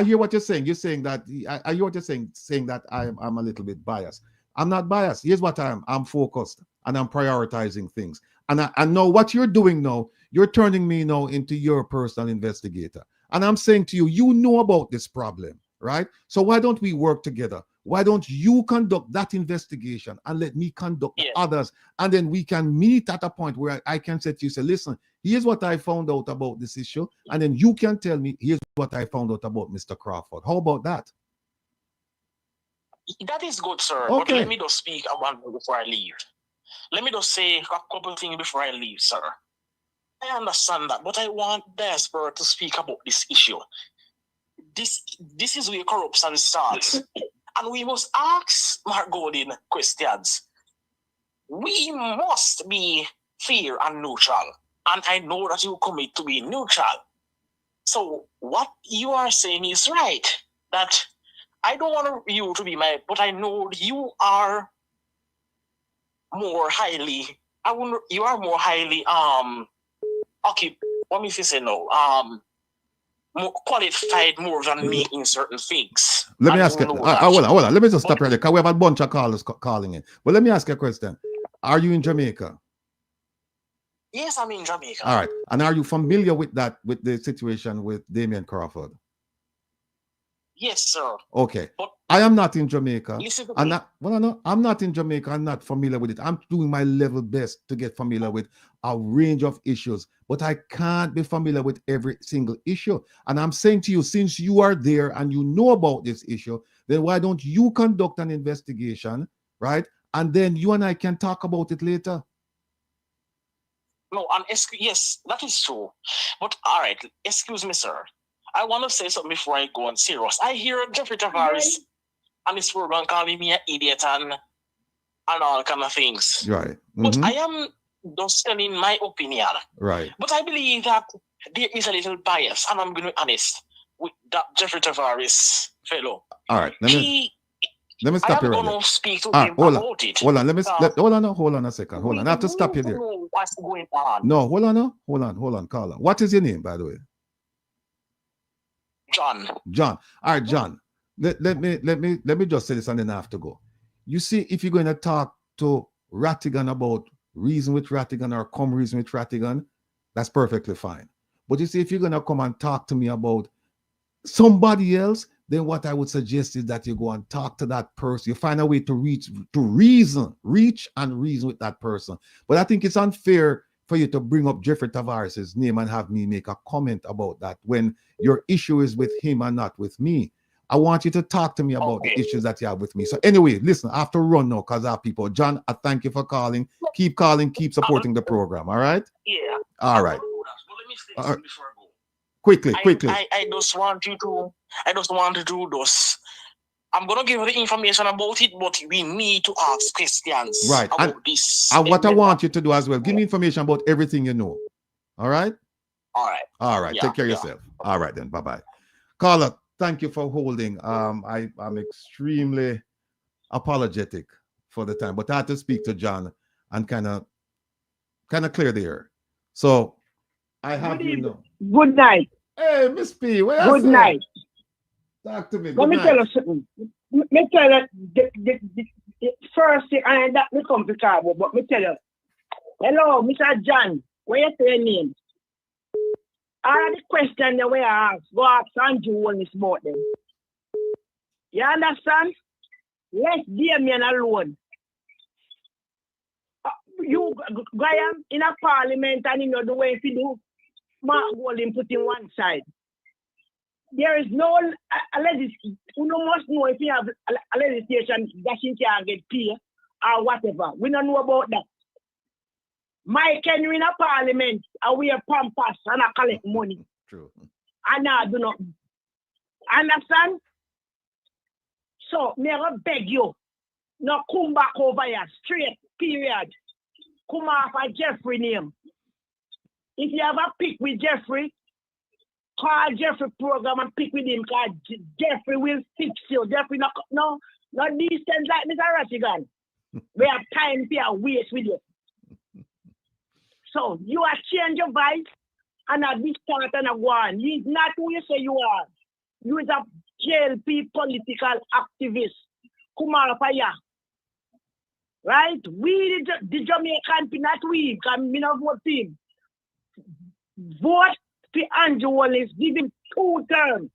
A: hear what you're saying. You're saying that I hear what you're saying that I'm a little bit biased. I'm not biased. Here's what I'm focused and I'm prioritizing things. And I know what you're doing now. You're turning me now into your personal investigator. And I'm saying to you, you know about this problem, right? So why don't we work together? Why don't you conduct that investigation and let me conduct the others? And then we can meet at a point where I can say to you, say, listen, here's what I found out about this issue. And then you can tell me, here's what I found out about Mr. Crawford. How about that?
D: That is good, sir.
A: Okay.
D: But let me just speak one thing before I leave. Let me just say a couple of things before I leave, sir. I understand that, but I want Diaspora to speak about this issue. This is where corruption starts. And we must ask Mark Godin questions. We must be fair and neutral. And I know that you commit to be neutral. So what you are saying is right. That I don't want you to be my, but I know you are more highly, you are more highly, okay, what me say no, more qualified more than me in certain things.
A: Let me ask you, hold on. Let me just stop right there, because we have a bunch of callers calling in. But let me ask you a question. Are you in Jamaica?
D: Yes, I'm in Jamaica.
A: All right. And are you familiar with that, with the situation with Damian Crawford?
D: Yes, sir.
A: Okay.
D: But
A: I am not in Jamaica.
D: I'm
A: not in Jamaica. I'm not familiar with it. I'm doing my level best to get familiar with a range of issues, but I can't be familiar with every single issue. And I'm saying to you, since you are there and you know about this issue, then why don't you conduct an investigation, right? And then you and I can talk about it later.
D: No, and yes, that is true. But all right, excuse me, sir. I want to say something before I go on serious. I hear Jeffrey Tavares and his program calling me an idiot and all kind of things.
A: Right.
D: But I am just telling my opinion.
A: Right.
D: But I believe that there is a little bias, and I'm going to be honest with that Jeffrey Tavares fellow.
A: All right. Let me stop you right there.
D: I am going to speak to him about it.
A: Hold on a second. Hold on. I have to stop you there.
D: What's going on?
A: No, hold on, caller. What is your name, by the way?
D: John.
A: All right, John. Let me just say this and then I have to go. You see, if you're going to talk to Rattigan about reason with Rattigan or come reason with Rattigan, that's perfectly fine. But you see, if you're going to come and talk to me about somebody else, then what I would suggest is that you go and talk to that person. You find a way to reach and reason with that person. But I think it's unfair for you to bring up Jeffrey Tavares' name and have me make a comment about that when your issue is with him and not with me. I want you to talk to me about the issues that you have with me. So anyway, listen, I have to run now because I have people. John, I thank you for calling. Keep calling, keep supporting the program. All right?
D: Yeah.
A: All right.
D: Well, let me say something before I go.
A: Quickly.
D: I just want to do this. I'm going to give you the information about it, but we need to ask questions about this.
A: And what I want you to do as well, give me information about everything you know. All right? All right. Take care of yourself. All right, then. Bye-bye. Caller, thank you for holding. I'm extremely apologetic for the time, but I had to speak to John and kind of clear the air. So I have
E: Good night.
A: Hey, Miss P.
E: Good night.
A: Talk to me.
E: Let me tell you something. Me tell you the first thing, and that me come to Cabo, but me tell you, hello, Mr. John, where you say your name? All the questions that we ask, go ask Andrew one this morning. You understand? Let Damian alone. You, Graham, in a parliament and you know the way if you do, Mark Golding put in one side. There is no legislation. You must know if you have a legislation that you can get paid or whatever. We don't know about that. Mike Henry in a parliament, and we have pampas and I collect money.
A: True.
E: And I do not. Understand? So, me I beg you, now come back over here, straight, period. Come off a Jeffrey name. If you have a pick with Jeffrey, call Jeffrey program and pick with him because Jeffrey will fix you. Jeffrey, no these things like Mr. Rattigan. We have time to waste with you. So you are change your vibe and at this start and a go on. He's not who you say you are. You is a JLP political activist. Come on fire. Right? We the Jamaican people, not we, because we not vote him. Vote for Andrew Wallace, give him 2 terms.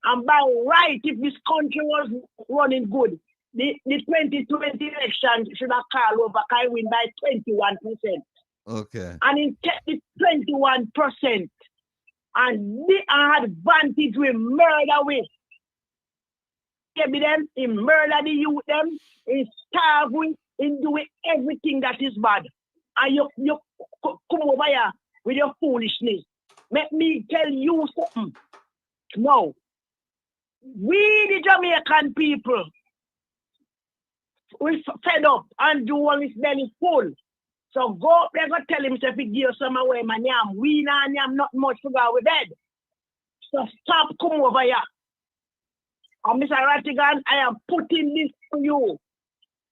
E: And by right, if this country was running good, the 2020 election should have called over I win by 21%.
A: Okay.
E: And he kept the 21%. And the advantage we murder with. Them, he murder the youth them, he starve with, he do everything that is bad. And you come over here with your foolishness. Let me tell you something. No. We the Jamaican people, we fed up and do all his belly full. So go there, go tell him if he give some away, man, we am not much to go with bed. So stop, come over here. And Mr. Rattigan, I am putting this to you.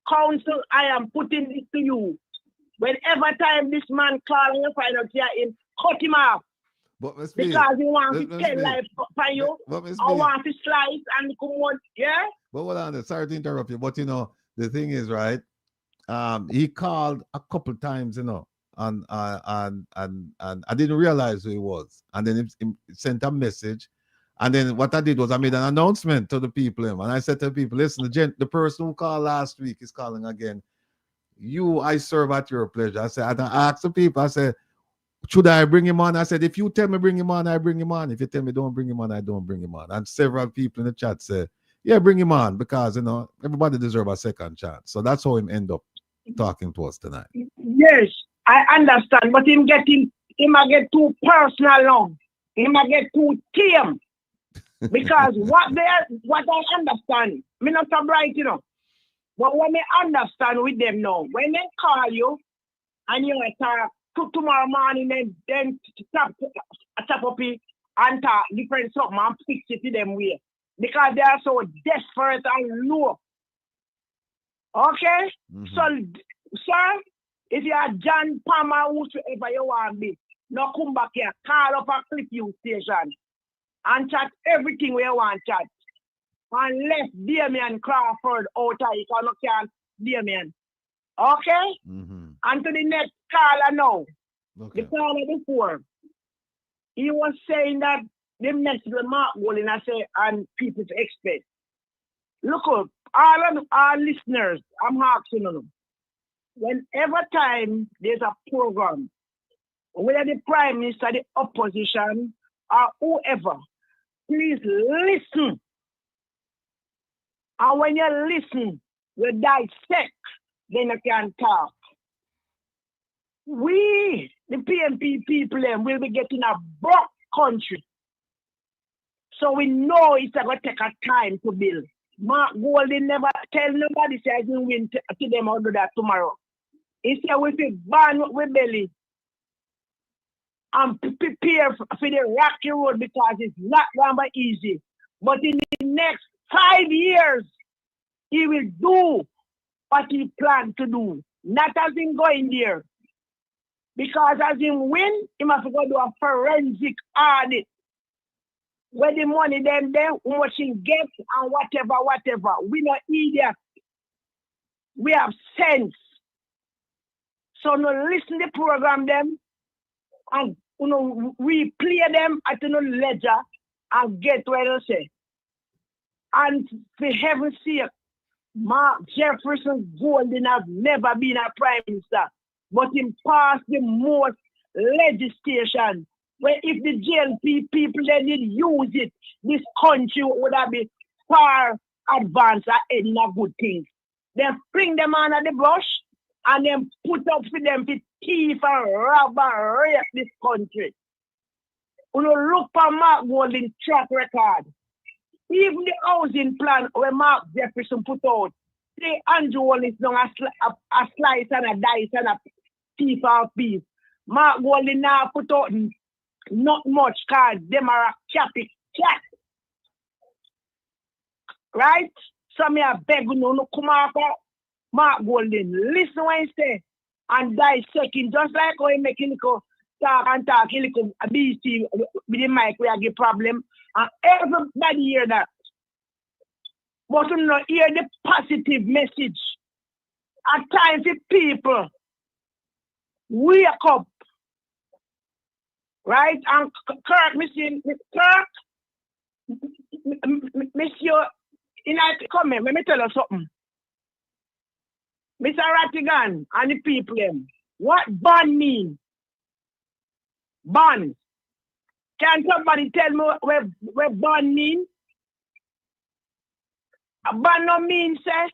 E: Council, I am putting this to you. Whenever time this man calls and you find out here, him, cut him off.
A: But
E: because he wants to tell life for you. I want to slice and come on, yeah?
A: But hold on, sorry to interrupt you, but you know, the thing is, right? He called a couple times, you know, and I didn't realize who he was. And then he sent a message. And then what I did was I made an announcement to the people. And I said to the people, listen, the person who called last week is calling again. I serve at your pleasure. I said, I asked the people, I said, should I bring him on? I said, if you tell me bring him on, I bring him on. If you tell me don't bring him on, I don't bring him on. And several people in the chat said, yeah, bring him on, because, you know, everybody deserves a second chance. So that's how him end up talking to us tonight.
E: Yes, I understand, but him get too personal now. Him get too tame. Because what I understand, me not so bright, you know. But what I understand with them now, when they call you and you talk tomorrow morning, then tap up it and talk different something and fix it to them way. Because they are so desperate and low. Okay?
A: Mm-hmm.
E: So, sir, if you are John Palmer, whosoever you want to be, now come back here, call up a clip you station and chat everything we want to chat. And left Damien Crawford out of it, or not can't Damien. Okay?
A: Mm-hmm.
E: And to the next caller now.
A: Okay.
E: The caller before. He was saying that the next remark will I say and people to expect. Look up, all of our listeners, I'm asking them. Whenever time there's a program, whether the Prime Minister, the opposition, or whoever, please listen. And when you listen, you dissect, then you can talk. We, the PMP people, will be getting a broke country. So we know it's going to take a time to build. Mark Golding never tell nobody say I can win to them or do that tomorrow. He said we be born with belly and prepare for the rocky road because it's not going to be easy. But in the next 5 years, he will do what he planned to do. Not as him going there. Because as him win, he must go do a forensic audit. Where the money them there, how much he gets and whatever. We not idiot. We have sense. So no listen to the program them and replay them at the ledger and get where they say. And for heaven's sake, Mark Jefferson Golden has never been a prime minister, but he passed the most legislation where if the JLP people they did use it, this country would have been far advanced at in a good thing. Then bring them under the brush and then put up for them to thief and rob and rape this country. You know, look for Mark Golden's track record. Even the housing plan where Mark Jefferson put out, say Andrew Wallace down a slice and a dice and a piece of piece. Mark Golden now put out not much because them are a cappy cat. Right? So me a beg you no come after Mark Golden. Listen what he say and dissect him just like how he making talk and talk, he little BC with the mic where I get problem. And everybody hear that. But you know, hear the positive message. At times the people wake up. Right? And Kirk, me Monsieur, come here, let me tell you something. Mr. Rattigan and the people, what ban mean? Ban. Can somebody tell me what ban mean? A ban no mean, say,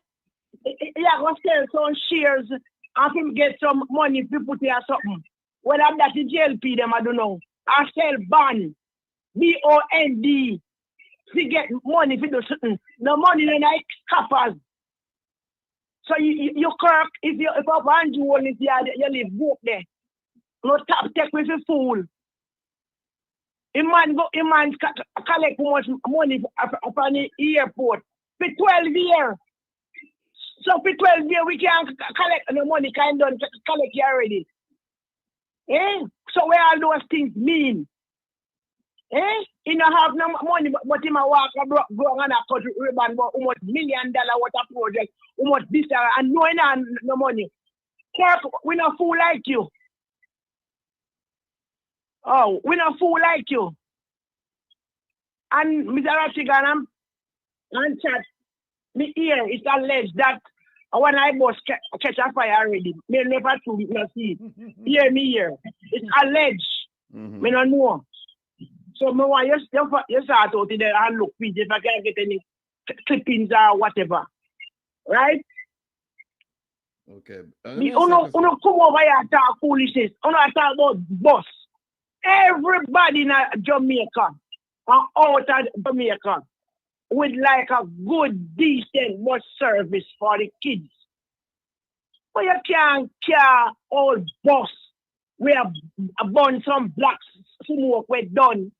E: yeah, go sell some shares and him get some money if you put here something. Whether that's the JLP, them, I don't know. I sell bond. B-O-N-D. To get money for do something. No money in like coppers. So you correct if you have one jewel in the you live book there. No tap take with a fool. A man collect much money upon the airport for 12 years. So for 12 years we can't collect no money kind of collect here already. Eh? So where all those things mean? Eh? He don't have no money, but he might walk go on a country ribbon about almost $1 million water project, almost this and no money. Kirk, we not fool like you. Oh, we not fool like you. And Mr. Rattigan and chat, me here it's alleged that when I was catch a fire already, me never to see. Hear me here. It's alleged. Me don't know. So me want you start out there and look if I can get any clippings or whatever. Right?
A: Okay.
E: Uno come over here and talk foolishness. Uno talk about boss. Everybody in Jamaica and out of Jamaica would like a good, decent bus service for the kids. But you can't care all bus. We have born some blacks smoke we're done.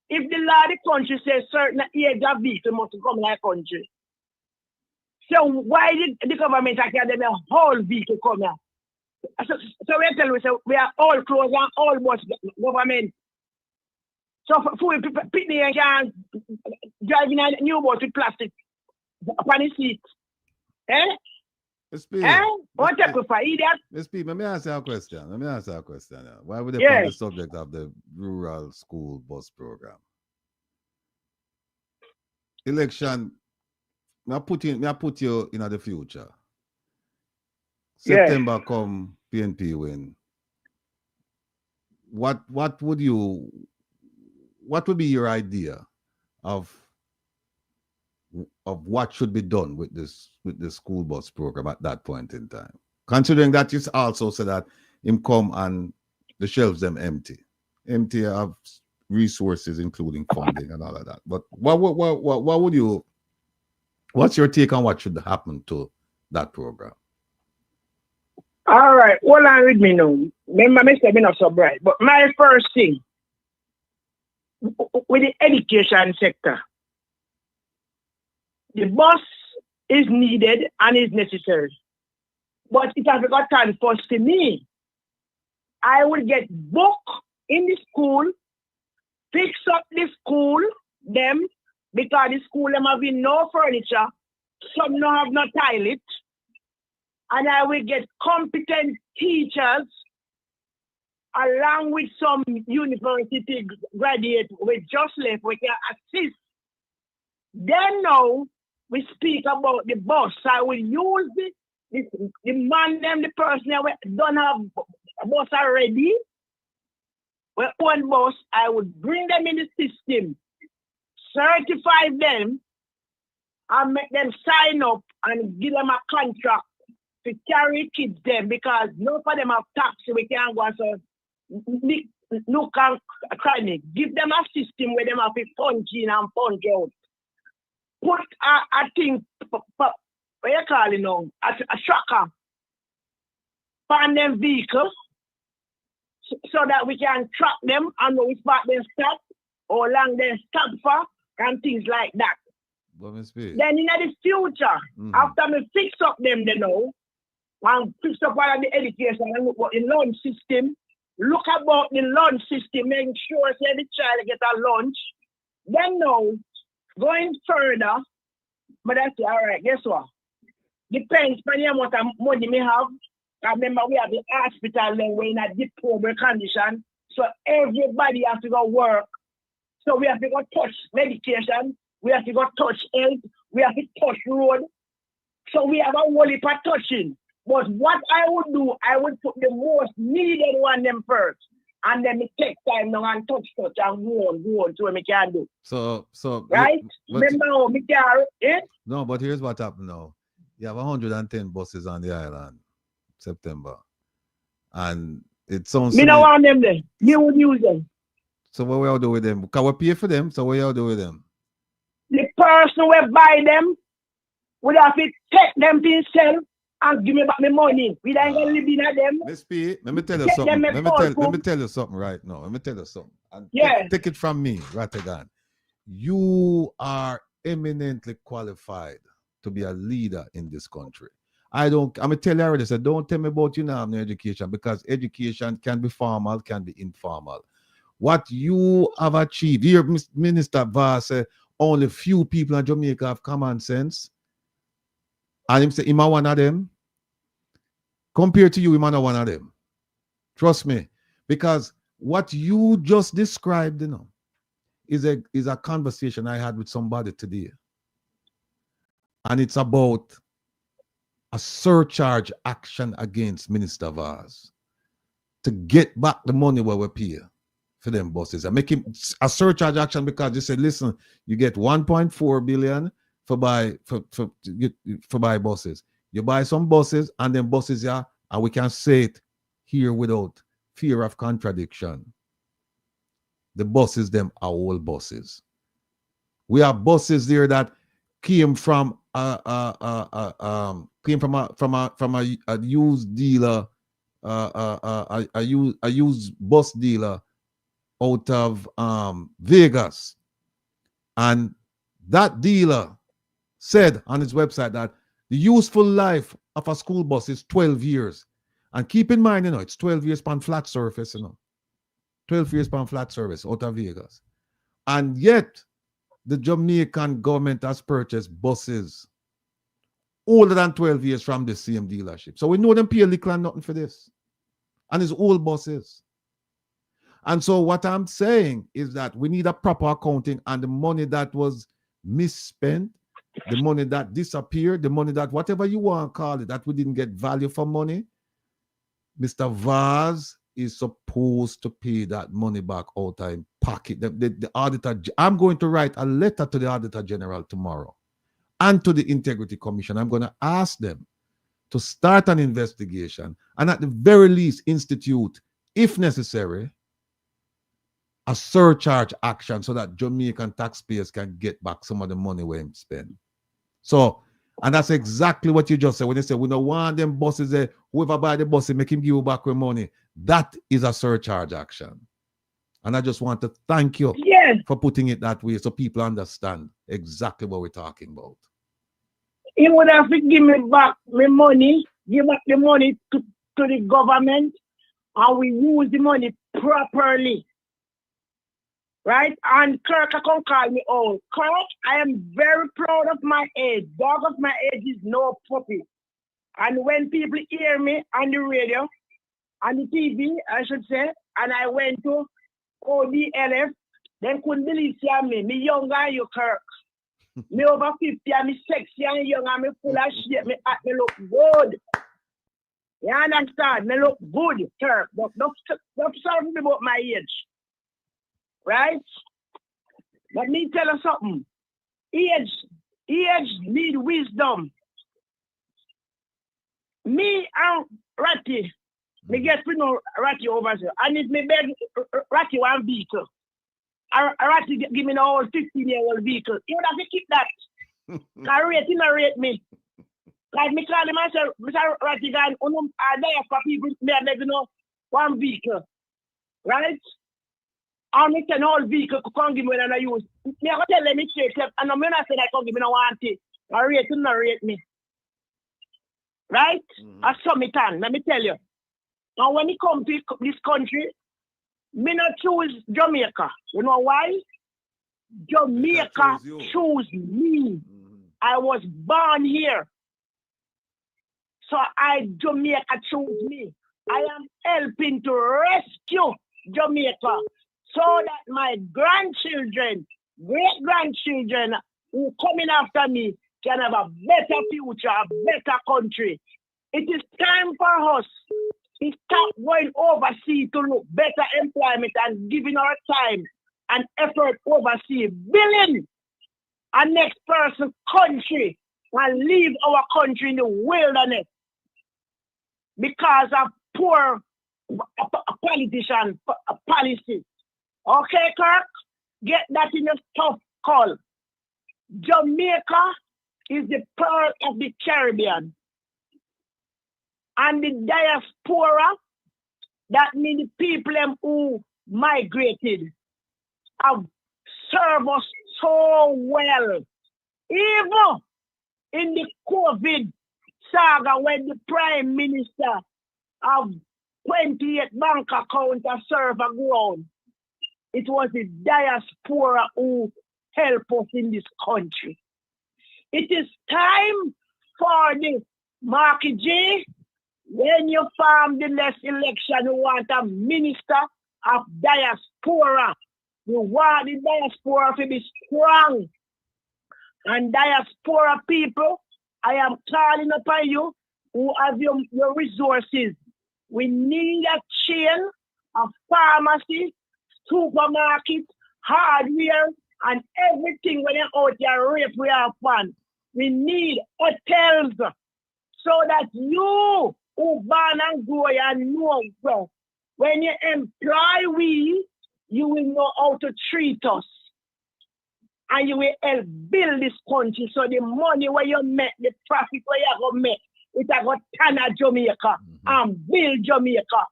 E: If the law of the country says certain age of vehicle must come in our country. So why did the government have them a whole vehicle come here? So we tell we say we are all closed and all bus government. So for people can driving a new bus with plastic upon the seat. Eh? What take for idiot?
A: Miss P, let me ask you a question. Why would they put the subject of the rural school bus program? Election, I put you in the future. September come, PNP win. What would be your idea of what should be done with this school bus program at that point in time? Considering that you also said that him come and the shelves them empty of resources, including funding and all of that. But what's your take on what should happen to that program?
E: All right, hold on with me now. Remember, I'm not so bright. But my first thing with the education sector, the bus is needed and is necessary. But it has got time first to me. I will get book in the school, fix up the school, them, because the school them having no furniture, some don't have no toilet, and I will get competent teachers along with some university graduates with just left, we can assist. Then now we speak about the bus. I will use the man them, the person that don't have a bus already. With one bus, I would bring them in the system, certify them, and make them sign up and give them a contract to carry kids them, because none of them have taxi. We can't go so look and chronic. Give them a system where them have to punch in and punch out. Put a thing, what you call it now, a tracker on them vehicles so that we can track them and know which part they stop, or long they stop for, and things like that. Then in the future, after we fix up them, they know, and fix up all of the education and look at the lunch system, look about the lunch system, making sure say the child get a lunch. Then now, going further, but that's all right, guess what? Depends on the amount of money we have. I remember we have the hospital then we're in a deplorable condition. So everybody has to go work. So we have to go touch medication. we have to go touch health, we have to touch road. So we have a whole heap of touching. But what I would do, I would put the most needed one them first. And then it take time now and touch and go on, so we can do.
A: So
E: right? Remember how we can,
A: No, but here's what happened now. You have 110 buses on the island, September. And it sounds
E: me don't want them there. You would use them.
A: So what we all do with them? Because we pay for them, so what you all do with them?
E: The person who buy them would have to take them to himself and give me back my money. We don't get living at them.
A: Miss P, let me tell you something. Let me tell you something right now. Let me tell you something. And take it from me, Rattigan. You are eminently qualified to be a leader in this country. I'm gonna tell you already, so don't tell me about you now in education, because education can be formal, can be informal. What you have achieved, here, Minister Vaz said, only few people in Jamaica have common sense. And him say, him are one of them. Compared to you, him are not one of them. Trust me. Because what you just described, you know, is a conversation I had with somebody today. And it's about a surcharge action against Minister Vaz to get back the money where we pay for them buses. I make him a surcharge action because they said, listen, you get 1.4 billion for buy buses. You buy some buses and then buses, yeah, and we can say it here without fear of contradiction. The buses, them are all buses. We have buses there that came from a used dealer, a used bus dealer out of Vegas, and that dealer said on his website that the useful life of a school bus is 12 years. And keep in mind, you know, it's 12 years on flat surface, you know. 12 years on flat surface out of Vegas. And yet, the Jamaican government has purchased buses older than 12 years from the same dealership. So we know them pay a little and nothing for this. And it's old buses. And so what I'm saying is that we need a proper accounting, and the money that was misspent, the money that disappeared, the money that whatever you want to call it, that we didn't get value for money, Mr. Vaz is supposed to pay that money back out of pocket. The auditor, I'm going to write a letter to the Auditor General tomorrow and to the Integrity Commission. I'm going to ask them to start an investigation and at the very least institute, if necessary, a surcharge action so that Jamaican taxpayers can get back some of the money we spend. So, and that's exactly what you just said. When they say, we don't want them buses there, whoever buy the bus, make him give you back your money. That is a surcharge action. And I just want to thank you for putting it that way so people understand exactly what we're talking about.
E: He would have to give me back my money, give back the money to the government, and we use the money properly. Right? And Kirk can call me old. Kirk, I am very proud of my age. Dog of my age is no puppy. And when people hear me on the radio, on the TV, I should say, and I went to ODLF, they couldn't believe me. Me younger than you, Kirk. Me over 50 and me sexy and young and me full of shit. Me look good. You understand? Me look good, Kirk. But don't tell me about my age. Right? Let me tell you something. Age need wisdom. Me and Ratty, me get to know Ratty over there. And if me beg Ratty one vehicle, Ratty give me the whole 15-year-old vehicle, he would have to keep that. Because rate, he not rate me. Like me call him and say, Mr. Rattigan, there for people, me have you know, one vehicle. Right? And me can all vehicle come give me when I use. Me I tell them me check, and I'm not saying I come give me no want it. I rate him, not rate me. Right? I saw me tan, let me tell you. Now when he come to this country, me not choose Jamaica. You know why? Jamaica choose me. I was born here. So Jamaica choose me. I am helping to rescue Jamaica so that my grandchildren, great-grandchildren who coming after me can have a better future, a better country. It is time for us to stop going overseas to look better employment and giving our time and effort overseas, building a next person country and leave our country in the wilderness because of poor politician policy. Okay, Kirk? Get that in your tough call. Jamaica is the pearl of the Caribbean. And the diaspora, that means the people who migrated, have served us so well. Even in the COVID saga, when the Prime Minister of 28 bank accounts have served a ground, it was the diaspora who helped us in this country. It is time for the Marky J. When you farm the next election, you want a minister of diaspora. You want the diaspora to be strong. And diaspora people, I am calling upon you who have your resources. We need a chain of pharmacy, supermarket, hardware, and everything when you're out there, rape, we have fun. We need hotels so that you who born and grow and know well, when you employ we, you will know how to treat us. And you will help build this country. So the money where you make, the profit where you go make, it a go turn at Jamaica and build Jamaica.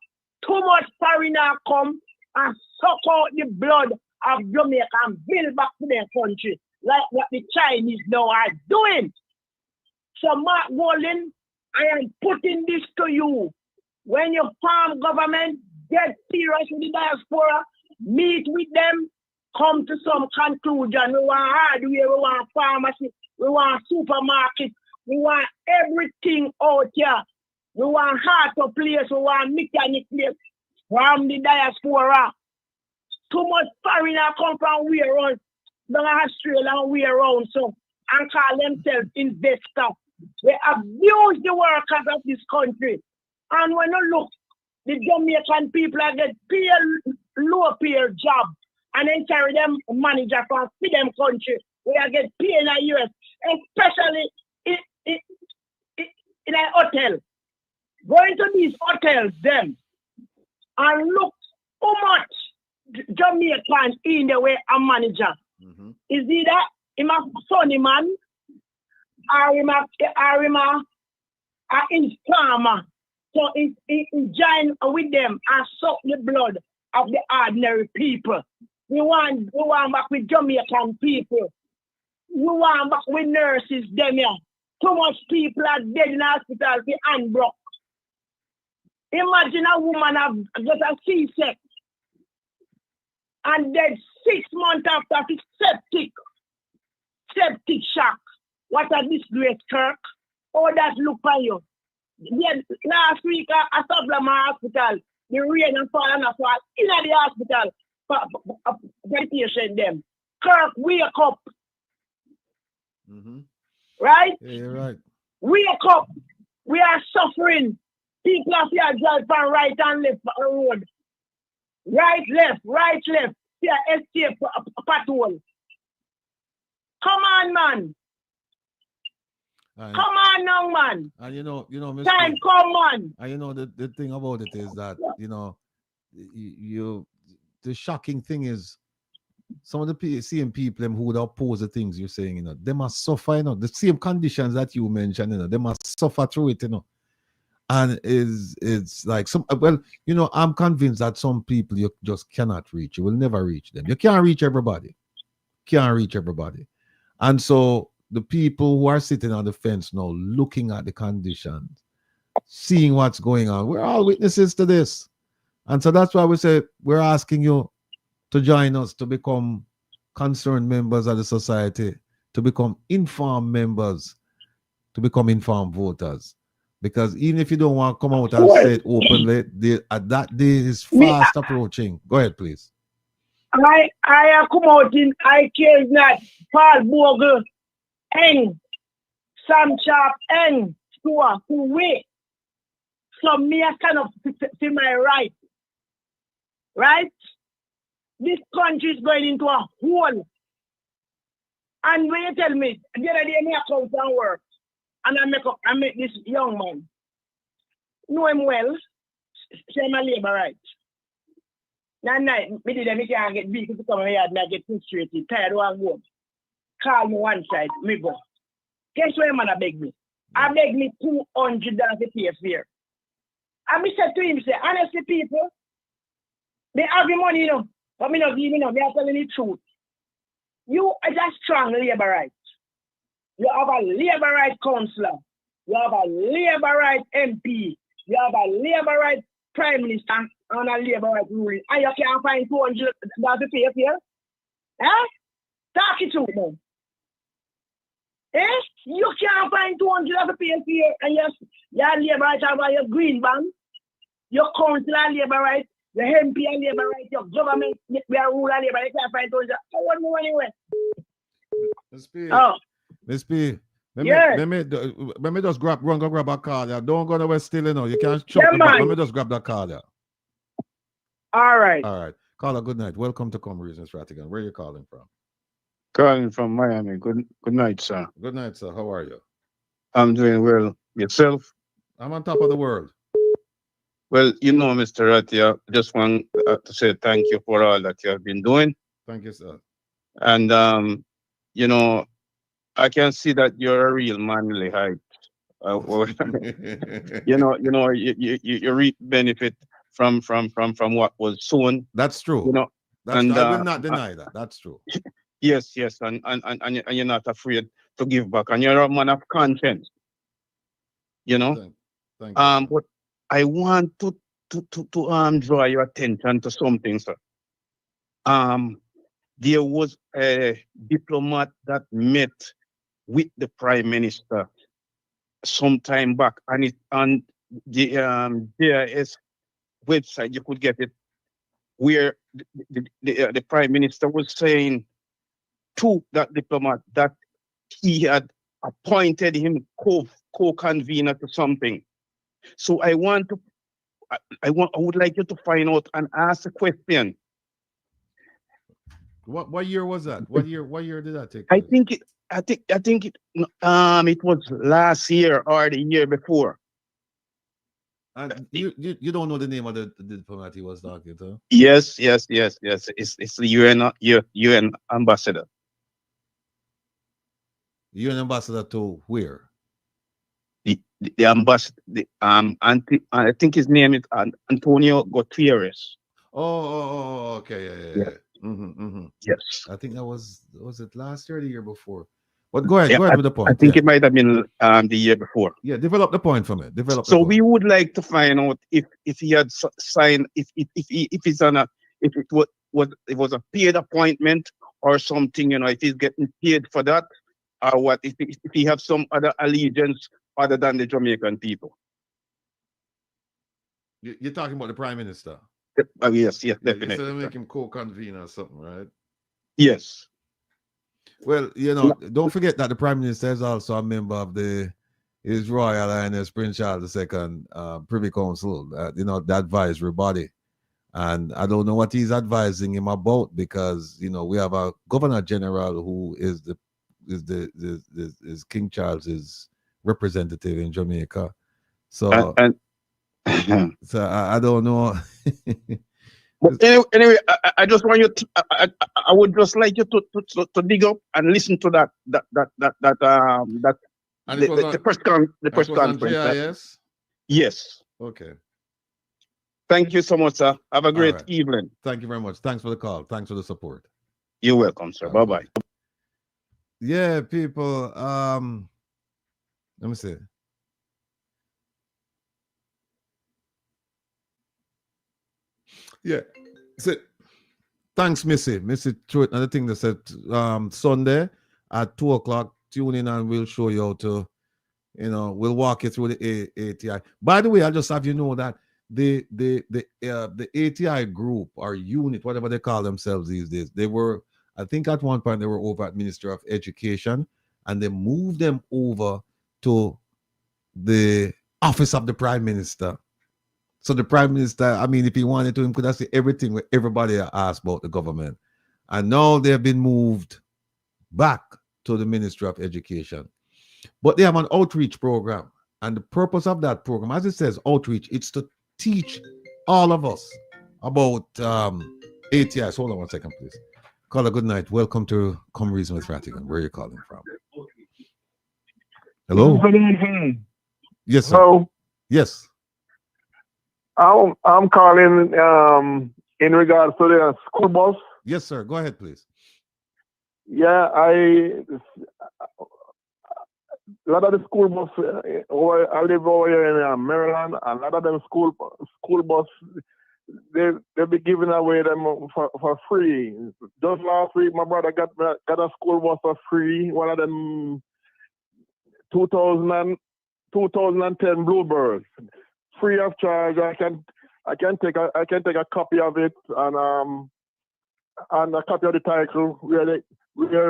E: Too much foreigner come and suck out the blood of Jamaica and build back to their country, like what the Chinese now are doing. So Mark Golden, I am putting this to you. When you farm government, get serious with the diaspora, meet with them, come to some conclusion. We want hardware, we want pharmacy, we want supermarket, we want everything out here. We want auto place, we want mechanic place from the diaspora. Too much foreigner come from we around, down Australia and we around, so and call themselves investors. They abuse the workers of this country. And when you look, the Jamaican people are get paid low pay job and then carry them manager from them country. We are get paid in the US, especially in a hotel. Going to these hotels them and look how much Jamaican in the way a manager. Is either him a funny man or him a informer. So he join with them and suck the blood of the ordinary people. We want back with Jamaican people. We want back with nurses them here. Too much people are dead in the hospital with hand broke. Imagine a woman have got a C-section and dead 6 months after the septic shock. What a disgrace, Kirk. Oh, that look for you. Then last week I stopped at my hospital. The rain and fall and fall in the hospital for patient them. Kirk, wake up. Right?
A: Yeah, you're right.
E: Wake up. We are suffering. People are here drive from right and left road. Right, left. Here, escape patrol. Come on, man. Come on now, man.
A: And you know, Mr.
E: Time, come on.
A: And you know, the thing about it is that, you know, the shocking thing is some of the same people who would oppose the things you're saying, you know, they must suffer, you know, the same conditions that you mentioned, you know, they must suffer through it, you know. And it's like well, you know, I'm convinced that some people you just cannot reach. You will never reach them. You can't reach everybody. And so the people who are sitting on the fence now, looking at the conditions, seeing what's going on, we're all witnesses to this. And so that's why we say we're asking you to join us to become concerned members of the society, to become informed members, to become informed voters. Because even if you don't want to come out and say it openly, that day is fast approaching. Go ahead, please.
E: I come out in I care not Paul Bogle Eng, Sam Sharp, Eng, Stua, Kuwe. So me I kind of see my right. Right? This country is going into a hole. And when you tell me, the other day me I come from work and I make this young man. Know him well, say my labor right. That night, me did me can't get vehicle to come here and I get frustrated, tired of go. Call me one side, me go. Guess what man I beg me? I beg me $200 to pay fare. And me said to him, say, honestly people, they have the money, you know, but me not giving up, they are telling the truth. You are just strong labor right. You have a labor right councillor. You have a labor right MP. You have a labor right prime minister and a labor right ruling. And you can't find $200 to pay here? Eh? Talk it to them. Eh? You can't find $200 to pay here and your labor right have your green band, your councillor labor right, your MP labor right, your government, your rural labor right, you can't find $200. So what more anyway?
A: Miss P.
E: Oh.
A: Miss P. Let me just grab a card. Yeah. Don't go nowhere still, you know. You can't chop the back. Let me just grab that card. Yeah.
E: All right.
A: All right. Caller, good night. Welcome to Come Reasons Rattigan. Where are you calling from?
F: Calling from Miami. Good night, sir.
A: Good night, sir. How are you?
F: I'm doing well. Yourself?
A: I'm on top of the world.
F: Well, you know, Mr. Ratti, I just want to say thank you for all that you have been doing.
A: Thank you, sir.
F: And, you know, I can see that you're a real manly height. you reap benefit from what was sown.
A: That's true.
F: You know,
A: I will not deny that. That's true.
F: Yes, and you're not afraid to give back, and you're a man of conscience. You know.
A: Thank you.
F: But I want to draw your attention to something, sir. There was a diplomat that met with the Prime Minister some time back, and it on the JIS website you could get it, where the Prime Minister was saying to that diplomat that he had appointed him co-convener to something. So I would like you to find out and ask a question.
A: What year was that? What year did that take place?
F: I think it was last year or the year before.
A: And you don't know the name of the diplomat he was talking to?
F: Yes. It's the UN ambassador.
A: UN ambassador to where?
F: The ambassador. I think his name is Antonio Gutierrez.
A: Oh, okay, yeah.
F: Yes.
A: I think that was it last year or the year before? But go ahead with the point.
F: I think it might have been the year before.
A: Yeah, develop the point for me.
F: So we would like to find out if he had signed, if it was a paid appointment or something, you know, if he's getting paid for that, or what, if he have some other allegiance other than the Jamaican people.
A: You're talking about the Prime Minister?
F: Yes, definitely.
A: Instead of make him co-convener or something, right?
F: Yes.
A: Well, you know, don't forget that the Prime Minister is also a member of His Royal Highness Prince Charles II Privy Council, the advisory body. And I don't know what he's advising him about, because, you know, we have a Governor General who is King Charles's representative in Jamaica. So, so I don't know.
F: But anyway, I just want you to. I would just like you to dig up and listen to that. And the press conference. Yes.
A: Okay.
F: Thank you so much, sir. Have a great evening.
A: Thank you very much. Thanks for the call. Thanks for the support.
F: You're welcome, sir. Bye-bye.
A: Yeah, people. Let me see. Yeah. So, thanks, Missy. Missy threw it another thing that said Sunday at 2:00, tune in and we'll show you how to, we'll walk you through the ATI. By the way, I'll just have you know that the ATI group or unit, whatever they call themselves these days, they were, I think at one point they were over at Ministry of Education, and they moved them over to the office of the prime minister. So the prime minister, I mean, if he wanted to, he could have said everything where everybody asked about the government. And now they've been moved back to the Ministry of Education. But they have an outreach program. And the purpose of that program, as it says, outreach, it's to teach all of us about ATIs. Hold on 1 second, please. Caller, good night. Welcome to Come Reason with Rattigan. Where are you calling from? Hello? Yes, sir.
G: Hello.
A: Yes.
G: I'm calling in regards to the school bus.
A: Yes, sir. Go ahead, please.
G: Yeah, a lot of the school bus. I live over here in Maryland. A lot of them school bus. They be giving away them for free. Just last week, my brother got a school bus for free. One of them 2010 Bluebirds, free of charge. I can take a copy of it and a copy of the title where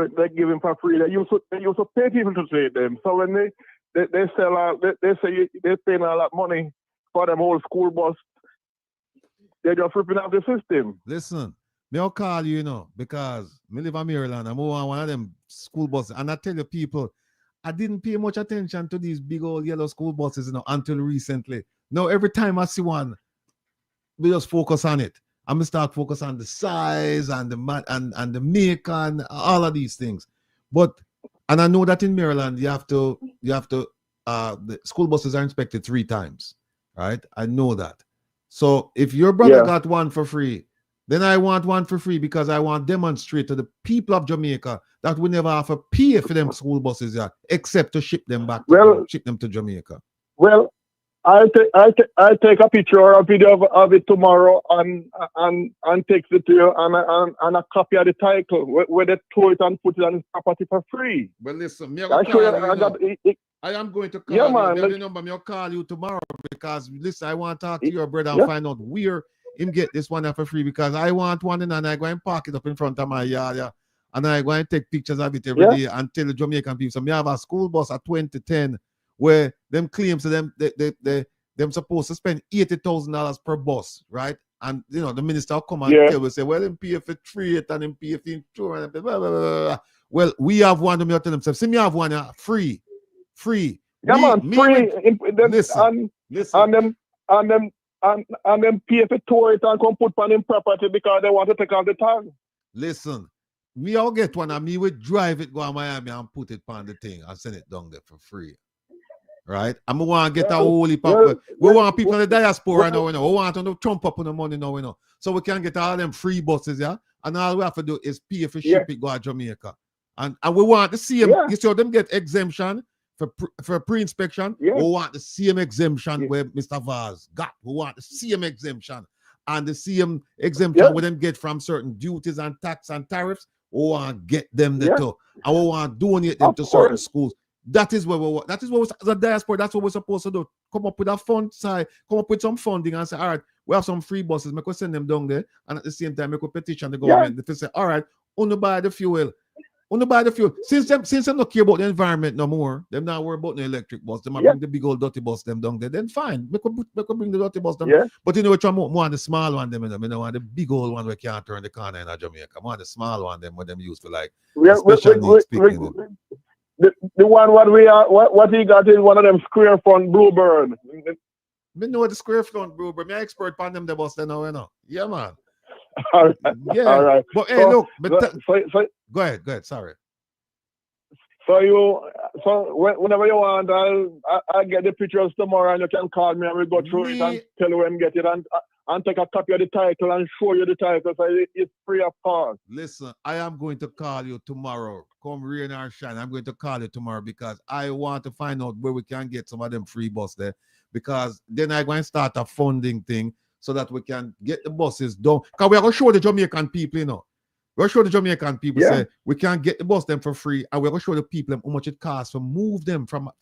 G: they give him for free. They used to pay people to trade them. So when they sell out, they say they're paying a lot of money for them whole school bus. They're just ripping off the system.
A: Listen, I'll call you, because I live in Maryland. I'm on one of them school buses, and I tell you, people, I didn't pay much attention to these big old yellow school buses, until recently. Now, every time I see one, we just focus on it. I'm gonna start focus on the size and the make and all of these things. And I know that in Maryland, the school buses are inspected 3 times, right? I know that. So if your brother got one for free, then I want one for free because I want to demonstrate to the people of Jamaica that we never have to pay for them school buses except to ship them back, ship them to Jamaica.
G: Well, I'll take a picture or a video of it tomorrow and text it to you and a copy of the title where they throw it and put it on his property for free.
A: Well, listen, I am going to call you. The number, I'll call you tomorrow because, listen, I want to talk to your brother and find out where him get this one for free because I want one and I go and park it up in front of my yard and I go and take pictures of it every day and tell the Jamaican people. So me have a school bus at 2010 where them claims to them them supposed to spend $80,000 per bus, right? And the minister will come and tell us, say, well, them pay for trade and them pay for insurance, blah, blah, blah, blah. Well, we have one to me tell themselves, see me have one free.
G: Free.
A: Listen.
G: And them pay for tour it and come put on them property because they want to take off the tag.
A: Listen, me I'll get one and me will drive it, go to Miami and put it on the thing and send it down there for free. Right? I'm going to want to get a whole heap of we want people in the diaspora now, we want to trump up on the money now, so we can get all them free buses, and all we have to do is pay for ship it go to Jamaica. And we want the same, you see them get exemption for pre-inspection. We want the same exemption where Mr. Vaz got. We want the same exemption. And the same exemption we them get from certain duties and tax and tariffs. We want to get them there too. And we want to donate them to certain schools. That is what we want. That is what as a diaspora, that's what we're supposed to do. Come up with a fund side, come up with some funding and say, all right, we have some free buses, we could send them down there, and at the same time, we could petition the government. They say, all right, only buy the fuel. Since them not care about the environment no more, them not worry about the electric bus, them bring the big old dirty bus them down there, then fine. We could bring the dirty bus them. But which one want the small one them, I want the big old one we can't turn the corner in Jamaica. I want the small one them what them use for like special needs people.
G: The one what he got is one of them square front Bluebird.
A: Me know the square front Bluebird. Me expert on them the bus then now, Yeah, man.
G: All right.
A: Yeah.
G: All right.
A: But hey, look. Go ahead. Sorry.
G: So whenever you want, I'll get the pictures tomorrow, and you can call me and we'll go through it and tell you when get it and take a copy of the title and show you the title. So it's free of cost.
A: Listen, I am going to call you tomorrow. Come rain or shine, I'm going to call you tomorrow because I want to find out where we can get some of them free bus there. Because then I'm going to start a funding thing so that we can get the buses done. Because we are going to show the Jamaican people, We're going to show the Jamaican people say we can get the bus them for free, and we're going to show the people how much it costs to move them from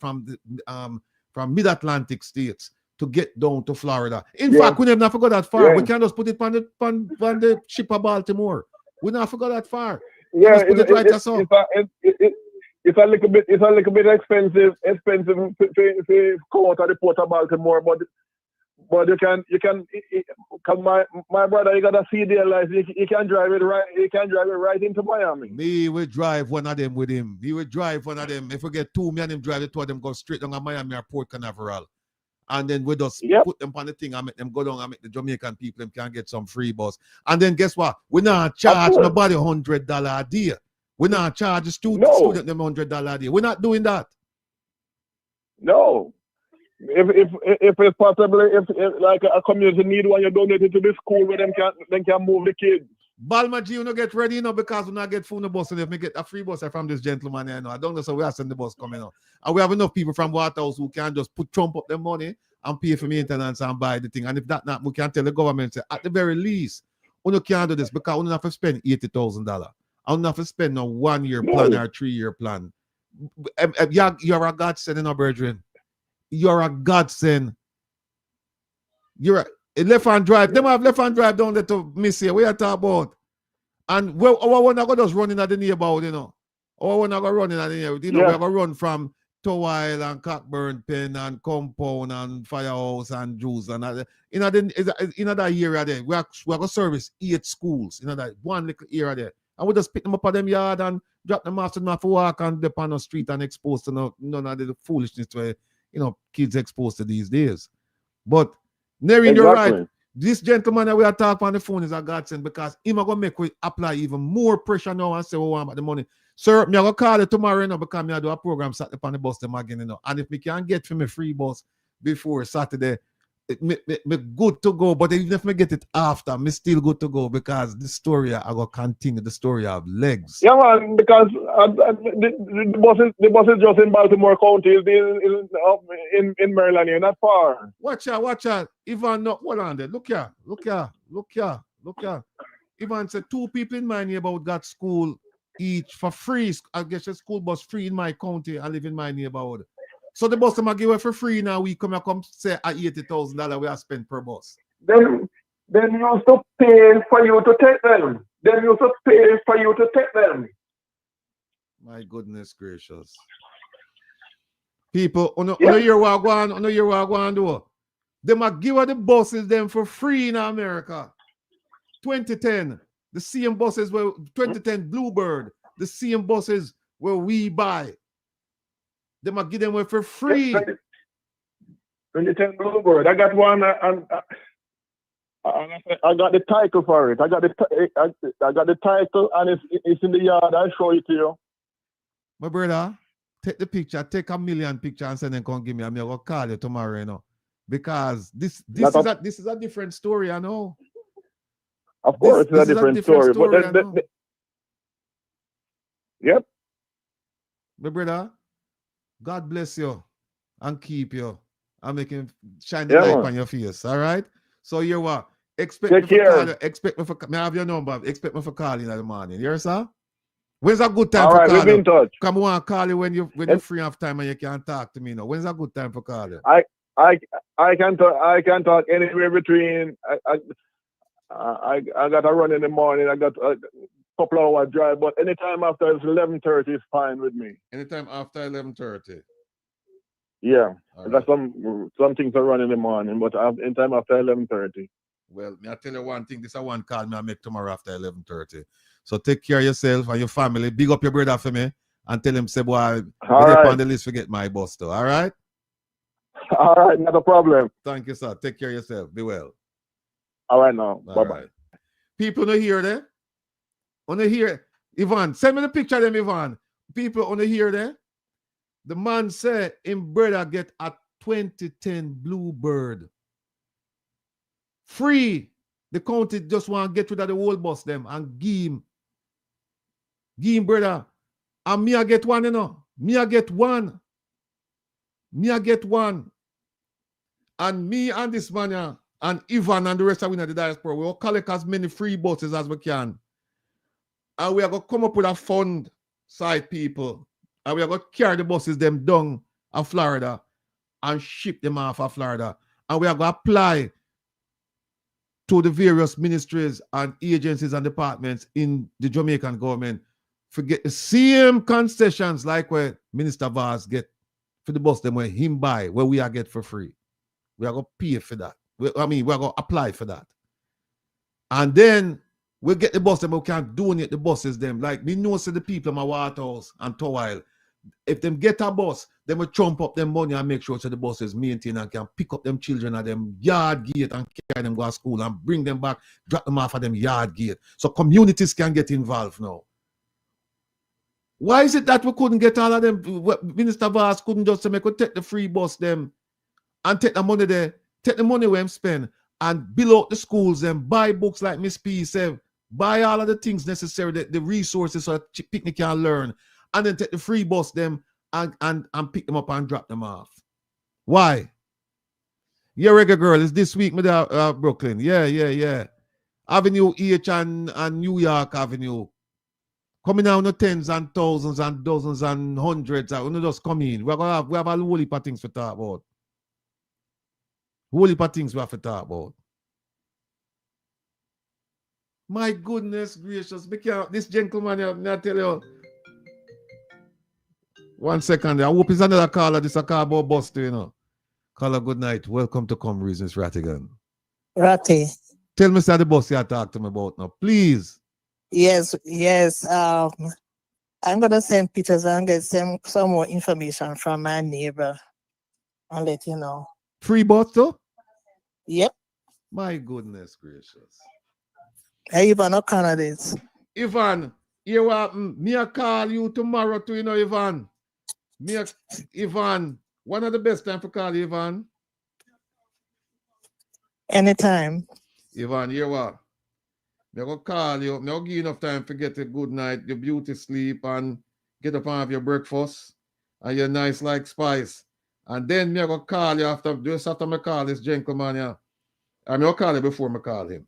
A: mid-Atlantic states to get down to Florida. In fact, we never forgot that far. We can just put it on the ship of Baltimore. We never forgot that far. Just put it right as
G: it's a little bit expensive to come out of the Port of Baltimore, but you can cause my brother, he got a CDL license, he can drive it right into Miami.
A: Me will drive one of them with him. He will drive one of them. If we get two, me and him drive the two of them go straight down to Miami or Port Canaveral. And then we just put them on the thing and make them go down and make the Jamaican people them can get some free bus. And then guess what? We not charge nobody $100 a day. We not charge the student them $100 a day. We're not doing that.
G: No. If it's possible, if like a community need one, you donate it to the school where them can move the kids.
A: Balma G, you know, get ready, because we not get food in the bus. And if we get a free bus from this gentleman, I don't know, so we are sending the bus coming out. And we have enough people from Waterhouse who can just trump up their money and pay for maintenance and buy the thing. And if that not, we can tell the government, say, at the very least, we can't do this because we don't have to spend $80,000. I don't have to spend a 1 year plan or a 3 year plan. You're a godsend in our brethren. You're a godsend. You're a left-hand drive. Them have left-hand drive down there to miss here. What are you talking about? And our one are just running at the neighborhood, Our one are running at the neighborhood. We have to run from Towile and Cockburn Pen and Compound and Firehouse and Jews and in that area there. We are going to service 8 schools in that one little area there. And we just pick them up at them yard and drop them off to them for walk and dip on the street and exposed to none of the foolishness where kids exposed to these days. But Nerin, you're right. This gentleman that we are talking on the phone is a godsend because he's going to make we apply even more pressure now and say, we want the money. Sir, I'm going to call you tomorrow because I do a program Saturday on the bus them again, And if we can get for me free bus before Saturday, me good to go. But even if me get it after, me still good to go because the story I go continue. The story of legs.
G: Yeah, man. Because the bus is just in Baltimore County, in Maryland. You're not far.
A: Watch out. Ivan, no, hold on there. Look here. Ivan said 2 people in my neighborhood got school each for free. I guess a school bus free in my county. I live in my neighborhood. So the bus them give away for free now. We come say at $80,000 we have spent per bus.
G: Then you used to pay for you to take them.
A: My goodness gracious. People, on the year we're going to do. They might give away the buses them for free in America. 2010, the same buses were 2010 Bluebird, the same buses where we buy. They might give them away for free.
G: 2010 Bluebird. I got one, and I got the title for it. I got the title, and it's in the yard. I'll show it to you.
A: My brother, take the picture, take a million pictures, and send them. Come give me. I'm gonna call you tomorrow, because this is a different story. I know.
G: Of course, it's a different story. But yep.
A: My brother. God bless you and keep you and make him shine the light on your face. All right. So you're what? Expect me for call you. May I have your number? Expect me for calling in the morning. You hear, sir? When's a good time for calling?
G: We'll be in touch.
A: Come on, call you when you're free of time and you can talk to me now. When's a good time for calling?
G: I can talk anywhere between I got a run in the morning. I got a couple hour drive, but anytime after 11:30 is fine with me.
A: Anytime after 11:30.
G: Yeah,
A: all
G: I got some things to run in the morning, but anytime after 11:30.
A: Well, I tell you one thing. This is one call me I make tomorrow after 11:30. So take care of yourself and your family. Big up your brother for me and tell him say, boy, get on the list forget my boss too. All right.
G: All right, not a problem.
A: Thank you, sir. Take care of yourself. Be well.
G: All right now. Bye bye.
A: People on here there. On here, Ivan, send me the picture of them, Ivan. People on here there. The man said him brother get a 2010 Bluebird. Free. The county just want to get rid of the whole bus them and give him brother. And me I get one, Me I get one. And me and this man and Ivan and the rest of we in the diaspora, we will collect as many free buses as we can. And we are going to come up with a fund side, people. And we are going to carry the buses them down to Florida and ship them off of Florida. And we are going to apply to the various ministries and agencies and departments in the Jamaican government forget the same concessions like where Minister Vaz get for the bus them where him buy, where we are get for free. We are going to pay for that. We are going to apply for that. And then we get the bus them, we can donate the buses them. Like me know the people in my Waterhouse and Towile, if them get a bus, they will trump up them money and make sure so the buses maintain and can pick up them children at them yard gate and carry them go to school and bring them back, drop them off at them yard gate. So communities can get involved now. Why is it that we couldn't get all of them? Minister Vaz couldn't just say, we could take the free bus them and take the money there, take the money we them spend and build out the schools and buy books like Miss P said, buy all of the things necessary, the resources so that picnic can learn, and then take the free bus them and pick them up and drop them off. Why? Yeah, regular girl, it's this week with Brooklyn. Yeah. Avenue H and New York Avenue. Coming down the tens and thousands and dozens and hundreds. We just come in. We have a whole heap of things to talk about. Whole heap of things we have to talk about. My goodness gracious. This gentleman, I tell you. 1 second. I hope it's another caller. This is a car about bus too, you know. Caller, good night. Welcome to Come Reasons, Rattigan.
H: Ratty.
A: Tell me the bus you talk to me about now, please.
H: Yes. I'm gonna send pictures and get some more information from my neighbor and let you know.
A: Free bus too?
H: Yep.
A: My goodness gracious.
H: I even know candidates.
A: Ivan, you want me I call you tomorrow too, you know, Ivan. Ivan, one of the best time for call you, Ivan.
H: Anytime.
A: Ivan, you what? I'm going to call you. I'm going to give you enough time to get a good night, your beauty sleep, and get up and have your breakfast and your nice like spice. And then I'm going to call you just after I call this gentleman. Yeah. I'm going to call you before I call him.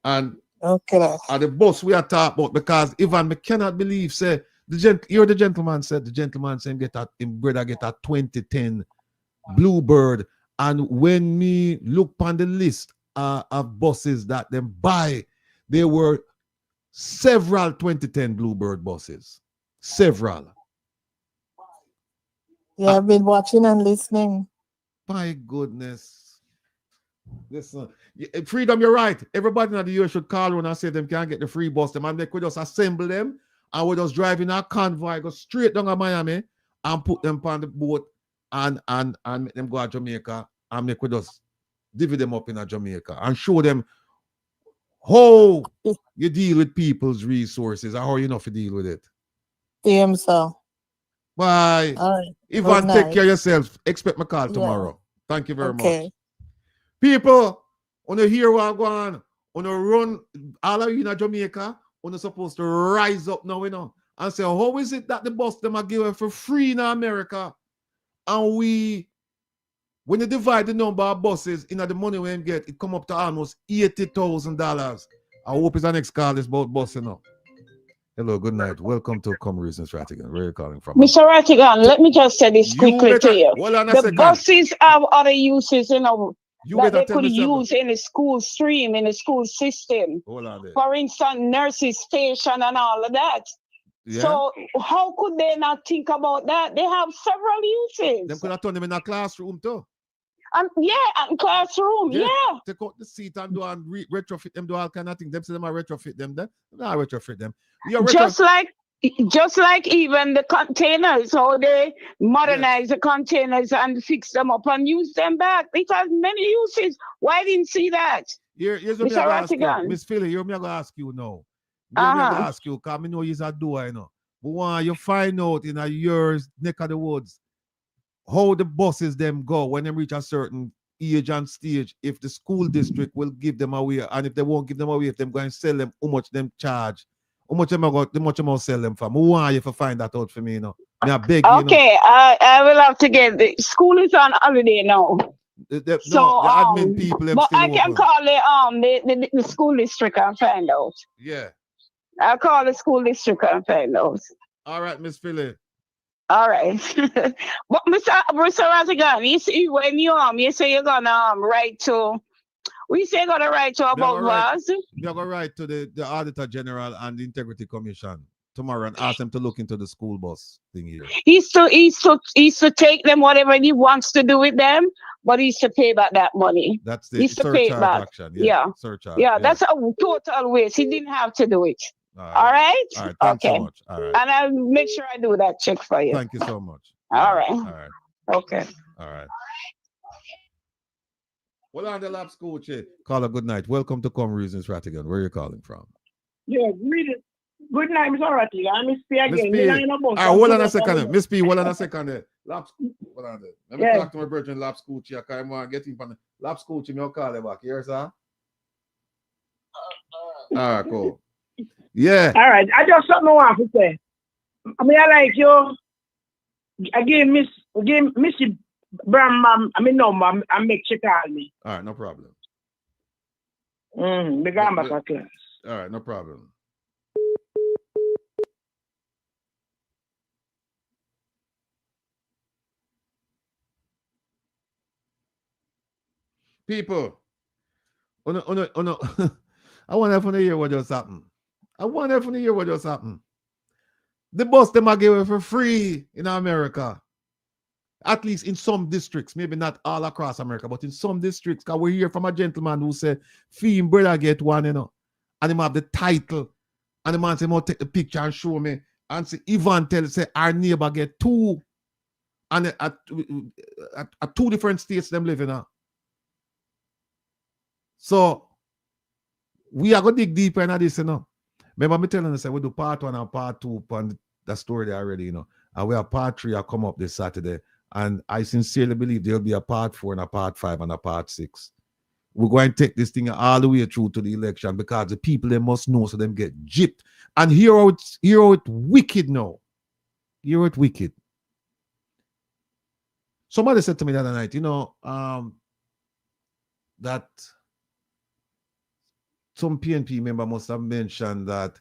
A: And
H: okay.
A: At the bus we are talking about, because Ivan, I cannot believe, say, the gentleman said him brother get a 2010 Bluebird. And when me look on the list of buses that them buy, there were several 2010 Bluebird buses. Several.
H: Yeah, I've been watching and listening.
A: My goodness. Listen, Freedom, you're right. Everybody in the US should call when I say them can't get the free bus. Them and they could just assemble them and we just drive in a convoy, go straight down to Miami and put them on the boat and make them go to Jamaica and make we just divvy them up in Jamaica and show them how you deal with people's resources or how you know to deal with it.
H: Same so.
A: Bye.
H: All right.
A: Ivan, take care of yourself. Expect my call tomorrow. Thank you very much. People, when you hear what I'm going, when you run all of you in Jamaica, when you're supposed to rise up now, you know, and say, how is it that the bus them are given for free in America? And when you divide the number of buses in the money we get, it come up to almost $80,000. I hope it's the next call is about bus, you know. Hello, good night. Welcome to Come Reasons, Rattigan. Where are you calling from?
B: Mr. Rattigan, let me just say this quickly to you. The buses have other uses, you know, that they could use in the school stream, in the school system. For instance, nurses station and all of that. Yeah. So how could they not think about that? They have several uses.
A: They could have turned them in a classroom too.
B: Yeah, and classroom, yeah.
A: Take out the seat and do and retrofit them, do all kind of things. Them say them are retrofit them. They not retrofit them.
B: Just like even the containers, how they modernize the containers and fix them up and use them back. It has many uses. Why didn't see that?
A: Here's what Mr. Rattigan. Miss Philly, I'm going to ask you now. I'm going to ask you, because I know you're a doer, you know. But when you find out in a year's neck of the woods, how the buses them go when they reach a certain age and stage, if the school district will give them away, and if they won't give them away, if them going to sell them, how much them charge, how much them going to sell them for. I want you to find that out for me, you know. I beg you,
B: okay, you know. I will have to get the school is on holiday now.
A: The admin people.
B: But I can call the school district and find out.
A: Yeah.
B: I'll call the school district and find out.
A: All right, Miss Philly.
B: All right. But Mr. Rattigan, you see when you say you're gonna write to, we say you're gonna write to about Vaz.
A: You're gonna write to the Auditor General and the Integrity Commission. tomorrow and ask them to look into the school bus thing here.
B: He's to take them whatever he wants to do with them, but he's to pay back that money.
A: That's the
B: He's to pay it
A: surcharge
B: back.
A: action.
B: Yeah.
A: Surcharge.
B: Yeah, that's a total waste. He didn't have to do it. All right.
A: All right. Thanks so much. All right.
B: And I'll make sure I do that check for you.
A: Thank you so much.
B: All right.
A: All right.
B: Okay.
A: All right. Well, on the labs, coach. Call a good night. Welcome to Come Reasons Rattigan. Where are you calling from?
E: Yeah, read it. Good night, Mr. Rattigan. I miss you again.
A: All right, hold on a second. Miss P, hold on a second. Labs, hold on there. Let me talk to my brother in Labs coach. I can't get him from the Labs coach. I'll call him back. Here, sir. All right, cool. Yeah.
E: All right. I just something I want to say. I mean, I like you. Again, Missy Bram, I mean, no, mom, I make she call me.
A: All right, no problem.
E: The grammar class.
A: All right, no problem. People, I want everyone to hear what just happened. The bus them are given for free in America. At least in some districts, maybe not all across America, but in some districts. Because we hear from a gentleman who said, "Fee him brother get one, and him have the title, and the man say, "Take the picture and show me." And say, Ivan say our neighbor get two, and at 2 different states them live in. So we are going to dig deeper into this, Remember me telling you, say we do part 1 and part 2 on the story there already, And we have part 3 will come up this Saturday. And I sincerely believe there'll be a part 4 and a part 5 and a part 6. We're going to take this thing all the way through to the election because the people, they must know so them get gypped. And hear how it's wicked now. Hear it wicked. Somebody said to me the other night, that some PNP member must have mentioned that,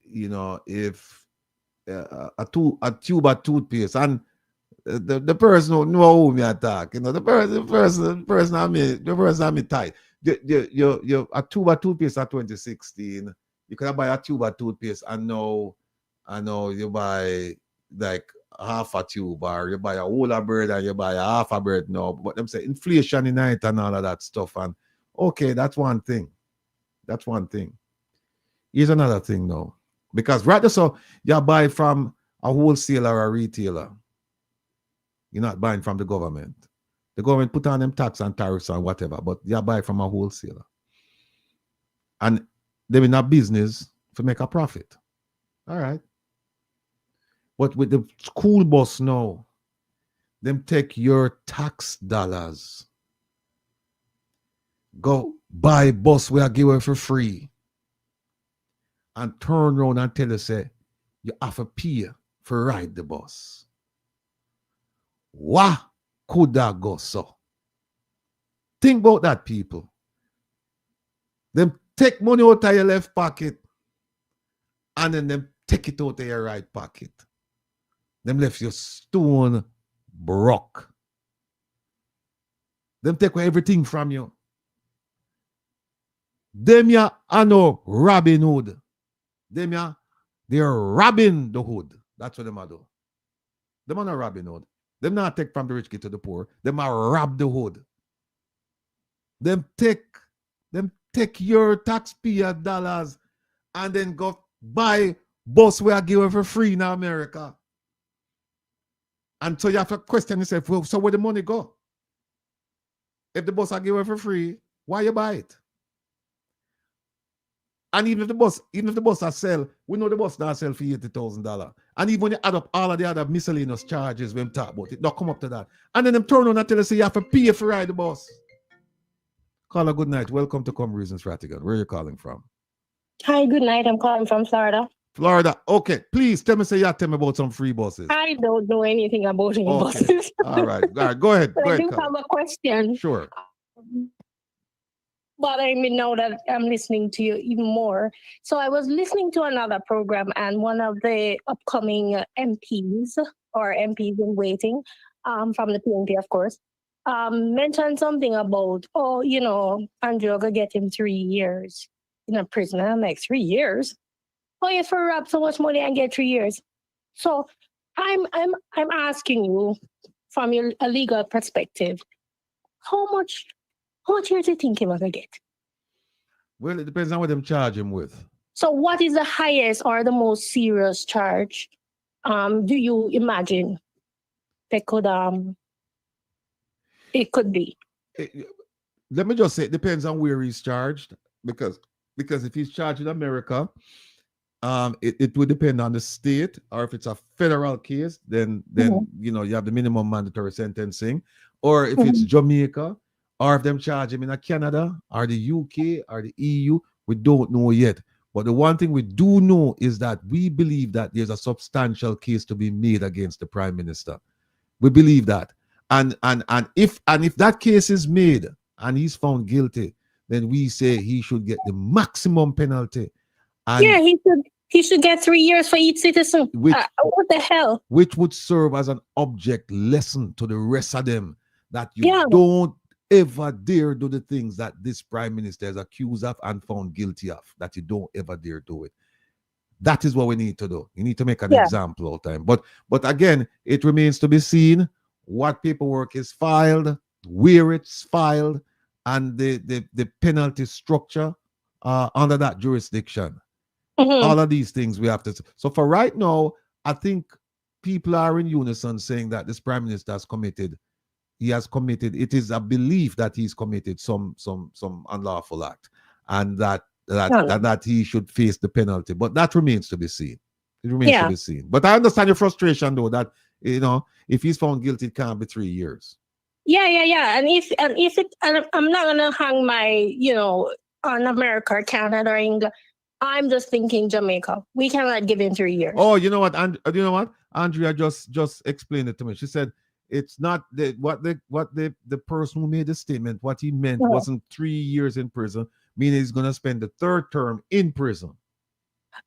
A: if a tube of toothpaste, and the person don't know who me attack, the person I me tight. You a tube of toothpaste at 2016, you can buy a tube of toothpaste, and now you buy like half a tube, or you buy a whole of bread and you buy a half a bread now. But them say inflation in it and all of that stuff. And okay, that's one thing. Here's another thing now. Because right so you buy from a wholesaler or a retailer. You're not buying from the government. The government put on them tax and tariffs and whatever, but you buy from a wholesaler. And they're in a business to make a profit. All right. But with the school bus now, them take your tax dollars. Go buy bus we are giving for free. And turn around and tell you, say, you have to pay for ride the bus. What could that go so? Think about that, people. Them take money out of your left pocket and then them take it out of your right pocket. Them left you stone broke. Them take away everything from you. Them ya are no Robin Hood. Them ya, they're robbing the hood. That's what them are do. Them are not Robin Hood. Them not take from the rich kid to the poor. Them are rob the hood. Them take your taxpayer dollars and then go buy bus we are giving for free in America. And so you have to question yourself, well, so where the money go? If the bus are given for free, why you buy it? And even if the bus are sell, we know the bus not sell for $80,000. And even when you add up all of the other miscellaneous charges when we talk about it, don't come up to that. And then them turn on and tell us you have to pay for ride the bus. Call a good night. Welcome to Come Reasons Rattigan. Where are you calling from?
I: Hi, good night. I'm calling from Florida.
A: Florida. Okay. Please tell me about some free buses.
I: I don't know anything about any buses.
A: All right. Go ahead.
I: But I do have a question.
A: Sure.
I: But I mean, now that I'm listening to you even more. So I was listening to another program, and one of the upcoming MPs or MPs in waiting from the PNP, of course, mentioned something about, Andrew will get him 3 years in a prison. And I'm like, 3 years? Oh, you for rob so much money and get 3 years. So I'm asking you from a legal perspective, how much years do you think he was gonna get?
A: Well, it depends on what them charge him with.
I: So what is the highest or the most serious charge do you imagine that could it could be?
A: Let me just say it depends on where he's charged, because if he's charged in America, it would depend on the state, or if it's a federal case, then you know, you have the minimum mandatory sentencing, or if it's Jamaica, or if them charge him in Canada or the UK or the EU, we don't know yet. But the one thing we do know is that we believe that there's a substantial case to be made against the Prime Minister. We believe that. And if that case is made and he's found guilty, then we say he should get the maximum penalty. And
I: yeah, he should get 3 years for each citizen. What the hell?
A: Which would serve as an object lesson to the rest of them, that you don't ever dare do the things that this Prime Minister is accused of and found guilty of, that you don't ever dare do it. That is what we need to do. You need to make an example all the time. But again, it remains to be seen what paperwork is filed, where it's filed, and the penalty structure under that jurisdiction. All of these things we have to. So for right now, I think people are in unison saying that this Prime Minister has committed. He has committed. It is a belief that he's committed some unlawful act, and that he should face the penalty. But that remains to be seen. It remains to be seen. But I understand your frustration, though, that, you know, if he's found guilty, it can't be 3 years.
I: Yeah. And I'm not gonna hang my, you know, on America or Canada or England. I'm just thinking Jamaica. We cannot give him 3 years.
A: Oh, you know what? And you know what? Andrea just explained it to me. She said it's not what the person who made the statement, what he meant wasn't 3 years in prison, meaning he's gonna spend the third term in prison.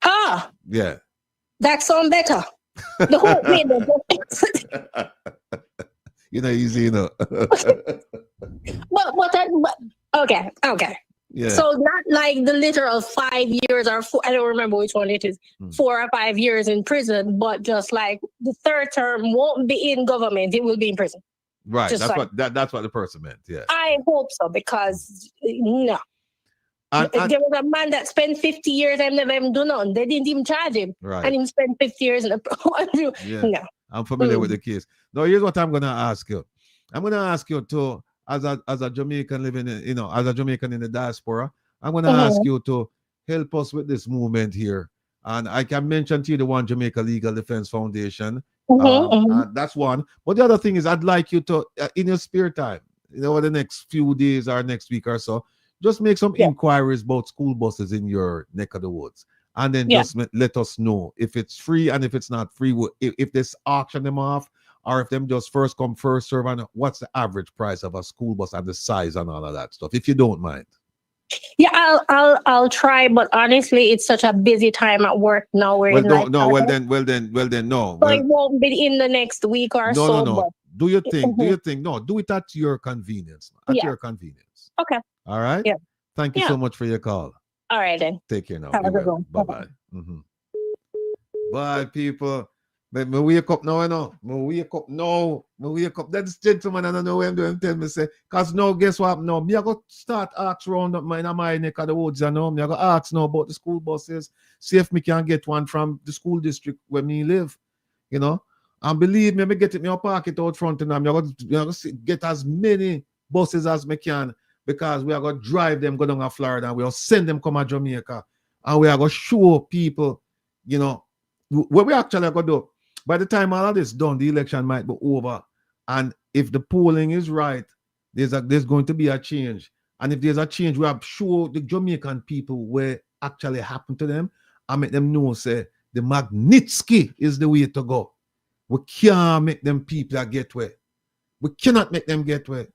I: Ah,
A: yeah.
I: That sounds better. The whole thing.
A: You know, easy, you know.
I: Okay.
A: Yeah.
I: So not like the literal 5 years or I don't remember which one it is, 4 or 5 years in prison, but just like the third term won't be in government, it will be in prison.
A: Right.
I: Just
A: that's what the person meant. Yeah.
I: I hope so, because no. There was a man that spent 50 years and never even do nothing. They didn't even charge him.
A: Right.
I: And he spent 50 years in a
A: No. I'm familiar with the case. Now, here's what I'm gonna ask you. I'm gonna ask you to, as a Jamaican living in, you know, as a Jamaican in the diaspora, I'm gonna ask you to help us with this movement here. And I can mention to you the One Jamaica Legal Defense Foundation. That's one. But the other thing is, I'd like you to, in your spare time, you know, over the next few days or next week or so, just make some inquiries about school buses in your neck of the woods. And then just let us know if it's free, and if it's not free, if this auction them off, or if them just first come, first serve, and what's the average price of a school bus and the size and all of that stuff, if you don't mind.
I: Yeah, I'll try, but honestly, it's such a busy time at work now.
A: Well, then, no.
I: So it won't be in the next week or so.
A: No. Do you think? No, do it at your convenience. At your convenience.
I: Okay.
A: All right.
I: Yeah.
A: Thank you so much for your call.
I: All right then.
A: Take care now.
I: Have a good one.
A: Bye-bye. Bye, people. But me wake up now, you know. Me wake up. That gentleman, I don't know what I'm doing. Tell me, say, because now, guess what? Now, me I go start ask round up my neck of the woods, you know. Me I go ask now about the school buses. See if me can get one from the school district where me live, you know. And believe me, get it, me park it out front, and I'm going to get as many buses as me can, because we are going to drive them go down to Florida, and we'll send them come to Jamaica, and we are going to show people, you know, what we actually going to do. By the time all of this done, the election might be over, and if the polling is right, there's going to be a change. And if there's a change, we have to show the Jamaican people what actually happened to them, and make them know, say, the Magnitsky is the way to go. We can't make them people that get way. We cannot make them get way.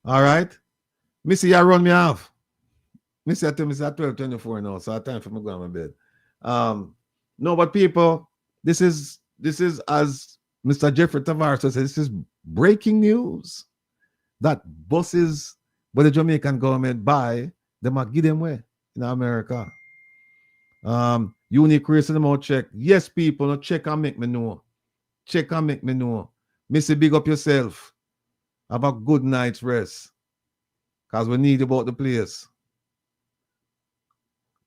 A: All right? Missy, you run me off. Missy, I tell me it's at 12:24 now, so I have time for me to go on my bed. No, but people, this is as Mr. Jeffrey Tavares says, this is breaking news that buses where the Jamaican government buy, they might give them away. in America. Unique race in the mouth check. Yes, people, no check and make me know. Check and make me know. Missy, big up yourself. Have a good night's rest. Because we need about the place.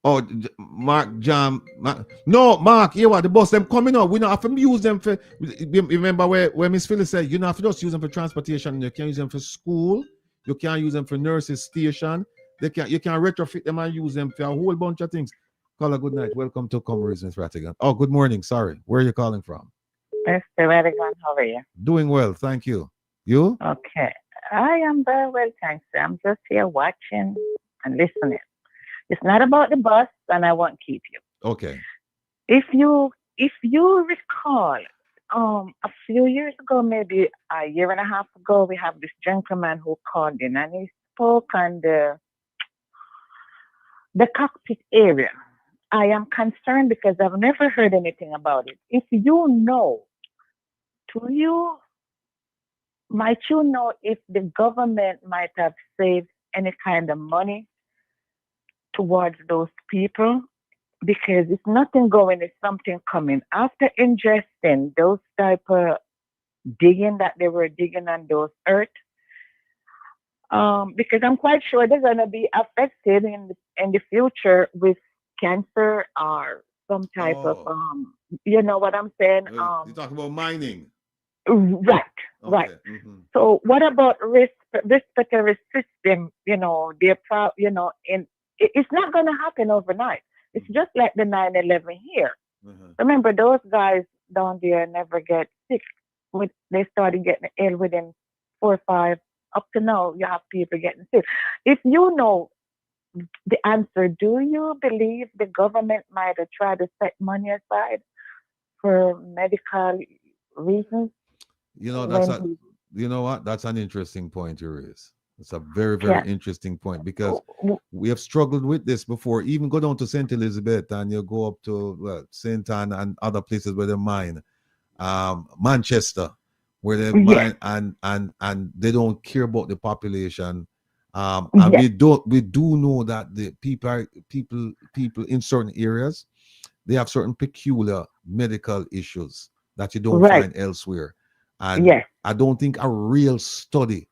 A: Oh, Mark, Jam. No, Mark, you what? The bus them coming up. We don't have to use them for. Remember where Miss Phyllis said, you don't have to just use them for transportation. You can use them for school. You can use them for nurses station. You can retrofit them and use them for a whole bunch of things. Caller, good night. Welcome to Comrades, Ms. Rattigan. Oh, good morning. Sorry. Where are you calling from?
J: Mr. Rattigan, how are you?
A: Doing well, thank you. You?
J: Okay. I am very well, thanks. I'm just here watching and listening. It's not about the bus, and I won't keep you.
A: Okay.
J: If you recall, a few years ago, maybe a year and a half ago, we have this gentleman who called in and he spoke on the cockpit area. I am concerned because I've never heard anything about it. If you know, might you know if the government might have saved any kind of money towards those people? Because if nothing going, it's something coming. After ingesting those type of digging that they were digging on those earth, because I'm quite sure they're going to be affected in the future with cancer or some type of, you know what I'm saying?
A: You're talking about mining.
J: Right,
A: Okay.
J: right.
A: Mm-hmm.
J: So what about respiratory system? You know, it's not going to happen overnight. It's just like the 9/11 here.
A: Mm-hmm.
J: Remember, those guys down there never get sick. They started getting ill within 4 or 5. Up to now, you have people getting sick. If you know the answer, do you believe the government might have tried to set money aside for medical reasons?
A: You know, you know what? That's an interesting point you raise. It's a very, very interesting point because we have struggled with this before. Even go down to St. Elizabeth and you go up to St. Anne and other places where they mine. Manchester, where they mine and they don't care about the population. And we do know that the people in certain areas, they have certain peculiar medical issues that you don't find elsewhere. And I don't think a real study,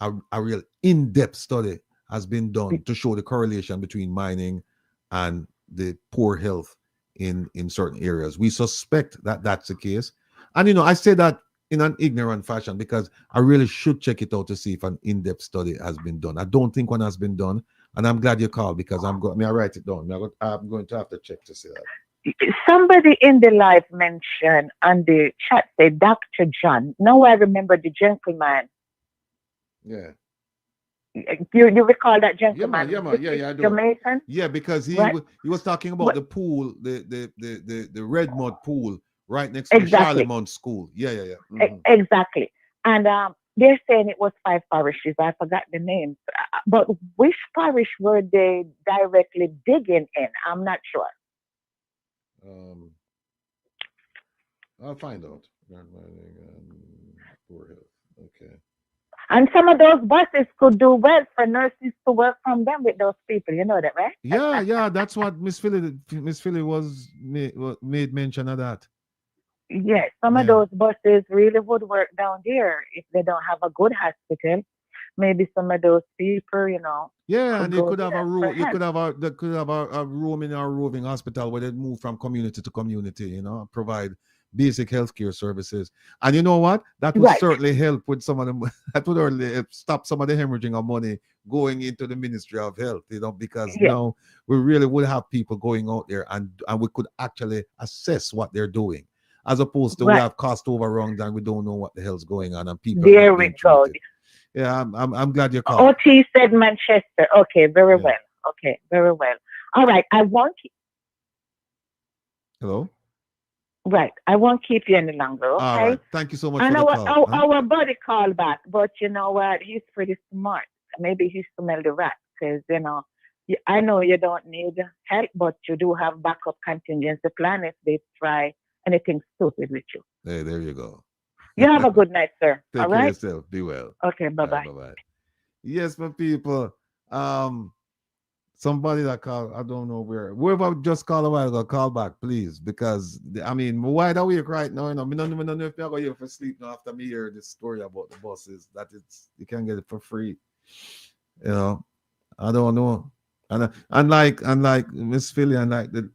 A: a real in-depth study has been done to show the correlation between mining and the poor health in certain areas. We suspect that that's the case. And, you know, I say that in an ignorant fashion because I really should check it out to see if an in-depth study has been done. I don't think one has been done. And I'm glad you called because I write it down. I'm going to have to check to see that.
J: Somebody in the live mentioned on the chat said Dr. John. Now I remember the gentleman.
A: Yeah.
J: You recall that gentleman?
A: Yeah, I do.
J: Jamaican?
A: Yeah, because he was talking about the pool, the red mud pool right next to the Charlemont School. Yeah. Mm-hmm.
J: Exactly. And they're saying it was 5 parishes. I forgot the names. But which parish were they directly digging in? I'm not sure.
A: I'll find out. Poor health. Okay.
J: And some of those buses could do well for nurses to work from them with those people. You know that, right?
A: Yeah. That's what Miss Philly was made mention of that.
J: Yes, some of those buses really would work down there if they don't have a good hospital. Maybe some of those people, you know.
A: Yeah, and they could have a room. You could have a room in our roving hospital where they move from community to community. You know, provide basic healthcare services. And you know what? That would certainly help with some of them. That would really stop some of the hemorrhaging of money going into the Ministry of Health. You know, because now we really would have people going out there and we could actually assess what they're doing, as opposed to we have cost overruns and we don't know what the hell's going on and people.
J: There we go.
A: Yeah, I'm glad you called.
J: OT said Manchester. Okay, very well. Okay, very well. All right, I won't.
A: Hello.
J: Right, I won't keep you any longer. Okay.
A: All right. Thank you so much.
J: I know
A: for the call.
J: Our buddy called back, but you know what? He's pretty smart. Maybe he smelled the rat because you know. I know you don't need help, but you do have backup contingency plan if they try anything stupid with you.
A: Hey, there you go.
J: You have a good night, sir.
A: Take care of yourself. Be well.
J: Okay, bye-bye.
A: Bye-bye. Yes, my people. somebody that called, I don't know where. Whoever just called a while ago, call back, please. Because, I mean, I'm wide awake right now. You know, I don't know if I'm going here for sleep now after me hear this story about the buses, that you can get it for free. You know, I don't know. And like Miss Philly and like the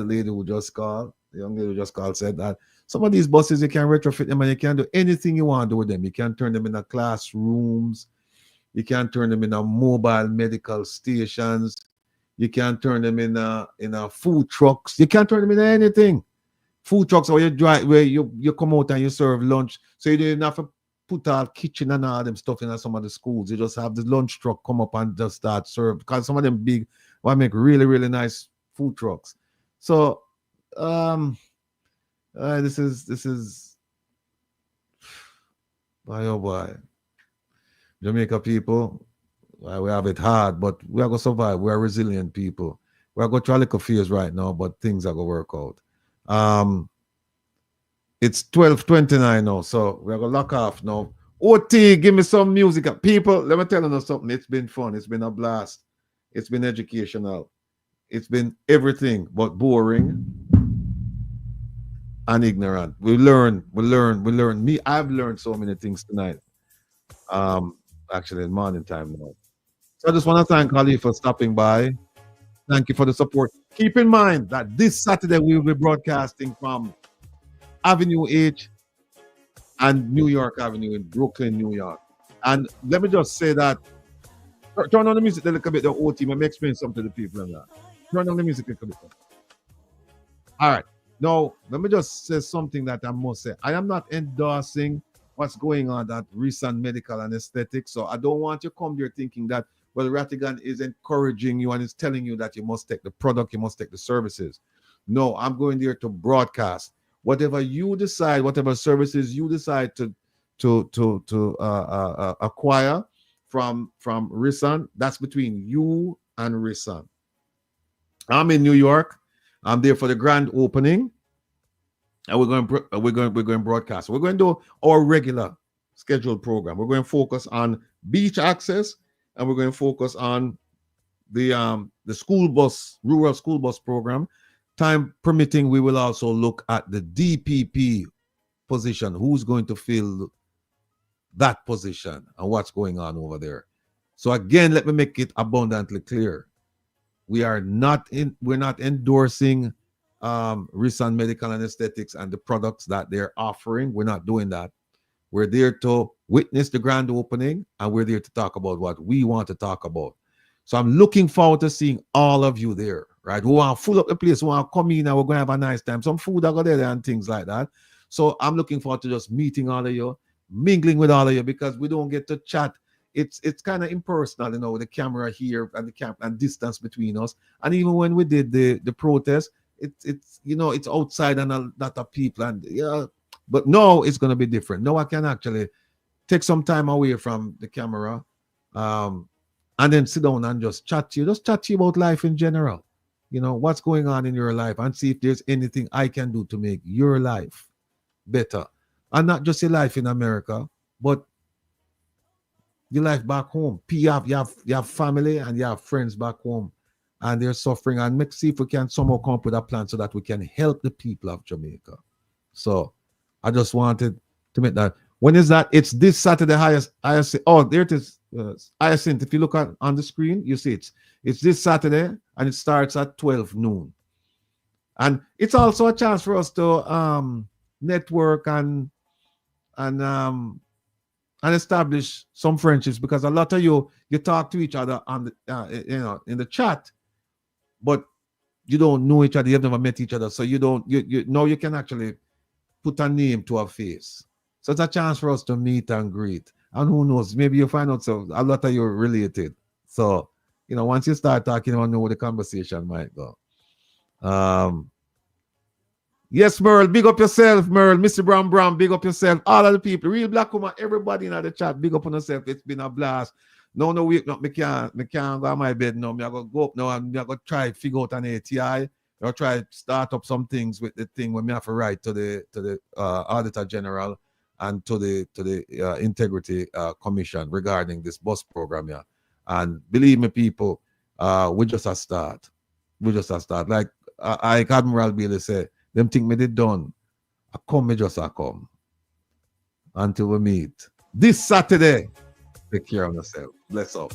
A: lady who just called, the young lady who just called, said that some of these buses, you can retrofit them and you can do anything you want to do with them. You can turn them into classrooms. You can turn them into mobile medical stations. You can turn them in food trucks. You can turn them into anything. Food trucks where you drive, where you come out and you serve lunch. So you don't even have to put all kitchen and all them stuff in some of the schools. You just have the lunch truck come up and just start serve, because some of them big want to make really, really nice food trucks. So this is boy, oh boy. Jamaica people, we have it hard, but we are going to survive. We are resilient people. We are going to try little fears right now, but things are going to work out. It's 12:29 now, so we are going to lock off now. OT, give me some music. People, let me tell you something. It's been fun. It's been a blast. It's been educational. It's been everything but boring and ignorant. We learn. Me, I've learned so many things tonight. Actually, in morning time now. So I just want to thank Ali for stopping by. Thank you for the support. Keep in mind that this Saturday we will be broadcasting from Avenue H and New York Avenue in Brooklyn, New York. And let me just say that, turn on the music a little bit, the OT, let me explain something to the people on that. Turn on the music a little bit. All right. Now, let me just say something that I must say. I am not endorsing what's going on at recent medical anesthetics. So I don't want you to come here thinking that, well, Rattigan is encouraging you and is telling you that you must take the product, you must take the services. No, I'm going there to broadcast. Whatever you decide, whatever services you decide to acquire from Risan, that's between you and Risan. I'm in New York. I'm there for the grand opening, and we're going to broadcast. We're going to do our regular scheduled program. We're going to focus on beach access, and we're going to focus on the school bus, rural school bus program. Time permitting, we will also look at the DPP position. Who's going to fill that position and what's going on over there? So again, let me make it abundantly clear. We're not endorsing Risan Medical Anesthetics and the products that they're offering. We're not doing that. We're there to witness the grand opening, and we're there to talk about what we want to talk about. So I'm looking forward to seeing all of you there, right? We want to fill up the place. We want to come in and we're going to have a nice time. Some food I got there and things like that. So I'm looking forward to just meeting all of you, mingling with all of you, because we don't get to chat. It's kind of impersonal, you know, with the camera here and the and distance between us. And even when we did the protest, it's you know, it's outside and a lot of people, and yeah, but no, it's going to be different. Now I can actually take some time away from the camera, and then sit down and just chat to you about life in general. You know, what's going on in your life, and see if there's anything I can do to make your life better. And not just your life in America, but your life back home. You have family and you have friends back home, and they're suffering. And let's see if we can somehow come up with a plan so that we can help the people of Jamaica. So I just wanted to make that. When is that? It's this Saturday. Hyacinth. Oh, there it is. Hyacinth. If you look on the screen, you see it's this Saturday, and it starts at 12 noon. And it's also a chance for us to network and establish some friendships, because a lot of you talk to each other on the in the chat, but you don't know each other. You've never met each other, so you know you can actually put a name to a face. So it's a chance for us to meet and greet. And who knows, maybe you find out so a lot of you are related. So, you know, once you start talking, you know where the conversation might go. Yes, Merle, big up yourself, Merle. Mr. Brown, big up yourself. All of the people, Real Black Woman, everybody in the chat, big up on yourself. It's been a blast. No, wake up. Me can't go on my bed now. Me I go up now, and me I go try figure out an ATI. I'll try start up some things with the thing when me have to write to the Auditor General and to the Integrity Commission regarding this bus program here. And believe me, people, we just a start. We just a start. Like I Admiral Bailey said, them think me did done. I come, me just a come. Until we meet this Saturday. Take care of yourself. Bless up.